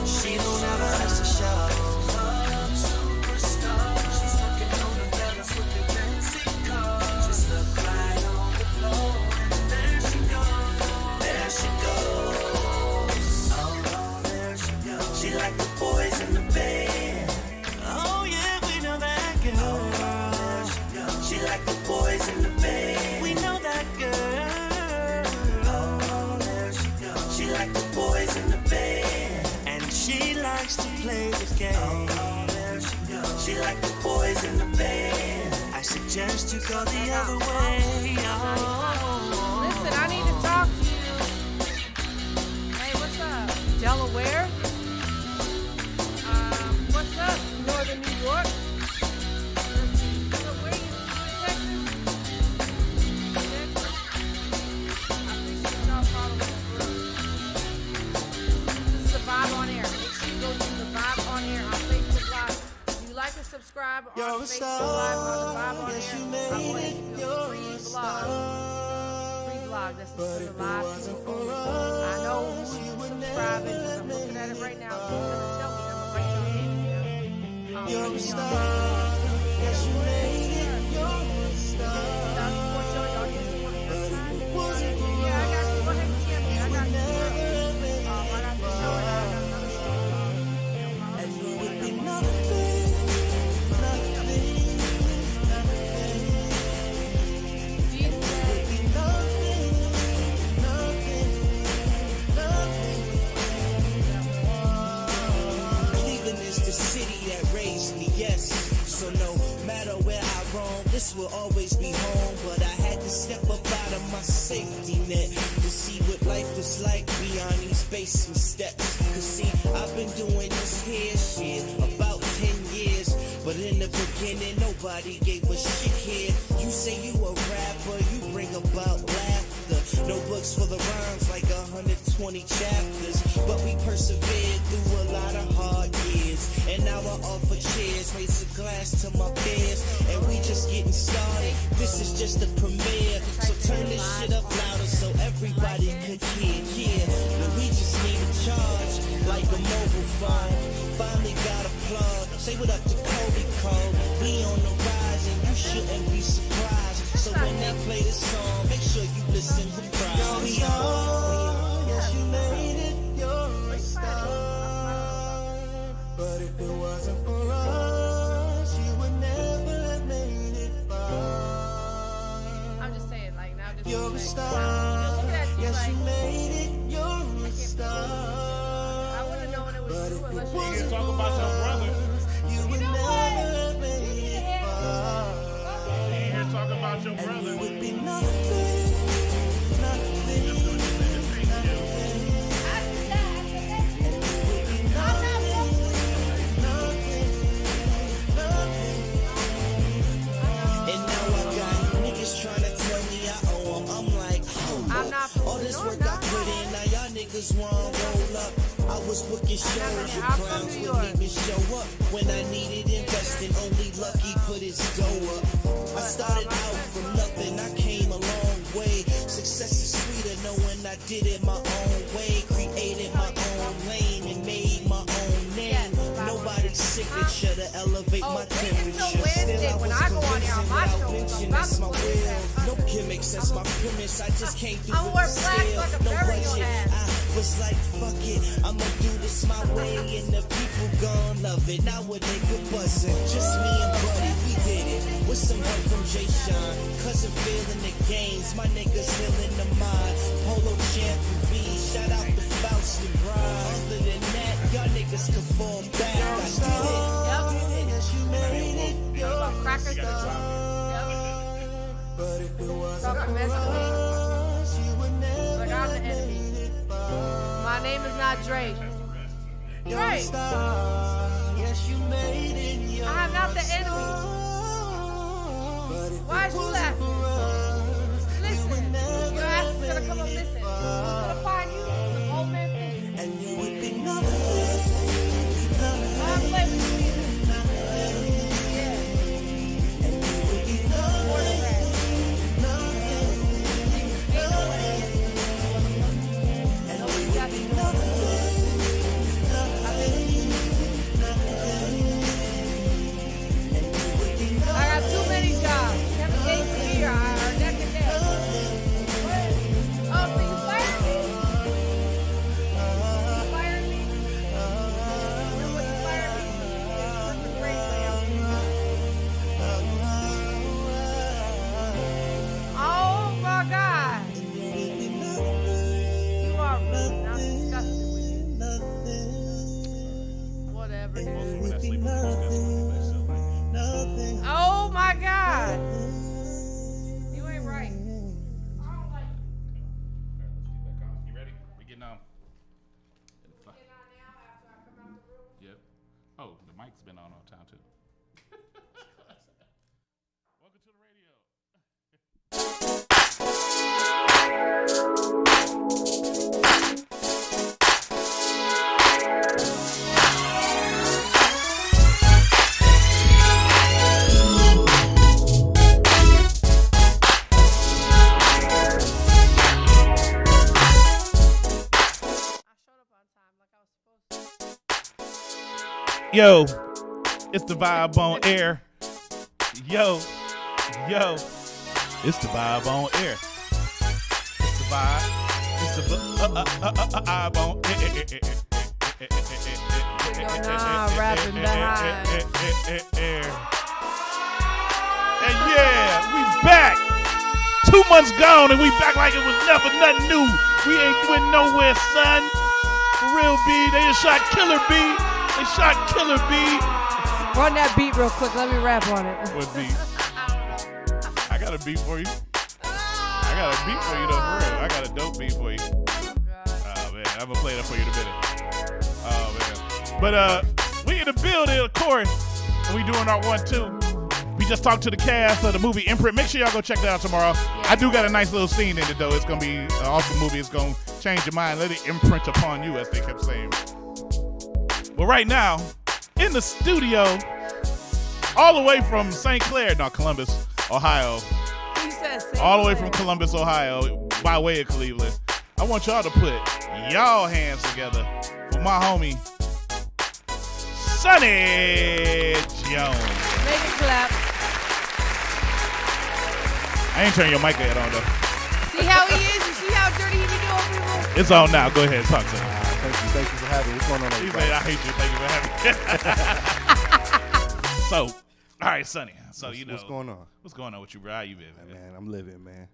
She don't ever miss a show. Superstar. She's looking on the fellas with the fancy cars. Just look right on the floor, and there she goes. There she goes. Oh, there she goes. She like the boys in the band. Oh yeah, we know that girl. There she goes. She like the boys in the band. We know that girl. Oh, there she goes. She like the boys in the band, and she likes to play the game. Oh, there she goes. She like the boys in the band. I suggest you go the other way. Oh. Listen, I need to talk to you. Hey, what's up? Delaware? What's up? Northern New York? So where you in Texas? I appreciate y'all following this is the Vibe on Air. Make sure you go to the Vibe on Air on Facebook Live. Do you like to subscribe on Facebook Live on the Vibe on Air? I want you to do a free blog. Free blog. That's the live people. I know who's subscribing because I'm looking at it right now. You're gonna tell me I'm gonna write your name down. You're a star. Yes, you made it. You're a star. But if it wasn't for yeah, I got you. Go ahead and tell me. I got you. I got the show and I got another show. And you would be nothing. nobody gave a shit here. You say you a rapper, you bring about laughter. No books for the rhymes like 120 chapters. But we persevered through a lot of hard years. And now I offer cheers, raise a glass to my peers. And we just getting started, this is just the premiere. So turn this shit up louder so everybody could hear. Yeah, and we just need a charge like a mobile phone. Finally got a plug, say what up to Kobe Cole. We on the rise and you shouldn't be surprised. So when they play this song, make sure you listen with pride. You're a star, yes you made it, you're a star. But if it wasn't for us, you would never have made it far. I'm just saying, like, now just You're a star, yes you made it, you're a star. I would have known it was you unless you can talk about your brother. You would never have made it far. You ain't here talking about your brother. And you would be nothing. Trying to tell me I owe 'em. I'm like, all this work I put in, now y'all niggas wanna roll up. I was booking shows with clowns, wouldn't even show up when I needed investing. Only Lucky put his dough up. I started out from nothing, I came a long way. Success is sweeter knowing I did it my own way. Created my own lane and made my own name. Nobody's signature to elevate my temperature. Still I was convincing without mention that's my will. No gimmicks, that's my premise. I just can't do it with skill. No budget. I was like, fuck it, I'ma do this my way and the people gon' love it. Now a nigga buzzing, just me and Buddy, we did it. With some help from Jay Sean, cousin feeling the games. My niggas healing the mind. Polo champion V, shout out to Faust and Brian. Other than that, y'all niggas can fall back. I did it. Yes, you made it. You're a star. But if it wasn't for us, you would never like, I'm the have enemy. made it far. My name is not Drake. You're a star. Yes, you made it. You're I am not the enemy. Why is you laughing? Listen, your ass is gonna come up missing. Who's gonna find you? Some old man fish. And you would be nothing. I'm playing with you either. Yeah. And you would be nothing. And we would be nothing. I got too many jobs. Kevin Gates and me are neck and neck. Oh, so you fired me? You fired me? You know what you fired me? It's the great man. Oh my God. You are rude. I'm disgusted with you. Whatever. Oh my God. You ain't right. You ready? We getting on. Yep. Oh, the mic's been on all the time too. Welcome to the radio. Yo, it's the vibe on air. Yo, it's the vibe on air. It's the vibe. It's the vibe on air. Rapping behind. And yeah, we back. 2 months gone and we back like it was never nothing new. We ain't went nowhere, son. For real, B. They just shot Killer B. They shot Killer B. Run that beat real quick. Let me rap on it. What beat? I got a beat for you. I got a beat for you though, for real. I got a dope beat for you. Oh man, I'm gonna play that for you in a minute. Oh man. But we in the building, of course. And we doing our 1-2. We just talked to the cast of the movie Imprint. Make sure y'all go check that out tomorrow. I do got a nice little scene in it, though. It's going to be an awesome movie. It's going to change your mind. Let it imprint upon you, as they kept saying. Well, right now, in the studio, all the way from Columbus, Ohio. All the way from Columbus, Ohio, by way of Cleveland. I want y'all to put y'all hands together for my homie, Sonny Jones. Make it clap. I ain't turning your mic yet on, though. See how he is? You see how dirty he be doing, people? It's on now. Go ahead. Talk to me. Thank you for having me. What's going on, He everybody? said, I hate you. Thank you for having me. So, all right, Sonny. So, what's going on? What's going on with you, bro? How you been, man? I'm living, man.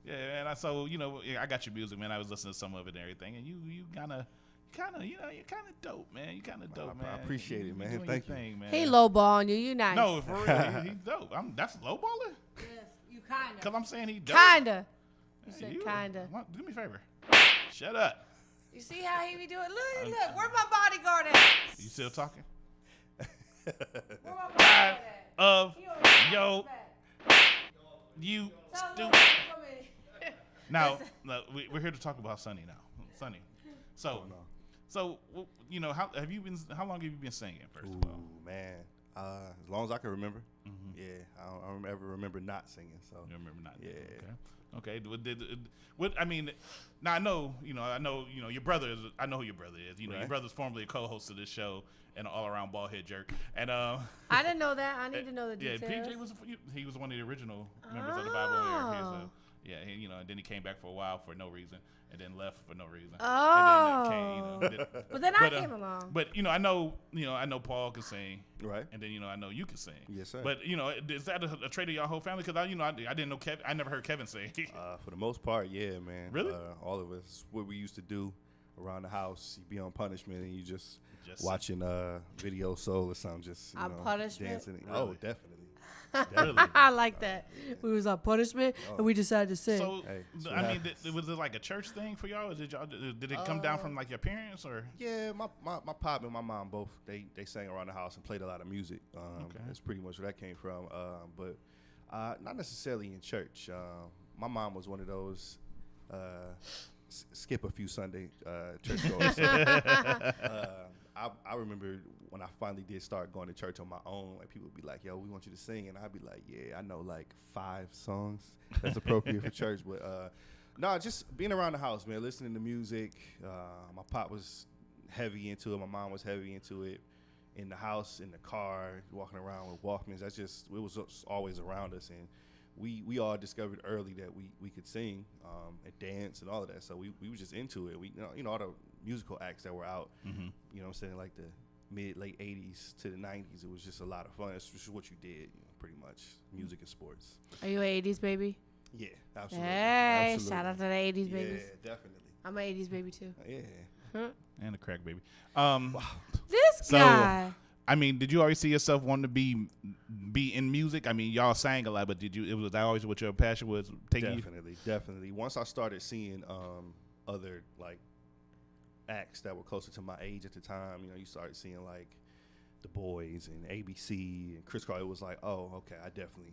Yeah, man. I got your music, man. I was listening to some of it and everything, and you kind of, you're kind of dope, man. You kind of dope, man. I appreciate it, man. Doing Thank your you. thing, man. He lowballing you. You nice. No, for real, he's dope. That's lowballer. Yes, you kinda. Cause I'm saying he dope. Kinda. You said you- kinda. Do me a favor. Shut up. You see how he be doing? Look, where my bodyguard at? You still talking? Where my bodyguard at? Of yo, you stupid. Now, we're here to talk about Sonny now. Sonny. So, how long have you been singing? First of all, man, as long as I can remember. Yeah, I don't ever remember not singing. So you remember not? Yeah. Okay. What I mean, now I know your brother is. I know who your brother is. Your brother's formerly a co-host of this show and an all-around bald-head jerk. And I didn't know that. I need to know the details. Yeah, PJ was one of the original members of the Bible Era. And then he came back for a while for no reason, and then left for no reason. Oh. And then but then I came along. But I know Paul can sing, right? And then I know you can sing. Yes, sir. But is that a trait of your whole family? Because I didn't know Kevin. I never heard Kevin sing. For the most part, yeah, man. Really? All of us, what we used to do around the house, you'd be on punishment and you just watching Video Soul or something, just on punishment. Dancing. Really? Oh, definitely. I like that. We was on punishment and we decided to sing. So, was it like a church thing for y'all? Or did it come down from like your parents or? Yeah, my pop and my mom both they sang around the house and played a lot of music. That's pretty much where that came from. But not necessarily in church. My mom was one of those skip a few Sunday church goers. I remember when I finally did start going to church on my own, like people would be like, yo, we want you to sing. And I'd be like, yeah, I know like 5 songs that's appropriate for church. But no, just being around the house, man, listening to music. My pop was heavy into it. My mom was heavy into it. In the house, in the car, walking around with Walkmans. It was just always around us. And we all discovered early that we could sing and dance and all of that. So we were just into it. We all the musical acts that were out, you know what I'm saying, like the late 80s to the 90s. It was just a lot of fun. It's just what you did, pretty much, music and sports. Are you an 80s baby? Yeah, absolutely. Hey, absolutely. Shout out to the 80s babies. Yeah, definitely. I'm an 80s baby too. Yeah. And a crack baby. This guy. I mean, did you always see yourself wanting to be in music? I mean, y'all sang a lot, but was that always what your passion was? Definitely. Once I started seeing other like acts that were closer to my age at the time, you started seeing like The Boys and ABC and Chris Carter. It was like, oh, okay,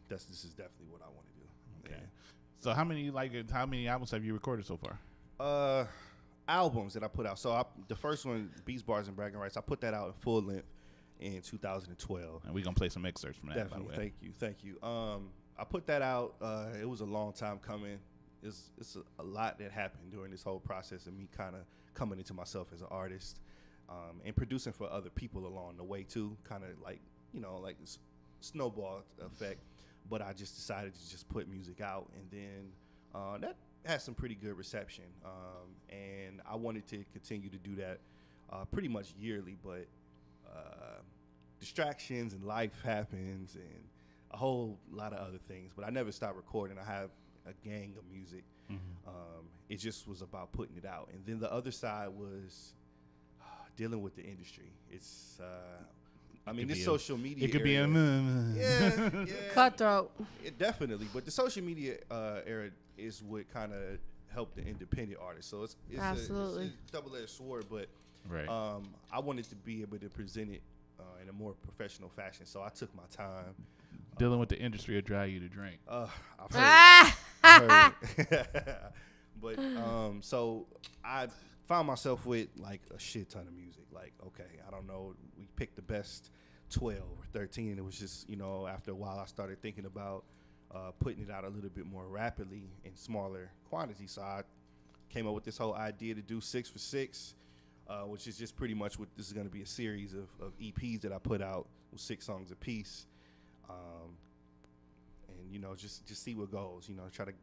this is definitely what I want to do. Okay. So how many albums have you recorded so far? Albums that I put out. So the first one, Beats, Bars, and Bragging Rights, I put that out in full length in 2012. And we're going to play some excerpts from that, definitely, by the way. Thank you. I put that out. It was a long time coming. It's a lot that happened during this whole process of me kind of coming into myself as an artist and producing for other people along the way too, kind of like, like snowball effect. But I just decided to just put music out, and then that had some pretty good reception. And I wanted to continue to do that pretty much yearly, but distractions and life happens and a whole lot of other things. But I never stopped recording. I have a gang of music. It just was about putting it out. And then the other side was dealing with the industry. It's this social media. It could area, be yeah, cutthroat. Definitely, but the social media era is what kind of helped the independent artists. So it's absolutely a double-edged sword. But right. I wanted to be able to present it in a more professional fashion. So I took my time. Dealing with the industry will drive you to drink. I've heard. I've heard. But so I found myself with like a shit ton of music. Like, okay, I don't know. We picked the best 12 or 13. And it was just, after a while, I started thinking about putting it out a little bit more rapidly in smaller quantities. So I came up with this whole idea to do 6 for 6, which is just pretty much what this is going to be, a series of EPs that I put out with 6 songs apiece. And just see what goes. Try to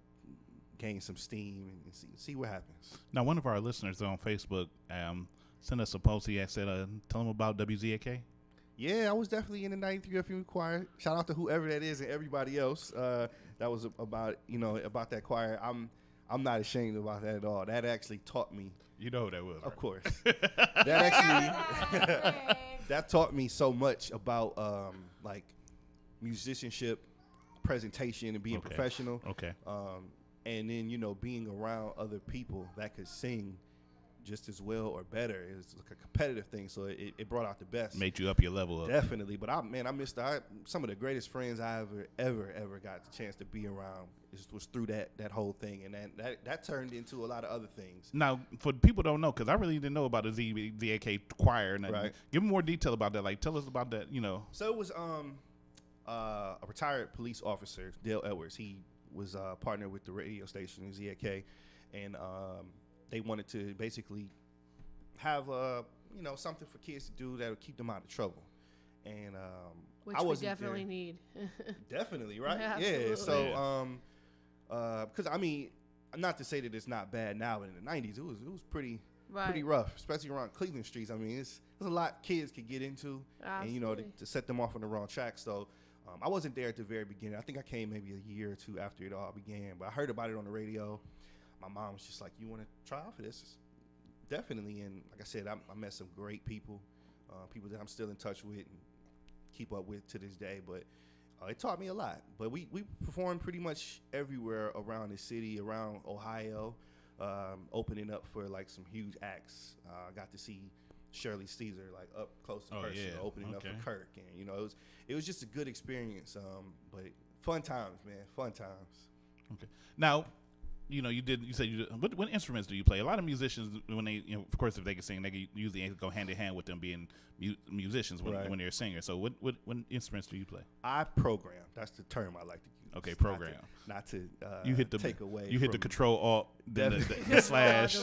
gain some steam and see what happens. Now, one of our listeners on Facebook sent us a post. He had said, "Tell them about WZAK." Yeah, I was definitely in the 93 FM choir. Shout out to whoever that is and everybody else that was about about that choir. I'm not ashamed about that at all. That actually taught me. You know who that was, of right? course. That actually that taught me so much about like musicianship, presentation, and being professional. Okay. And then being around other people that could sing just as well or better. It was like a competitive thing, so it brought out the best. Made you up your level. Definitely. But I missed some of the greatest friends I ever got the chance to be around. It was through that whole thing, and that turned into a lot of other things. Now, for people who don't know, because I really didn't know about the ZAK choir. Right. Give me more detail about that. Like, tell us about that. So it was a retired police officer, Dale Edwards. He was partnered with the radio station ZAK, and they wanted to basically have something for kids to do that would keep them out of trouble. And which I we wasn't definitely there. need. Definitely, right? Yeah, So because not to say that it's not bad now, but in the 90s it was pretty rough, especially around Cleveland streets. There's a lot kids could get into. Absolutely. And to set them off on the wrong track. So I wasn't there at the very beginning. I think I came maybe a year or two after it all began, but I heard about it on the radio. My mom was just like, "You want to try out for this?" Definitely. And like I said, I met some great people, people that I'm still in touch with and keep up with to this day. But it taught me a lot. But we performed pretty much everywhere around the city, around Ohio, opening up for like some huge acts. I got to see Shirley Caesar like up close in person, opening up for Kirk, and it was just a good experience. But fun times, man, fun times. Okay. Now, you said you did, what instruments do you play? A lot of musicians, when they, of course, if they can sing, they can usually go hand in hand with them being musicians when they're singers. So what instruments do you play? I program. That's the term I like to use. Okay, program. Not to you hit the take away. You hit the Control Alt, then the slash.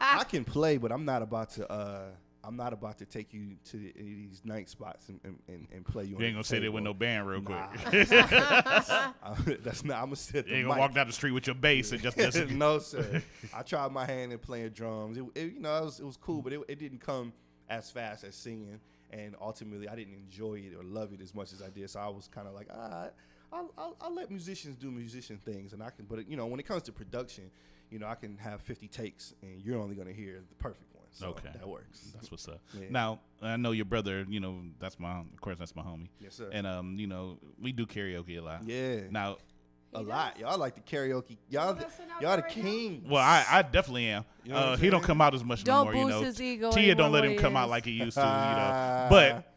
I can play, but I'm not about to take you to these night spots and play you. You ain't gonna say that with no band real quick. That's not. I'm gonna sit. You ain't gonna walk down the street with your bass and just no, sir. I tried my hand at playing drums. It was cool, but it didn't come as fast as singing. And ultimately, I didn't enjoy it or love it as much as I did. So I was kind of like, I'll let musicians do musician things, and I can. But when it comes to production, I can have 50 takes, and you're only gonna hear the perfect one. So that works. That's what's up. Yeah. Now, I know your brother, that's my homie. Yes, sir. And, we do karaoke a lot. Yeah. Now, a lot. Y'all like the karaoke. Y'all the king. Well, I definitely am. He don't come out as much Don't anymore, boost his ego Tia don't anymore, let him come out like he used to, But,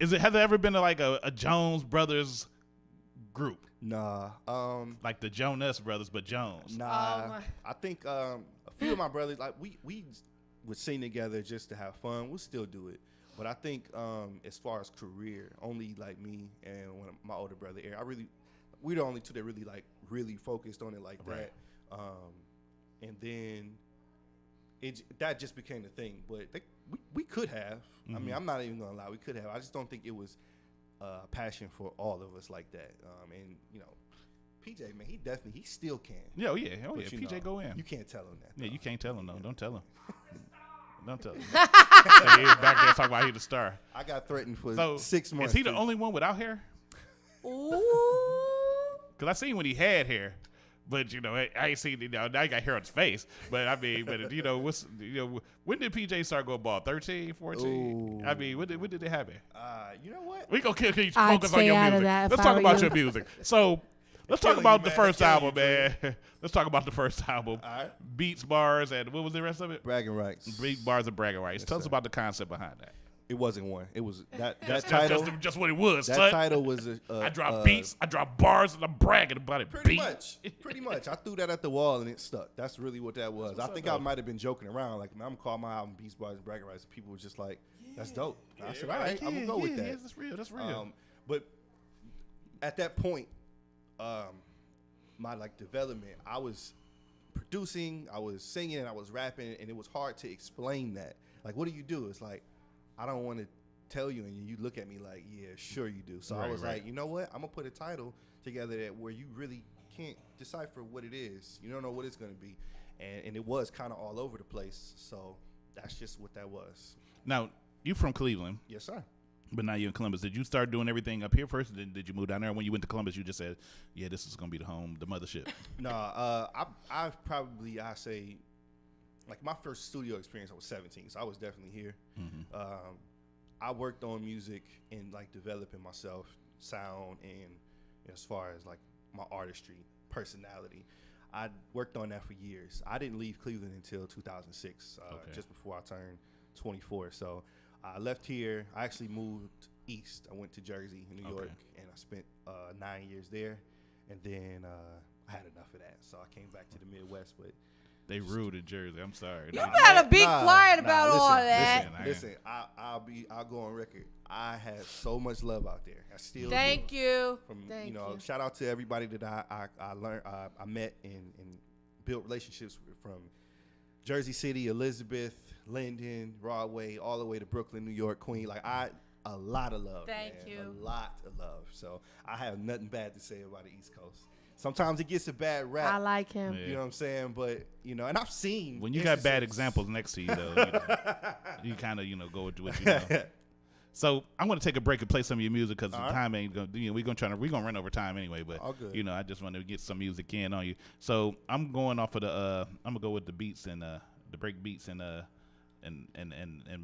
has there ever been a Jones Brothers group? Nah. Like the Jonas Brothers, but Jones. Nah. I think a few of my brothers, like we would sing together just to have fun. We'll still do it. But I think as far as career, only like me and one of my older brother, Eric, we're the only two that really focused on it like that. And then that just became the thing. But we could have. Mm-hmm. I mean, I'm not even gonna lie, we could have. I just don't think it was passion for all of us like that. And PJ, man, he still can. Yeah, but PJ go in. You can't tell him that. Yeah, you can't tell him though. Don't tell him. Don't tell him. He was back there talking about he the star. I got threatened for 6 months. Is he the only one without hair? Ooh. Because I seen when he had hair, but I ain't seen now he got hair on his face. But I mean, when did PJ start going bald? 13, 14? Ooh. I mean, when did it happen? You know what? We gonna focus I'd on stay your out of music. that if Let's I talk were about you. your music. So. Let's talk about the first album, man. Let's talk about the first album. All right. Beats, bars, and what was the rest of it? Bragging rights. Beat, bars, and bragging rights. Yes, Tell us sir. about the concept behind that. It wasn't one. It was that That's title. just what it was. That son. title was. I drop beats, I drop bars, and I'm bragging about it. Pretty much. I threw that at the wall and it stuck. That's really what that was. I think I might have been joking around. Like, man, I'm calling my album Beats, Bars, and Bragging Rights. People were just like, "That's dope." I said, "All right, I'm gonna go with that." Yeah, that's real. That's real. But at that point, my development, I was producing, I was singing, I was rapping, and it was hard to explain that. Like, what do you do? It's like, I don't want to tell you, and you look at me like, yeah, sure you do. So I was like, you know what? I'm gonna put a title together that where you really can't decipher what it is. You don't know what it's gonna be, and it was kind of all over the place. So that's just what that was. Now, you from Cleveland? Yes, sir. But now you're in Columbus. Did you start doing everything up here first? Or did you move down there? When you went to Columbus, you just said, yeah, this is gonna be the home, the mothership. No, I've probably, I say, like my first studio experience, I was 17, so I was definitely here. I worked on music and like developing myself, sound, and as far as like my artistry, personality. I worked on that for years. I didn't leave Cleveland until 2006, just before I turned 24. So I left here. I actually moved east. I went to Jersey, New York, and I spent 9 years there. And then I had enough of that, so I came back to the Midwest. But they rude in Jersey. I'm sorry. You gotta be quiet about all that. Listen, I'll go on record. I had so much love out there. I still Thank do. you. Thank you. Shout out to everybody that I learned, I met and built relationships with, from Jersey City, Elizabeth, Linden, Broadway, all the way to Brooklyn, New York, Queen. Like a lot of love. Thank you. A lot of love. So I have nothing bad to say about the East Coast. Sometimes it gets a bad rap. I like him. You know what I'm saying? But, and I've seen. When you got bad examples next to you, though, you kind of, go with what you know. So I'm going to take a break and play some of your music because the time ain't going to, we're going to run over time anyway. But, I just want to get some music in on you. So I'm going off of I'm going to go with the beats and the break beats and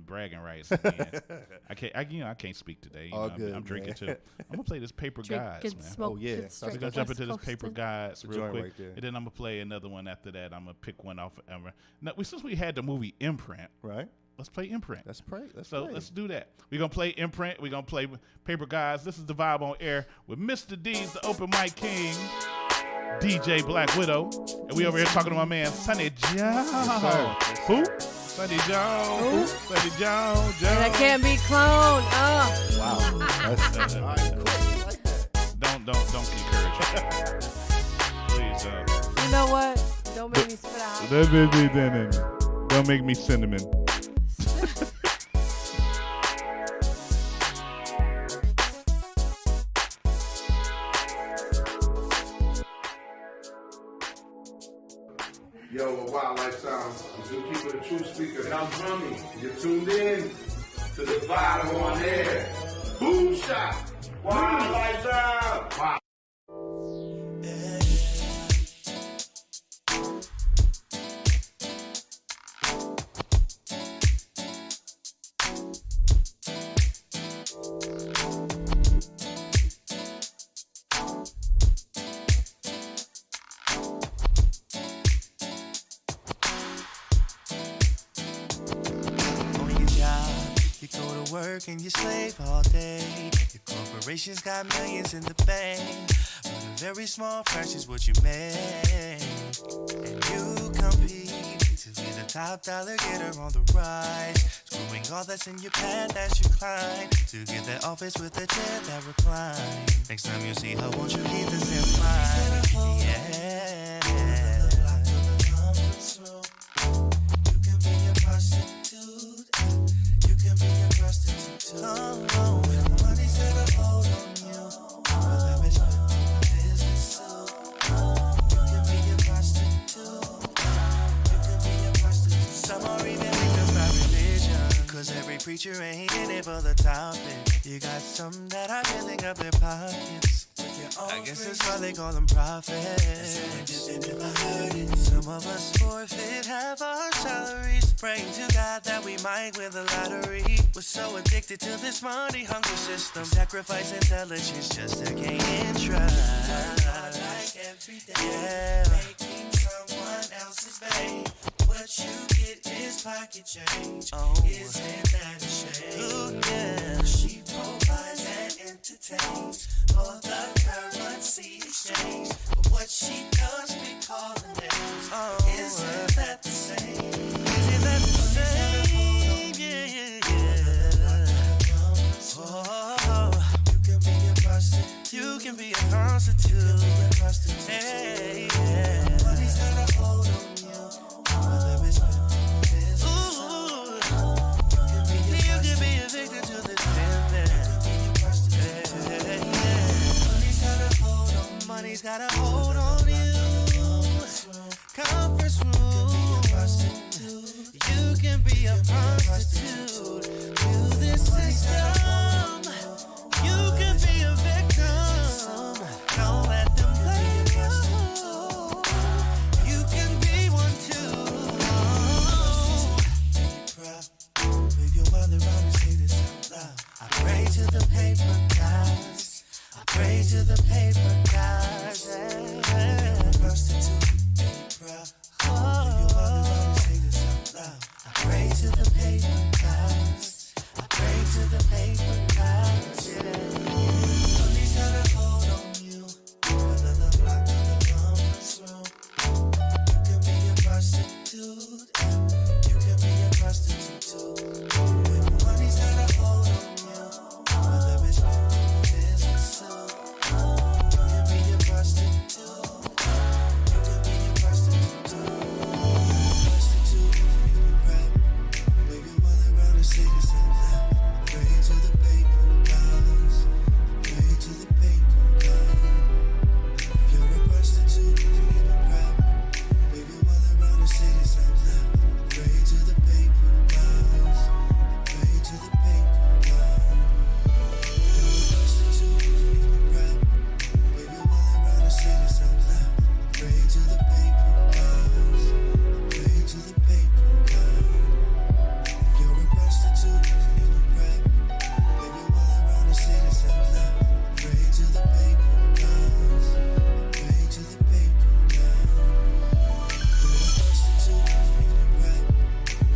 bragging rights. I can't speak today. I'm drinking too. I'm gonna play this Paper Gods, man. Oh yeah, we're gonna jump into this Paper Gods real quick, and then I'm gonna play another one after that. I'm gonna pick one off. Now, since we had the movie Imprint, right? Let's play Imprint. Let's play. Let's do that. We're gonna play Imprint. We're gonna play Paper Gods. This is the vibe on air with Mr. D's, the Open Mic King, DJ Black Widow, and we over here talking to my man Sonny Jones. Who? Sonny Jones. Sonny Jones. And I can't be cloned. Wow. That's all right, cool. I like that. Don't encourage it. Please. You know what? Don't make me spit out. Don't make me cinnamon. Yo, a Wild Life Sounds. I'm Zookeeper, the True Speaker, and I'm Drummy. You're tuned in to the vibe on air. Boom shot. Wild Life Sounds. Wow. And you slave all day. Your corporation's got millions in the bank, but a very small fraction is what you make. And you compete to be the top dollar getter on the rise, screwing all that's in your path as you climb to get that office with the chair that recline. Next time you see her, won't you keep this in mind? Yeah. You can be a prostitute. You can be a prostitute. Oh, money's got a hold on you. But there is no business suit. You can be a prostitute. You can be a prostitute. Some are even thinking about religion, cause every preacher ain't in it for the topic. You got some that are filling up their pockets. I guess that's why they call them prophets. Some of us forfeit half our salaries, praying to God that we might win the lottery. We're so addicted to this money hunger system, sacrifice intelligence just to gain interest. Like every day, making someone else's babe. What you get is pocket change. Isn't that a shame? Ooh, yeah. She provides and entertains for the currency exchange. But what she does be calling names. Isn't that the same? Isn't that the same? Yeah. Oh, you can be a prostitute. You can be a prostitute. Hey, yeah. Money's got a hold on you. Whether it's business or you can be addicted to this business. Hey, yeah. Money's got a hold on you. Conference room. You can be a prostitute. To this system. You can be a victim. Don't let them play you. You can be one too. Wave your mother around and say this out loud. I pray to the paper gods. I pray to the paper gods. Yeah. Prostitute, ain't proud. Wave your mother around and say this out loud. I pray to the paper gods. I pray to the paper gods. Yeah. Money's got a hold on you. Whether the block or the conference room. You can be a prostitute. You can be a prostitute too. Money's got a hold on you. Whether it's business or you can be a prostitute. You can be a prostitute too. Prostitute, you can rap. Wave your mother around and say this out loud. Pray to the paper gods. Pray to the paper gods. If you're a prostitute, you can rap. Wave your mother around and say this out loud. Pray to the paper gods. Pray to the paper gods. If you're a prostitute, you can rap. Wave your mother around and say this out loud. Pray to the paper gods. Pray to the paper gods. If you're a prostitute, you can rap. Wave your mother around and say this out loud. Pray to the paper gods. Pray to the paper gods. If you're a prostitute, you can rap.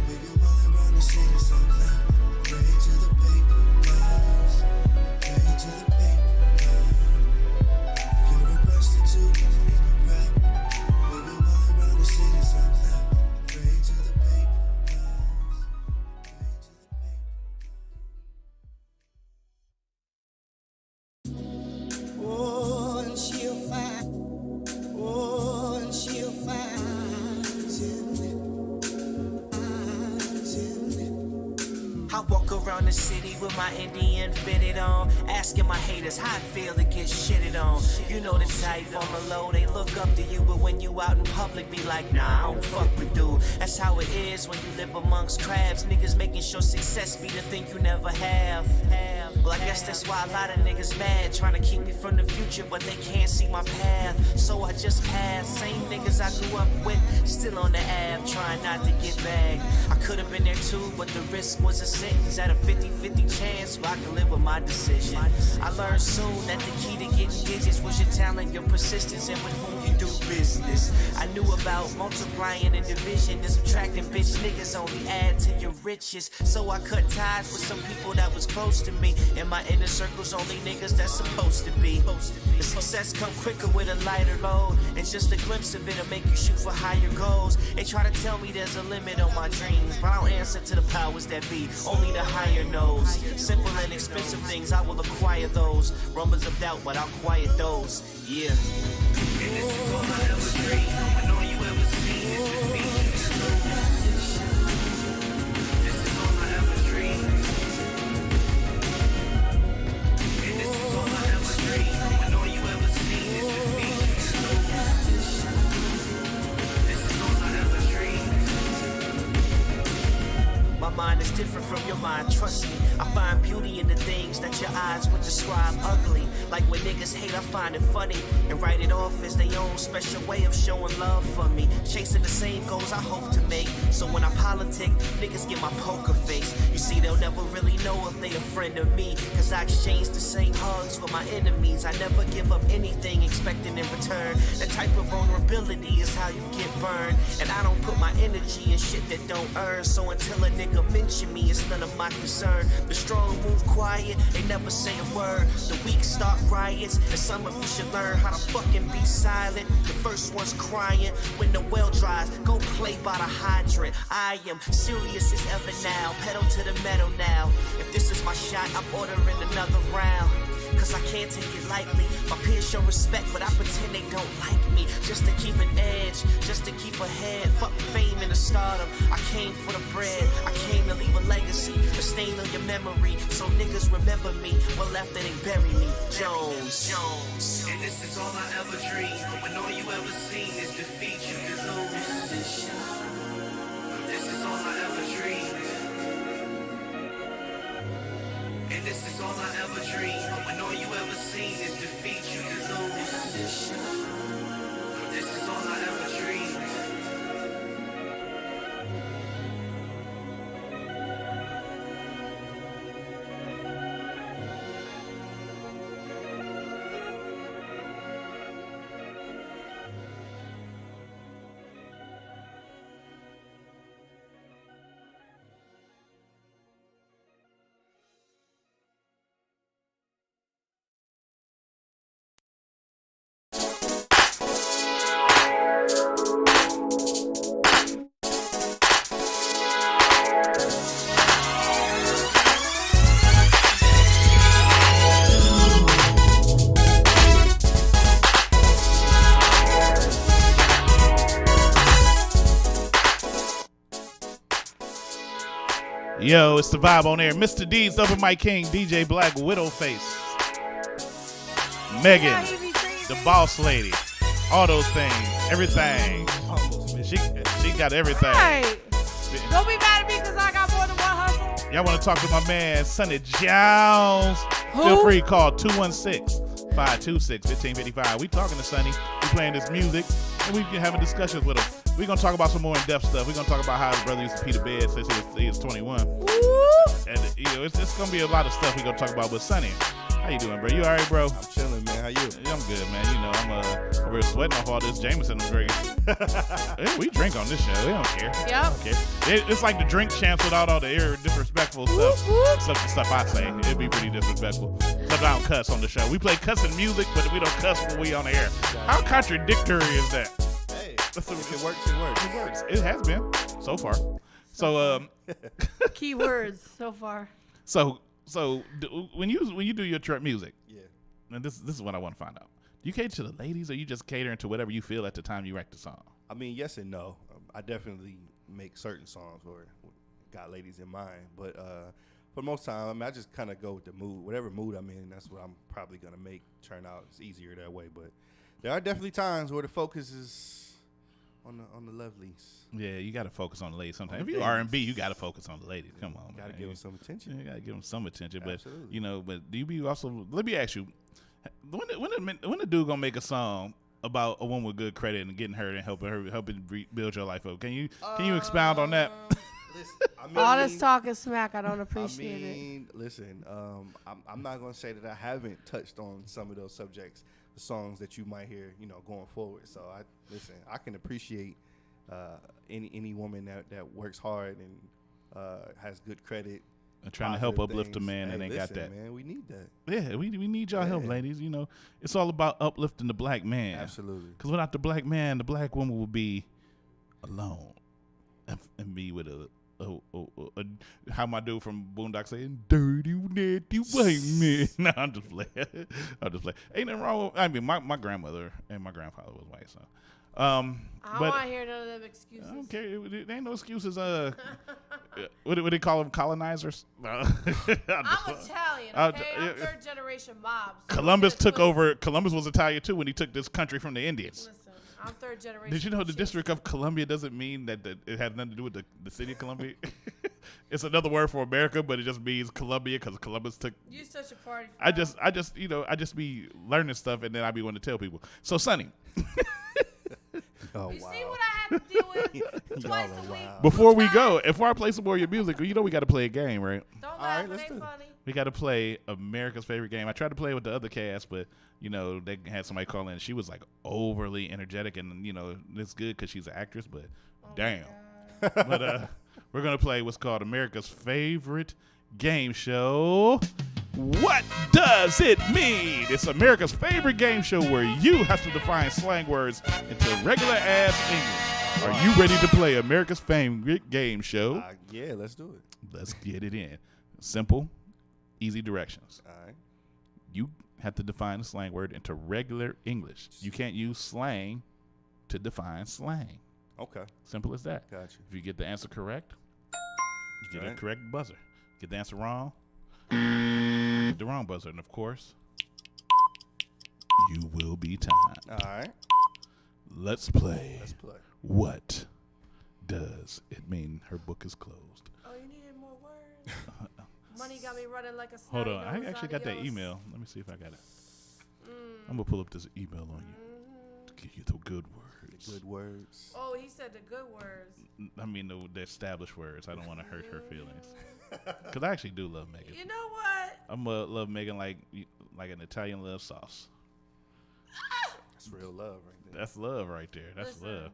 Wave your mother around and say this out loud. Pray to the paper gods. Pray to the paper gods. If you're a prostitute, you can rap. Wave your mother around and say this out loud. Pray to the paper gods. Pray to the paper. Oh, and she'll find. Oh, and she'll find. I walk around the city with my Indian fitted on, asking my haters how it feel to get shitted on. You know the type on the low, they look up to you, but when you out in public, be like, nah, I don't fuck with dude. That's how it is when you live amongst crabs. Niggas making sure success be the thing you never have. Well, I guess that's why a lot of niggas mad, trying to keep me from the future, but they can't see my path. So I just pass. Same niggas I grew up with, still on the Ave, trying not to get bagged. I could have been there too, but the risk was a sentence at a 50-50 chance, so I could live with my decision. I learned soon that the key to getting digits was your talent, your persistence, and with whom you do business. I knew about multiplying and division, and subtracting bitch niggas only add to your riches. So I cut ties with some people that was close to me. In my inner circle's only niggas that's supposed to be. The success come quicker with a lighter load, and just a glimpse of it'll make you shoot for higher goals. They try to tell me there's a limit on my dreams, but I don't answer to the powers that be, only the higher knows. Simple and expensive things, I will acquire those. Rumbles of doubt, but I'll quiet those. Yeah. And this is all I ever dream, and all you ever see is defeat. This is all I ever dream. And this is all I ever dream, and all you ever see is defeat. This is all I ever dream. My mind mind is different from your mind, trust me. I find beauty in the things that your eyes would describe ugly. Like when niggas hate, I find it funny and write it off as their own special way of showing love for me. Chasing the same goals I hope to make. So when I politic, niggas get my poker face. You see, they'll never really know if they a friend of me, cause I exchange the same hugs for my enemies. I never give up anything expecting in return. That type of vulnerability is how you get burned. And I don't put my energy in shit that don't earn. So until a nigga mention me, it's none of my concern. The strong move quiet, they never say a word. The weak start riots, and some of you should learn how to fucking be silent. The first one's crying when the well dries. Go play by the hydrant. I am serious as ever now. Pedal to the metal now. If this is my shot, I'm ordering another round. Cause I can't take it lightly. My peers show respect, but I pretend they don't like me. Just to keep an edge, just to keep ahead. Fuck fame and the stardom. I came for the bread. I came to leave a legacy, a stain on your memory. So niggas remember me well after they bury me. Jones. And this is all I ever dreamed. When all you ever seen is defeat, you can lose. This is all I ever dreamed. And this is all I ever dreamed. When all you ever seen is defeat, you can lose. This is all I ever dreamed. Yo, it's the vibe on air. Mr. D's, Open Mike King, DJ Black, Widowface, Megan, the boss lady, all those things, everything. She got everything. Right. Don't be mad at me because I got more than one hustle. Y'all want to talk to my man, Sonny Jones? Who? Feel free, call 216-526-1555. We talking to Sonny. We playing this music, and we can having discussions with him. We're going to talk about some more in-depth stuff. We're going to talk about how his brother used to pee the bed since he was 21. Woo. And, it's going to be a lot of stuff we're going to talk about with Sonny. How you doing, bro? You all right, bro? I'm chilling, man. How you? Yeah, I'm good, man. You know, I'm over sweating off all this Jameson I'm drinking. We drink on this show. We don't care. Yep. Okay. It's like the drink canceled out all the disrespectful stuff. Except the stuff I say. It'd be pretty disrespectful. Except I don't cuss on the show. We play cussing music, but we don't cuss when we on the air. How contradictory is that? Hey, it works. It works. It works. It has been so far. So key words so far. So when you do your trap music, yeah. And this is what I want to find out. Do you cater to the ladies, or you just catering to whatever you feel at the time you write the song? I mean, yes and no. I definitely make certain songs where got ladies in mind, but for most time, I mean, I just kind of go with the mood. Whatever mood I'm in, that's what I'm probably gonna make turn out. It's easier that way, but there are definitely times where the focus is on the lovelies. Yeah, you got to focus on the ladies sometimes. If you R&B, you got to focus on the ladies. Come on, got to give them some attention. You got to give them some attention. Absolutely. But you know, do you be also? Let me ask you, when a dude gonna make a song about a woman with good credit and getting hurt and helping build your life up? Can you expound on that? Listen, all this talking smack, I don't appreciate it. Listen, I'm not gonna say that I haven't touched on some of those subjects, the songs that you might hear, going forward. So I can appreciate any woman that works hard and has good credit. And trying to help uplift a man that ain't got that. Man, we need that. Yeah, we need y'all help, ladies. It's all about uplifting the black man. Absolutely. Because without the black man, the black woman will be alone and be with a how my dude from Boondock saying, dirty, nasty white man. No, I'm just playing. Ain't nothing wrong with, I mean, my grandmother and my grandfather was white, so. I don't want to hear none of them excuses. I don't care. There ain't no excuses. What they call them, colonizers? I'm Italian, okay? I'm third generation mob. So Columbus took over. Columbus was Italian too when he took this country from the Indians. Listen, I'm third generation. Did you know the District of Columbia doesn't mean that it has nothing to do with the city of Columbia? It's another word for America, but it just means Columbia because Columbus took. You such a party. I just be learning stuff, and then I be wanting to tell people. So, Sonny. Oh, You see what I have to deal with twice a week? Before we go, if I play some more of your music, you know we got to play a game, right? Don't laugh, it ain't funny. We got to play America's favorite game. I tried to play with the other cast, but they had somebody call in. She was like overly energetic, and it's good because she's an actress. But damn, but we're gonna play what's called America's favorite game show. What does it mean? It's America's favorite game show where you have to define slang words into regular ass English. Are you ready to play America's favorite game show? Yeah, let's do it. Let's get it in. Simple, easy directions. All right. You have to define a slang word into regular English. You can't use slang to define slang. Okay. Simple as that. Gotcha. If you get the answer correct, you get a correct buzzer. Get the answer wrong, get the wrong buzzer. And, of course, you will be timed. All right. Let's play. Let's play. What does it mean? Her book is closed. Oh, you needed more words? Money got me running like a Hold on. snotty I nose, actually got that adios. email. Let me see if I got it. I'm going to pull up this email on you to give you the good words. Good words. Oh, he said the good words. I mean, the established words. I don't want to hurt her feelings. Because I actually do love Megan. You know what? I'm love Megan like an Italian love sauce. That's real love right there. That's love right there. That's Listen, love.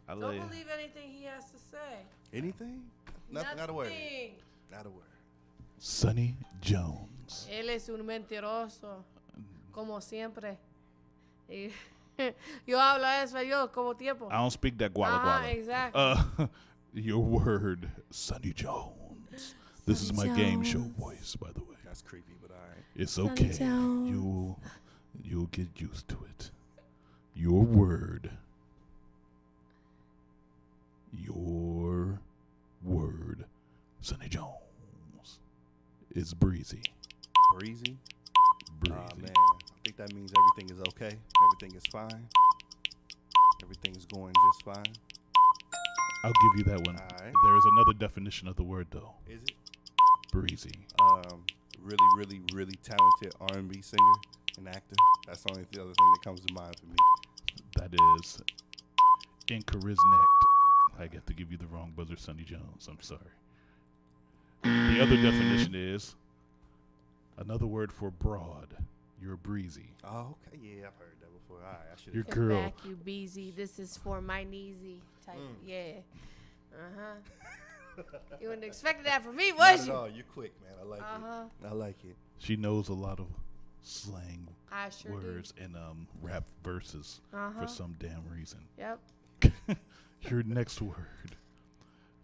I Don't love you. believe anything he has to say. Anything? Not a word. Not a word. Sonny Jones. Él es un mentiroso, como siempre. Y yo hablo español como tiempo. I don't speak that guala guala. Exactly. Your word, Sonny Jones. This is my game show voice, by the way. That's creepy, but all right. It's Sonny okay. Jones. You'll get used to it. Your word. Your word, Sonny Jones, is breezy. Breezy? Breezy. Man, I think that means everything is okay. Everything is fine. Everything is going just fine. I'll give you that one. All right. There is another definition of the word, though. Is it? Breezy. Really talented R&B singer and actor. That's the only other thing that comes to mind for me. That is incharismatic. I get to give you the wrong buzzer, Sonny Jones. I'm sorry. The other definition is another word for broad. You're breezy. Oh, okay. Yeah, I've heard that before. All right, I should. Your Get girl. back, you busy. This is for my kneesy type. Yeah. You wouldn't expect that from me, was you? Not at all. You're quick, man. I like it. I like it. She knows a lot of slang I sure words and rap verses for some damn reason. Yep. Your next word,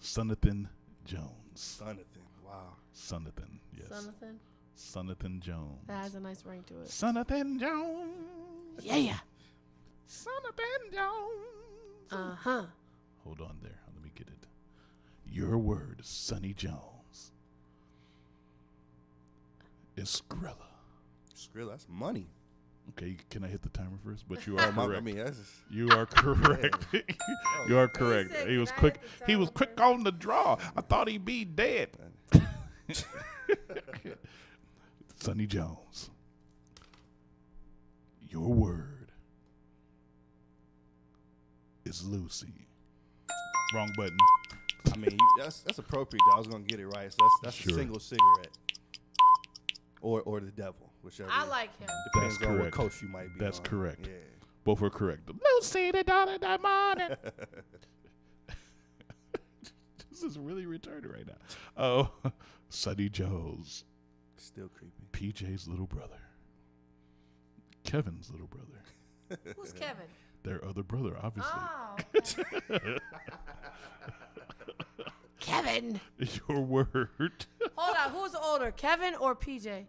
Sonathan Jones. Sonathan. Wow. Sonathan. Yes. Sonathan? Sonathan Jones. That has a nice ring to it. Sonathan Jones. Yeah. Sonathan Jones. Uh-huh. Hold on there. Let me get it. Your word, Sonny Jones, is Skrilla. Skrilla, that's money. Okay, can I hit the timer first? But you are correct. I mean, that's you are correct. You are correct. He was quick. He was quick on the draw. I thought he'd be dead. Sonny Jones. Your word is Lucy. Wrong button. I mean, that's appropriate. Though. I was gonna get it right. So that's Sure. a single cigarette, or the devil, whichever. I like him. Depends That's on what correct. coach you might be. That's on. correct. Yeah. Both are correct. Lucy, the dollar, the morning. This is really retarded right now. Oh, Sonny Jones. Still creepy. PJ's little brother. Kevin's little brother. Who's Kevin? Their other brother, obviously. Oh. Okay. Kevin. Your word. Hold on. Who's older, Kevin or PJ?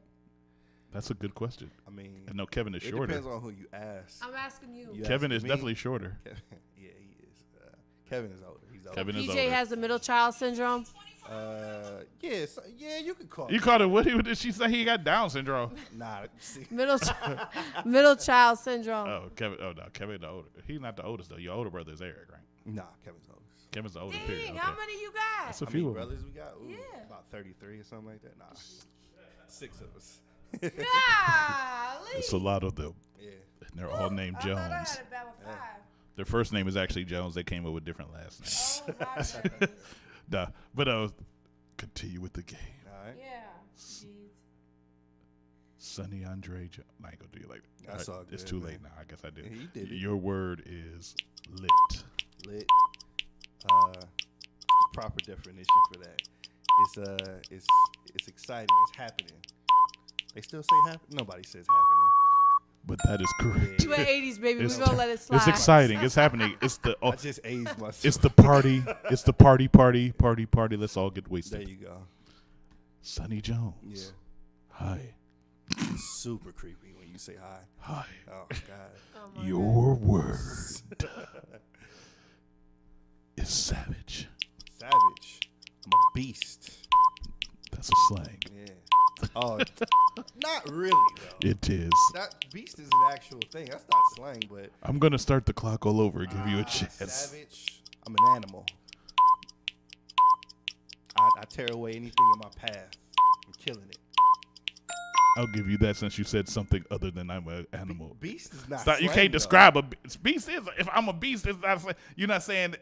That's a good question. I mean, no, Kevin is it shorter. depends on who you ask. I'm asking you. Kevin asking is me? definitely shorter. Yeah, he is. Kevin is older. He's older. Kevin is PJ older. has the middle child syndrome. Yeah, you could call You it. called it what? Did she say he got Down syndrome? Nah, see. Middle child syndrome. Oh, Kevin. Oh no, Kevin the older. He's not the oldest though. Your older brother is Eric, right? Nah, Kevin's the oldest. Kevin's the oldest. Dang, Period. Okay. how many you got? That's a How few many of them. brothers we got? Ooh, Yeah. about 33 or something like that. Nah, 6 of us. Golly. It's a lot of them. Yeah. And they're all named I thought I Jones. had it bad with 5. Their first name is actually Jones. They came up with different last names. Oh, my goodness. Nah, but continue with the game. All right. Yeah. Jeez. Sonny Andre Jones. I ain't gonna do you like that. That's all It's good, too man. late now. I guess I did. Yeah, you did it. Your word is lit. Lit. Proper definition for that. It's exciting. It's happening. They still say happen. Nobody says happening. But that is correct. You at 80s, baby. It's We're going to let it slide. It's exciting. It's happening. It's the. I just aged myself. It's the party. It's the party. Let's all get wasted. There you go. Sonny Jones. Yeah. Hi. Super creepy when you say hi. Hi. Oh God. Your word is savage. Savage. I'm a beast. That's a slang. Yeah. Oh, not really though. It is. That beast is an actual thing. That's not slang, but I'm gonna start the clock all over and give you a chance. savage. I'm an animal. I tear away anything in my path. I'm killing it. I'll give you that since you said something other than I'm an animal. Beast is not. You slang, can't though. describe a beast. Is if I'm a beast, it's not. You're not saying.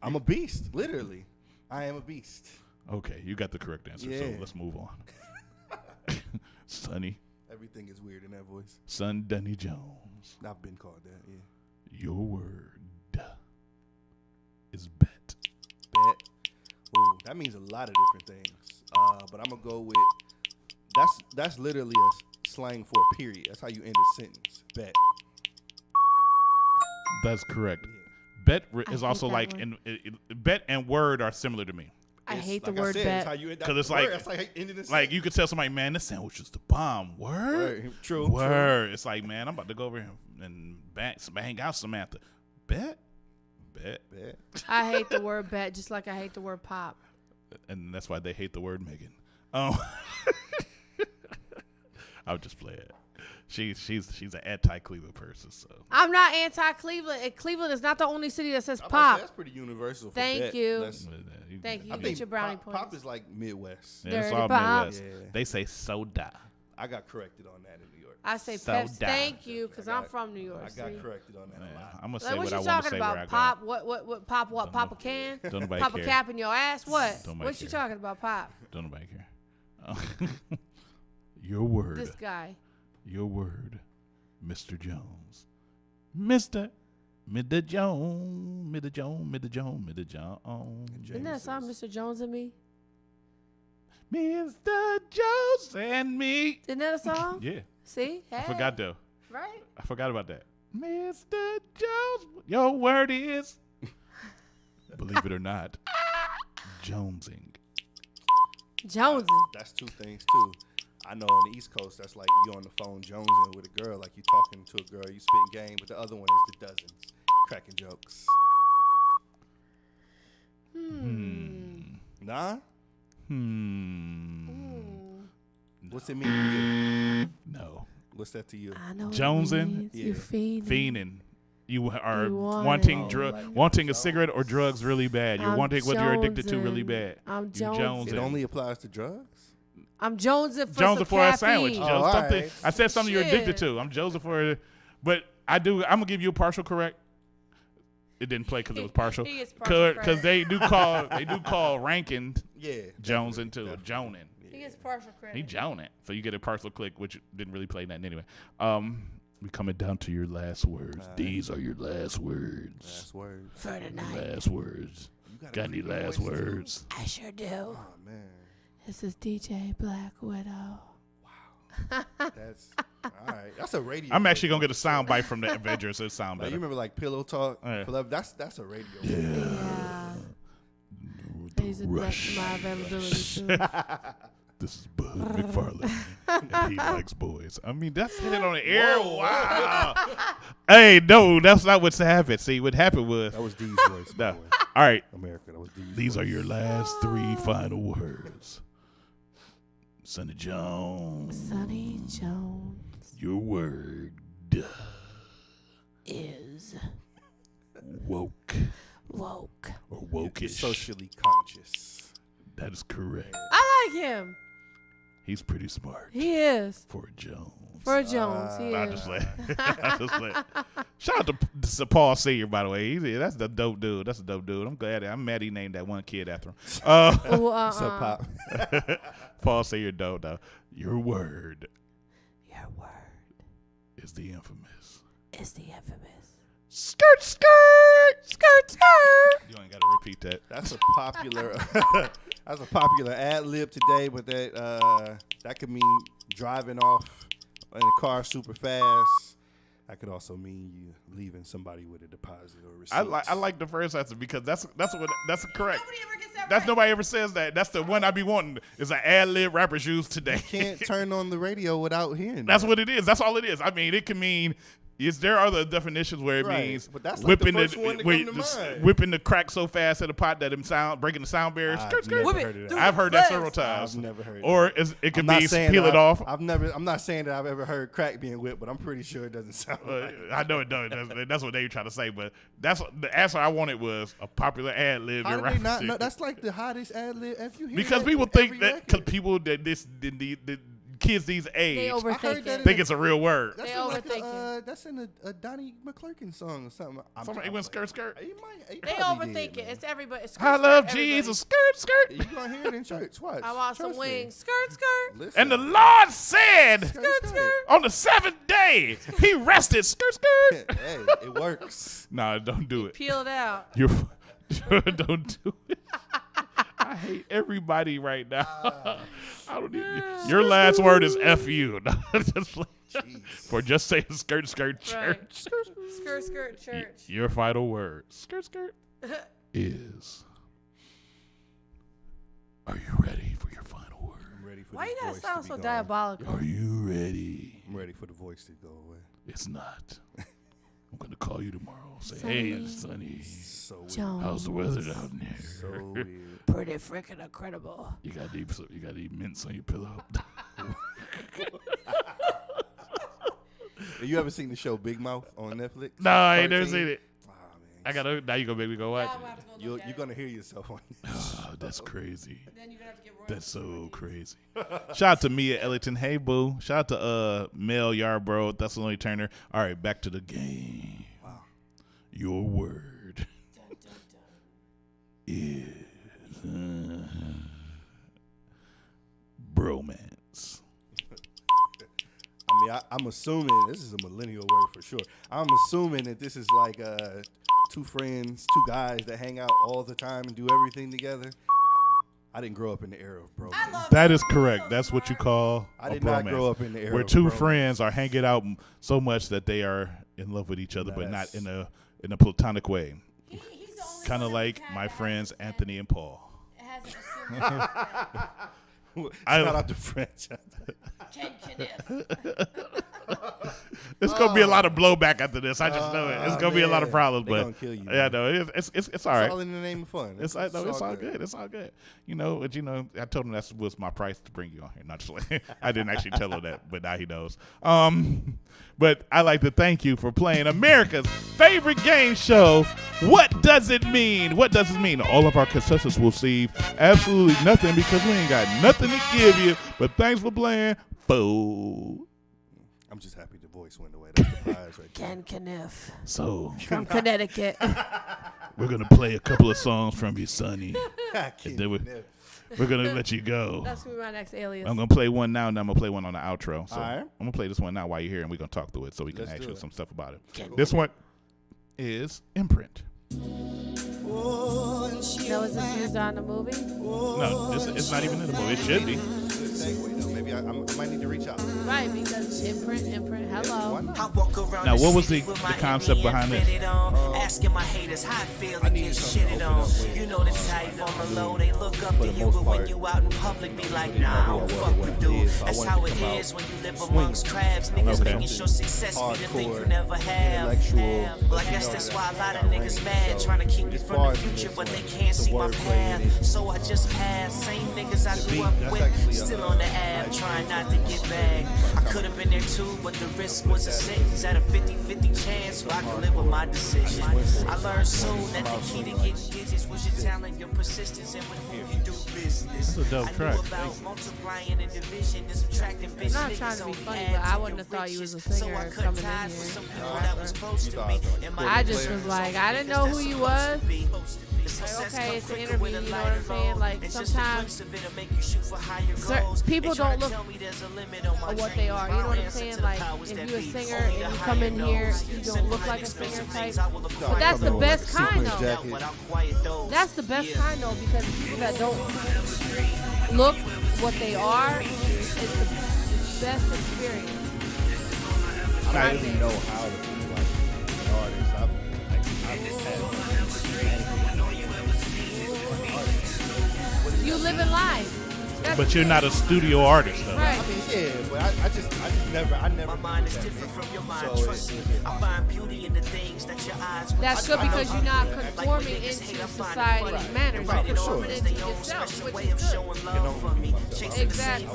I'm a beast. Literally, I am a beast. Okay, you got the correct answer. So Yeah. let's move on. Sonny. Everything is weird in that voice. Son Dunny Jones. I've been called that. Yeah. Your word is bet. Bet. Ooh, that means a lot of different things. But I'm gonna go with that's literally a slang for a period. That's how you end a sentence. Bet. That's correct. Bet is hate also that like bet and word are similar to me. I hate the like I word said, bet. it's how you end Because it's word, like, that's like ending a like sentence. you could tell somebody, man, this sandwich is the bomb. Word, True. word. It's like, man, I'm about to go over here and bang out Samantha. Bet. I hate the word bet just like I hate the word pop. And that's why they hate the word Megan. I'll just play it. She's an anti-Cleveland person. So I'm not anti-Cleveland. And Cleveland is not the only city that says I'm about to pop. say that's pretty universal. For Thank bet. you. That's- Thank you. I Get think your brownie pop, points. pop is like Midwest. yeah, it's Dirty all pop. Midwest. Yeah. They say soda. I got corrected on that in New York. I say So Pepsi. down. Thank you, because I'm from New York. I got see? corrected on that a lot. I'm gonna say Like, what what I you want to talking say where I about? go. Pop? What? Pop? What? Don't Pop a know. can? Don't nobody Pop a care. cap in your ass? What? Don't nobody What you care. talking about? Pop? Don't nobody care. Your word. This guy. Your word, Mr. Jones. Mr. Jones. Isn't that a song, Mr. Jones and Me? Mr. Jones and me. Isn't that a song? Yeah. See? Hey. I forgot though. Right? I forgot about that. Mr. Jones. Your word is, believe it or not, jonesing. Jonesing. That's two things too. I know on the East Coast, that's like you on the phone jonesing with a girl, like you talking to a girl, you spitting game. But the other one is the dozens, cracking jokes. Nah. What's it mean to you? No. What's that to you? I know. Jonesing. You fiending. Fiending. You are You want wanting it. wanting a cigarette or drugs really bad. You're I'm wanting what you're addicted to really jonesing. bad. I'm You jonesing. It only applies to drugs. I'm jonesing for Jonesing some for a caffeine. sandwich. all Something right. I said something you're addicted Shit. to. I'm Joseph for, but I'm gonna give you a partial correct. It didn't play because it was partial. He gets partial Because they do call ranking Yeah. Jonesing too, Joning. He gets partial credit. He Joning. So you get a partial click, which didn't really play that anyway. We coming down to your last words. These are your last words. Last words. For the night. Last words. Got any last words? I sure do. Oh man. This is DJ Black Widow. That's all right. That's a radio. I'm actually gonna get a sound bite from the Avengers. It sound Like, better. you remember like Pillow Talk? Yeah. For love? That's a radio. Yeah. That's my availability too. This is Bud McFarlane, and he likes boys. I mean, that's it on the air. Wow. Hey, no, that's not what's happened. See, what happened was That was D's voice. No. All right, America. That was D's these voice. are your last 3 final words. Sonny Jones. Sonny Jones Your word is woke woke. or wokish. Socially conscious. That is correct. I like him. He's pretty smart. He is. For a Jones. For a Jones, he I is. just like, shout out to Paul Senior, by the way. That's the dope dude. That's a dope dude. I'm mad he named that one kid after him. What's up, Pop? Paul Senior, dope though. Your word. Your word is the infamous. is the infamous. Skirt, skirt, skirt, skirt. You ain't got to repeat that. That's a popular. That's a popular ad lib today, but that could mean driving off in a car super fast. That could also mean you leaving somebody with a deposit or receipt. I like the first answer because that's correct. Nobody ever says that. That's the one I be wanting. Is an ad lib rappers use today. You can't turn on the radio without hearing. That's what it is. That's all it is. I mean, it can mean. There are other definitions where it means but that's like whipping the first one to come to mind. whipping the crack so fast at a pot that breaking the sound barrier. Skirt, skirt. I've heard that several times. I've never heard. Or it could be peel it off. I'm not saying that I've ever heard crack being whipped, but I'm pretty sure it doesn't sound. Like I know it does. That's what they were trying to say, but that's the answer I wanted was a popular ad lib. How did they not know? That's like the hottest ad lib. If you hear because people think that people that the kids these age think it's a real word. That's that's in a Donnie McClurkin song or something. Somebody went skirt, skirt. They overthink it. It's everybody. It's I love Jesus. Skirt, skirt. You gonna hear it in church? Watch. I want some wings. Skirt, skirt. Listen. And the Lord said, skirt, skirt. On the 7th day, He rested. Skirt, skirt. Hey, it works. Nah, don't do it. Peel it out. Don't do it. I hate everybody right now. I don't even. Your last word is F you. For just saying skirt, skirt, church. Right. Skirt, skirt, church. Your final word, skirt, skirt, is. Are you ready for your final word? I'm ready for Why this you gotta voice sound to so be diabolical? Are you ready? I'm ready for the voice to go away. It's not. I'm gonna call you tomorrow. Say, hey, Sonny. So Jones. How's the weather down there? So weird. Pretty freaking incredible. You gotta eat mints on your pillow. You ever seen the show Big Mouth on Netflix? No, I ain't never seen it. Oh, man. I gotta. Now you gonna make me go watch it. You're gonna hear yourself on this. Oh, that's crazy. That's so crazy. Shout out to Mia Ellington. Hey, boo. Shout out to Mel Yarbrough, Thessalonian Turner. All right, back to the game. Wow. Your word is bromance. I mean, I'm assuming this is a millennial word for sure. I'm assuming that this is like two friends, two guys that hang out all the time and do everything together. I didn't grow up in the era of bromance. That is correct. That's what you call I a did bromance. not grow up in the era where of two bromance. friends are hanging out so much that they are in love with each other, but not That's- in a platonic way. Kind of like my friends Anthony and Paul. Shout out to French. It's gonna be a lot of blowback after this. I just know it. It's gonna be a lot of problems, They but gonna kill you, yeah, man. no, it's all right. It's all in the name of fun. It's all good. It's all good. You know, I told him that was my price to bring you on here. Not just like, I didn't actually tell him that, but now he knows. But I like to thank you for playing America's favorite game show. What does it mean? What does it mean? All of our contestants will receive absolutely nothing because we ain't got nothing to give you. But thanks for playing. Fool. I'm just happy the voice went away. That's the prize right there. Ken Kniff. So From Connecticut. we're gonna play a couple of songs from you, Sonny. And then we're gonna let you go. That's gonna be my next alias. I'm gonna play one now, and then I'm gonna play one on the outro. So All right. I'm gonna play this one now while you're here, and we're gonna talk through it so we can Let's ask do you it. some stuff about it. Cool. This one is Imprint. That was used on the movie? No, it's not even in the movie. It should be. Segue, though. Maybe maybe I might need to reach out. Right, because imprint. Hello. Now, what was the concept behind this? Asking my haters how I feel to get shitted on. You know the type on the low, they look up to you, but when you out in public, be like, nah, I don't fuck with dude. That's how it is when you live amongst crabs. Niggas making sure success be the thing you never have. Well, I guess that's why a lot of niggas mad, trying to keep me from the future, but they can't see my path. So I just pass. Same niggas I grew up with, still on the app, trying not to get back. I could have been there too, but the risk was a sentence at a 50-50 chance, so I could live with my decision. I learned soon that the key to getting digits was your talent, your persistence, and with who you do business. That's a dope track. I knew about multiplying and division and subtracting bitch I'm not trying to be funny, but I wouldn't have thought you was a singer coming in here. I just was like, I didn't know who you was. Like, okay, it's an interview, you know what I'm saying? Like, sometimes people don't look at what they are, you know what I'm saying? Like, if you're a singer and you come in here, you don't look like a singer type. But that's the best kind, though. That's the best kind, though, because people that don't look what they are, it's the best experience. I don't even know how to be like an artist. I've You live in life. But you're not a studio artist, though. Right. I mean, yeah, but I never. My mind is different from your mind. Trust me, I find beauty in the things that your eyes. That's good because you're not conforming into society's manners. You're conforming into yourself, which is good. Exactly.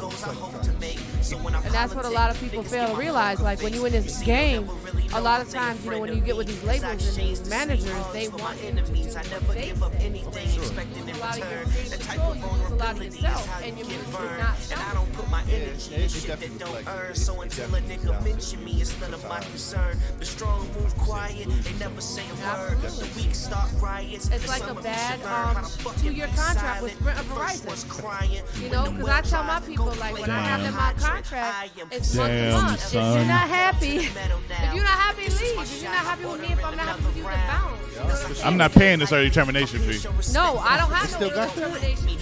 And that's what a lot of people fail to realize. Like when you're in this game, a lot of times, you know, when you get with these labels and these managers, they want enemies. I never give up anything, expecting in return. The type of vulnerability is how you get burned. And I don't put my energy in shit that don't earn. So until a nigga mention me, it's none of my concern. The strong move quiet, they never say a word. The weak start riots. It's like a bad 2-year contract with Sprint of Verizon. You know, because I tell my people, like, when I have them my contract, it's month to month. If you're not happy, leave. If you're not happy with me, if I'm not happy with you, then bounce. You know what I'm saying? I'm not paying this early termination fee. No, I don't have no early termination fee.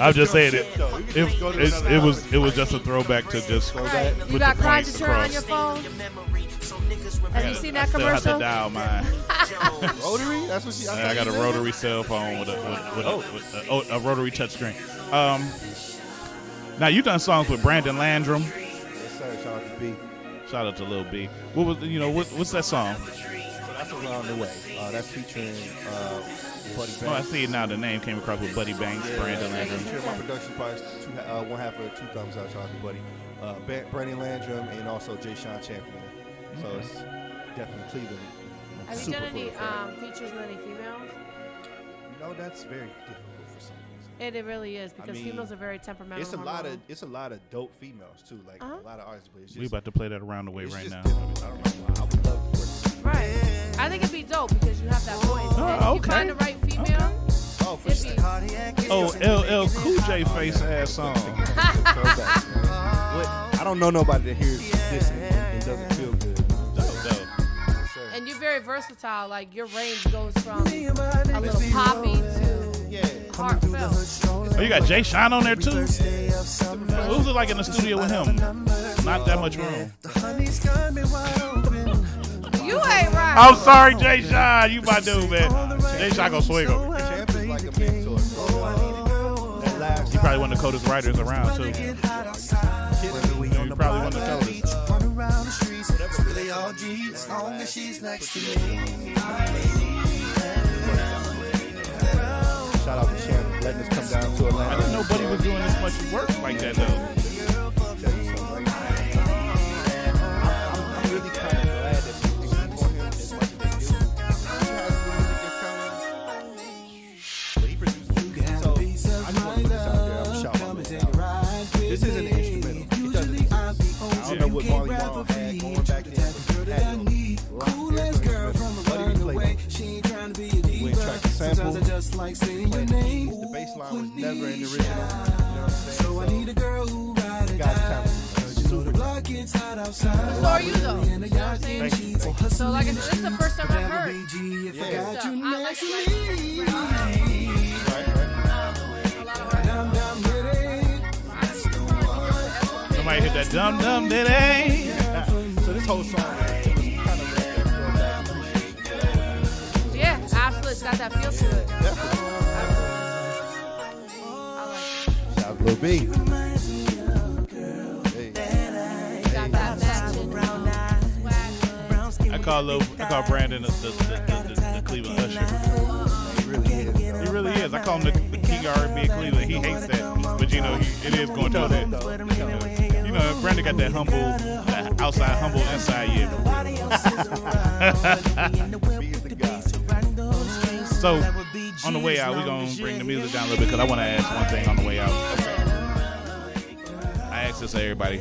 I'm just saying it. It was just a throwback to just. Right. You got Cry to Turn on your phone? Have you seen that commercial? I still have to dial mine. Rotary? That's what she. I got a rotary cell phone with a rotary touchscreen. Now you done songs with Brandon Landrum. Yes, sir. Shout out to B. Shout out to Lil B. What was what's that song? So that's Around the Way. That's featuring Buddy Banks. Oh, I see it now. The name came across with Buddy Banks, Brandon Landrum. Featuring my production partners, one half of 2 thumbs out. Shout out to Buddy. Brandon Landrum and also Jay Sean Champion. So it's definitely Cleveland. Have you done any features with any females? You know, that's very difficult for some reason. It really is because females are very temperamental. It's a lot of dope females too, like a lot of artists. But it's just, we about to play that Around the Way right now. I don't know why. I would love to work. Right. I think it'd be dope because you have that voice. Oh, if you find the right female. Oh, for sure. LL Cool J face ass song. I don't know nobody that hears this and doesn't feel good. And you're very versatile. Like your range goes from a little poppy to heartfelt. Oh, you got Jay Sean on there too? What was it like in the studio with him? Not that much room. You ain't right. I'm sorry, Jay Sean. You my dude, man. Jay Sean gonna swing him. Champ is like a mentor. He probably one of the coldest writers around too. He probably one of the coldest. Really all G, as long as she's next to me. Shout out to Champ letting us come down to Atlanta. I didn't know Buddy was doing this much work like that though. I'm really kind of glad that people support him as much as they do. But he produces music, so I just want to put this out there. I'm shouting this out. This is an instrumental. He does it. I don't know what Marley Marl had going back then. Sample. The bass line was never in the original. You know what I'm saying? So I need a girl who ride it down. So the block gets hot outside. So are you though? You know what I'm saying? So like I said, this is the first time I've heard. Yeah. So I like Dum dum da day. So this whole song is kind of like that throwback appreciation. Yeah, absolutely. It's got that feel to it. Shout out to Lil B. Hey. Got that matching swag. I call Brandon the Cleveland Usher. He really is. He really is. I call him the king of R&B in Cleveland. He hates that, but you know it is going to that. You know, Brandon got that outside humble inside you. So on the way out, we're gonna bring the music down a little bit because I want to ask one thing on the way out. I ask this to everybody.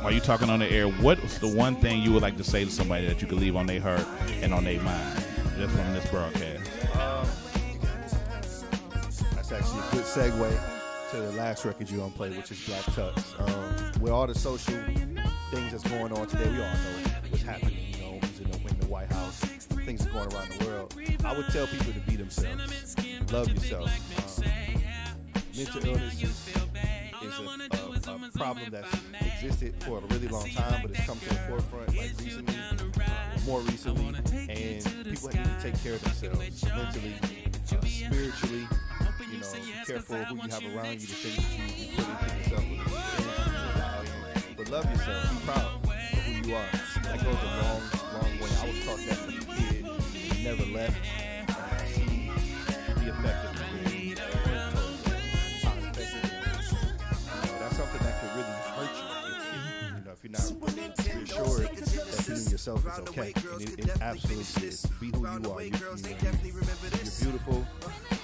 While you talking on the air, what's the one thing you would like to say to somebody that you could leave on their heart and on their mind just from this broadcast? That's actually a good segue to the last record you're going to play, which is Black Tux. With all the social things that's going on today, we all know what's happening. You know, who's in the White House, things are going around the world. I would tell people to be themselves. Love yourself. Mental illness is a problem that's existed for a really long time, but it's come to the forefront like recently, more recently, and people need to take care of themselves mentally, spiritually. You know, be careful who you have around you, the things that you put into yourself. But love yourself, be proud of who you are. That goes a long, long way. I was taught that when I was a kid, and never left. See the effect of it. That's something that could really hurt you. You know, if you're not reassured that being yourself is okay, and it absolutely is. Be who you are. You're beautiful.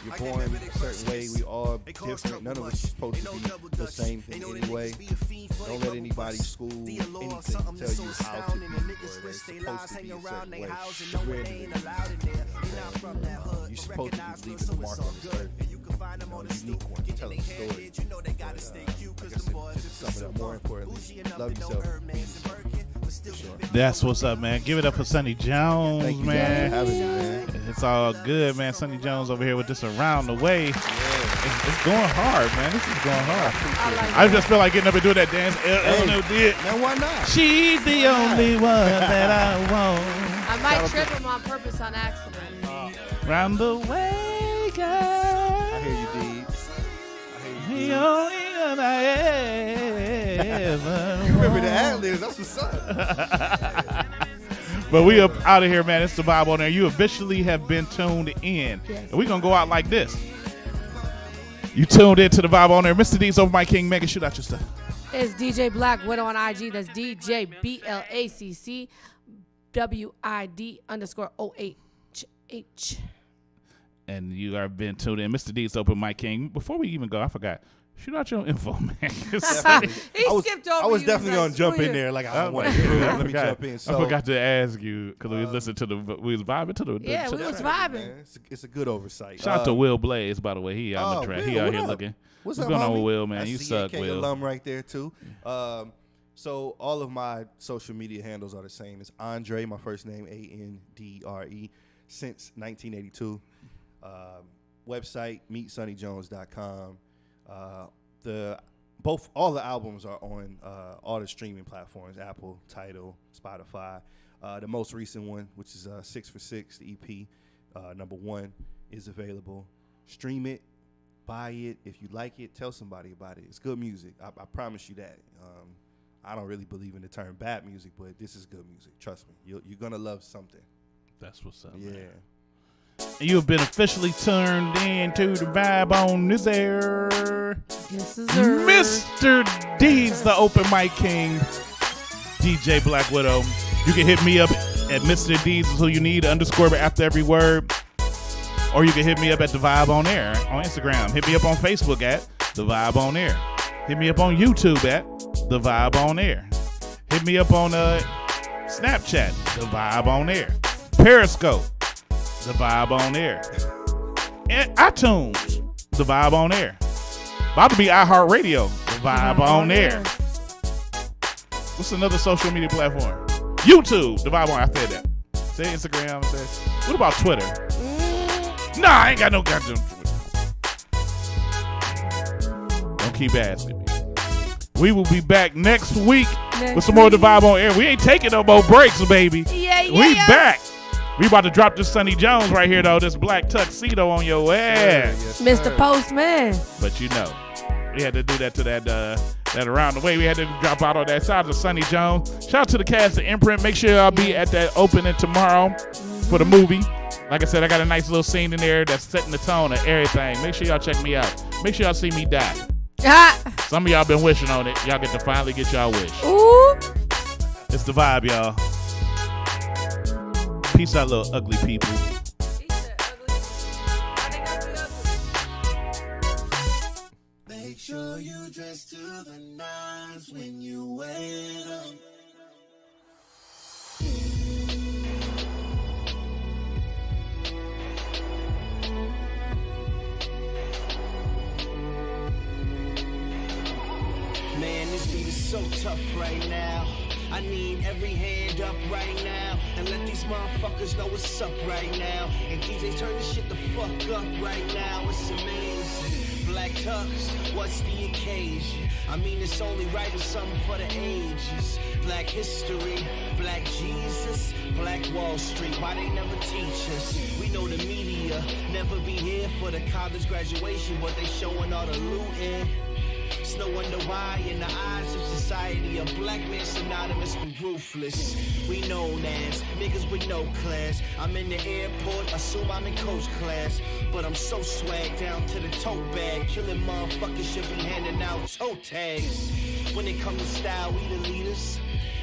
You're born a certain way. We all different. None of us are supposed to be the same thing anyway. Don't let anybody school anything tell you how to be or they're supposed to be a certain way. You're supposed to be leaving the mark on this earth. You know, the unique one, telling a story. Like I said, just some of that. More importantly, love yourself. Sure. That's what's up, man. Give it up for Sonny Jones, Thank you man. guys for having me, man. It's all good, man. Sonny Jones over here with this around the way. Yeah. It's going hard, man. This is going hard. I just feel like getting up and doing that dance. LL did. Man, why not? She's the only one that I want. I might trip him on purpose on accident. Round the way, girl. I hear you, D. The only one I ever. You remember the ad-libs? That's what's up. But we up out of here, man. It's the Vibe on there. You officially have been tuned in. Yes. And we're going to go out like this. You tuned in to the Vibe on there. Mr. D's over my King. Megan, shoot out your stuff. It's DJ Black Widow on IG. That's DJ BLACCWID_OHH. And you have been tuned in. Mr. D's open my King. Before we even go, I forgot. Shoot out your info, man. He skipped over. I was definitely gonna jump in there. Like I want to. Let me jump in. So, I forgot to ask you because we listened to we was vibing to the. Yeah, we was vibing. It's a good oversight. Shout out to Will Blaze, by the way. He out on the track. He out here looking. What's going on with Will, man? That's You suck, CAK Will. alum right there too. So all of my social media handles are the same. It's Andre, my first name, ANDRE, since 1982. Website meetsonnyjones.com. All the albums are on all the streaming platforms: Apple, Tidal, Spotify. The most recent one, which is 6 for 6, the EP, number 1, is available. Stream it, buy it. If you like it, tell somebody about it. It's good music. I promise you that. I don't really believe in the term bad music, but this is good music. Trust me. You're gonna love something. That's what's up. Yeah. Man. You have been officially turned into the Vibe on this air. Yes, sir. Mr. D's, the open mic king. DJ Black Widow. You can hit me up at Mr. D's is who you need, _ after every word. Or you can hit me up at The Vibe on Air on Instagram. Hit me up on Facebook at The Vibe on Air. Hit me up on YouTube at The Vibe on Air. Hit me up on Snapchat, The Vibe on Air. Periscope, The Vibe on Air. And iTunes, The Vibe on Air. About to be iHeartRadio, The Vibe on Air. What's another social media platform? YouTube, The Vibe on Air. I said that. Say Instagram. What about Twitter? Nah, I ain't got no goddamn Twitter. Don't keep asking me. We will be back next week with some more of the Vibe on Air. We ain't taking no more breaks, baby. We back. We about to drop this Sonny Jones right here, though. This black tuxedo on your ass. Mr. Postman. But you know, we had to do that to that around the way. We had to drop out on that side of Sonny Jones. Shout out to the cast of Imprint. Make sure y'all be at that opening tomorrow for the movie. Like I said, I got a nice little scene in there that's setting the tone of everything. Make sure y'all check me out. Make sure y'all see me die. Some of y'all been wishing on it. Y'all get to finally get y'all wish. Ooh. It's the vibe, y'all. Peace out, little ugly people. Make sure you dress to the nines when you wear them. Man, this beat is so tough right now. I need every hand up right now. And let these motherfuckers know what's up right now. And DJs turn this shit the fuck up right now. It's amazing. Black Tux, what's the occasion? I mean, it's only right, it's something for the ages. Black history, Black Jesus, Black Wall Street. Why they never teach us? We know the media never be here for the college graduation, but they showing all the looting. It's no wonder why, in the eyes of society, a black man synonymous with ruthless. We known as niggas with no class. I'm in the airport, assume I'm in coach class. But I'm so swag down to the tote bag. Killing motherfuckers should be handing out toe tags. When it comes to style, we the leaders.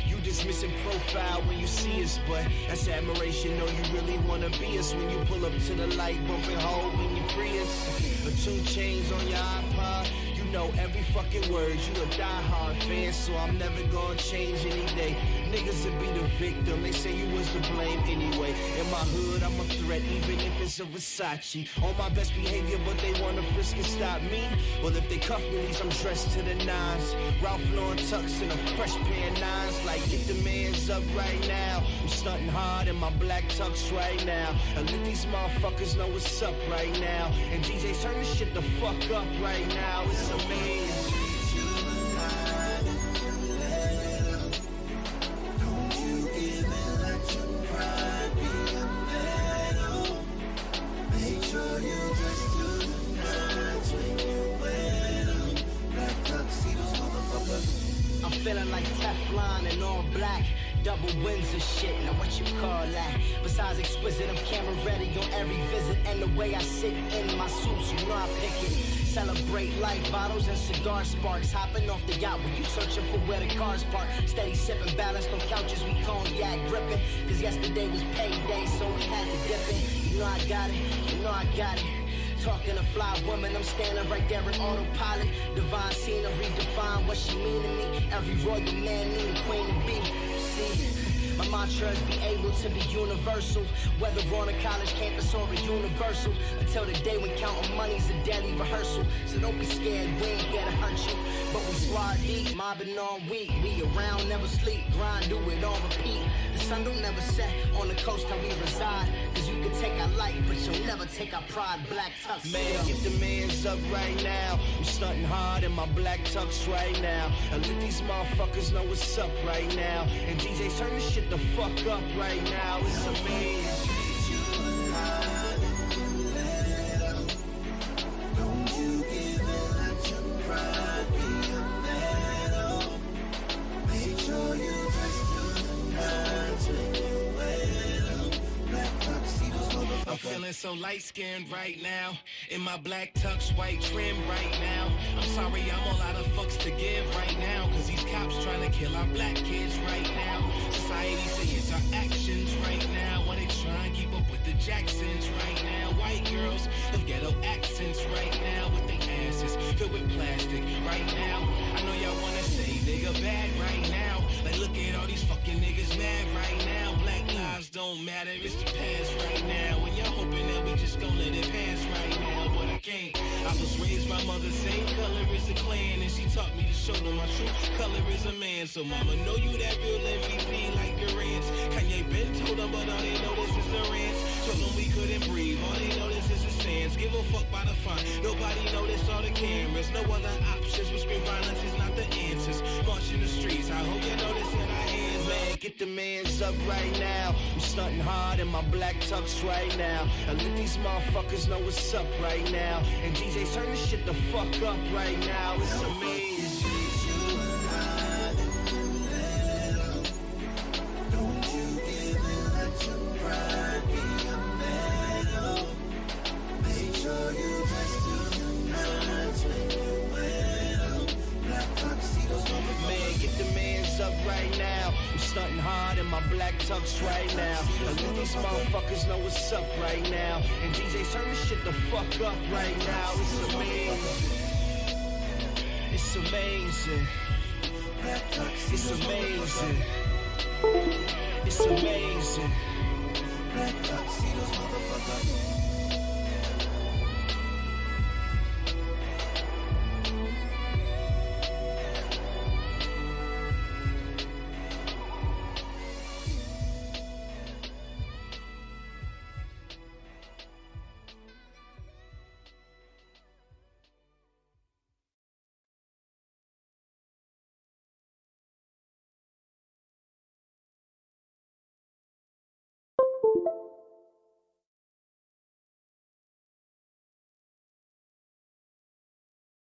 You dismissing profile when you see us, but that's admiration. No, you really wanna be us when you pull up to the light, bumping hole in your Prius. Or 2 chains on your iPod. Know every fucking word, you a diehard fan, so I'm never gonna change any day. Niggas will be the victim, they say you was to blame anyway. In my hood, I'm a threat, even if it's a Versace. On my best behavior, but they wanna frisk and stop me. Well, if they cuff me, at least I'm dressed to the nines. Ralph Lauren tux and a fresh pair of nines. Like, get the mans up right now. I'm stunting hard in my black tux right now. And let these motherfuckers know what's up right now. And DJs turn this shit the fuck up right now. It's amazing. I'm feeling like Teflon and all black. Double wins and shit, now what you call that? Besides exquisite, I'm camera ready on every visit. And the way I sit in my suits, you know I pick it. Celebrate life, bottles and cigar sparks. Hopping off the yacht when you searching for where the cars park. Steady sipping, balanced on couches, we cognac gripping. Cause yesterday was payday, so we had to dip it. You know I got it, you know I got it. Talking to fly woman, I'm standing right there in autopilot. Divine scenery, define what she mean to me. Every royal man need a queen to be. See, my mantra is be able to be universal. Whether on a college campus or a universal. Until the day when counting money's a daily rehearsal. So don't be scared, we ain't here to hurt you. But we squad deep, mobbing all week. We around, never sleep, grind, do it on repeat. The sun don't never set on the coast how we reside. Cause you can take our light, but you'll never take our pride. Black tux. Man, get the mans up right now. I'm stunting hard in my black tux right now. And let these motherfuckers know what's up right now. And DJs turn this shit the fuck up right now. It's amazing. Don't you give in, let your pride be a medal. Make sure you dress to the nines when you wear them. Black tuxedos, motherfucker. I'm feeling so light-skinned right now. In my black tux, white trim right now. I'm sorry, I'm all out of fucks to give right now. Cause these cops trying to kill our black kids right now. Society say it's our actions right now. While they try and keep up with the Jacksons right now. White girls have ghetto accents right now. With their asses filled with plastic right now. I know y'all wanna say nigga bad right now. Like look at all these fucking niggas mad right now. Black lives don't matter, it's the past right now. And y'all hoping that we just gon' let it pass right now. But I can't. I was raised by mother, same color as the clan. And she taught me to show them my true color is a man. So mama, know you that real MVP like Durant's. Kanye been told them, but all they know this is the rants. Told them we couldn't breathe, all they know this is the sands. Give a fuck fuck by the fun. Nobody notice all the cameras, no other options. We scream violence is not the answers. Marching the streets, I hope you notice in our hands. Man, get the mans up right now. I'm stunting hard in my black tux right now. And let these motherfuckers know what's up right now. And DJs turn this shit the fuck up right now. It's amazing. Don't you give in, let your pride be a medal. Make sure you dress to the nines when you wear them. Black tuxedos, Man, get the mans up right now. I'm stunting hard in my black tux right now. And let these motherfuckers know what's up right now. And DJs turn this shit the fuck up right now. It's amazing. It's amazing. It's amazing. It's amazing. Black tuxedos, motherfucker.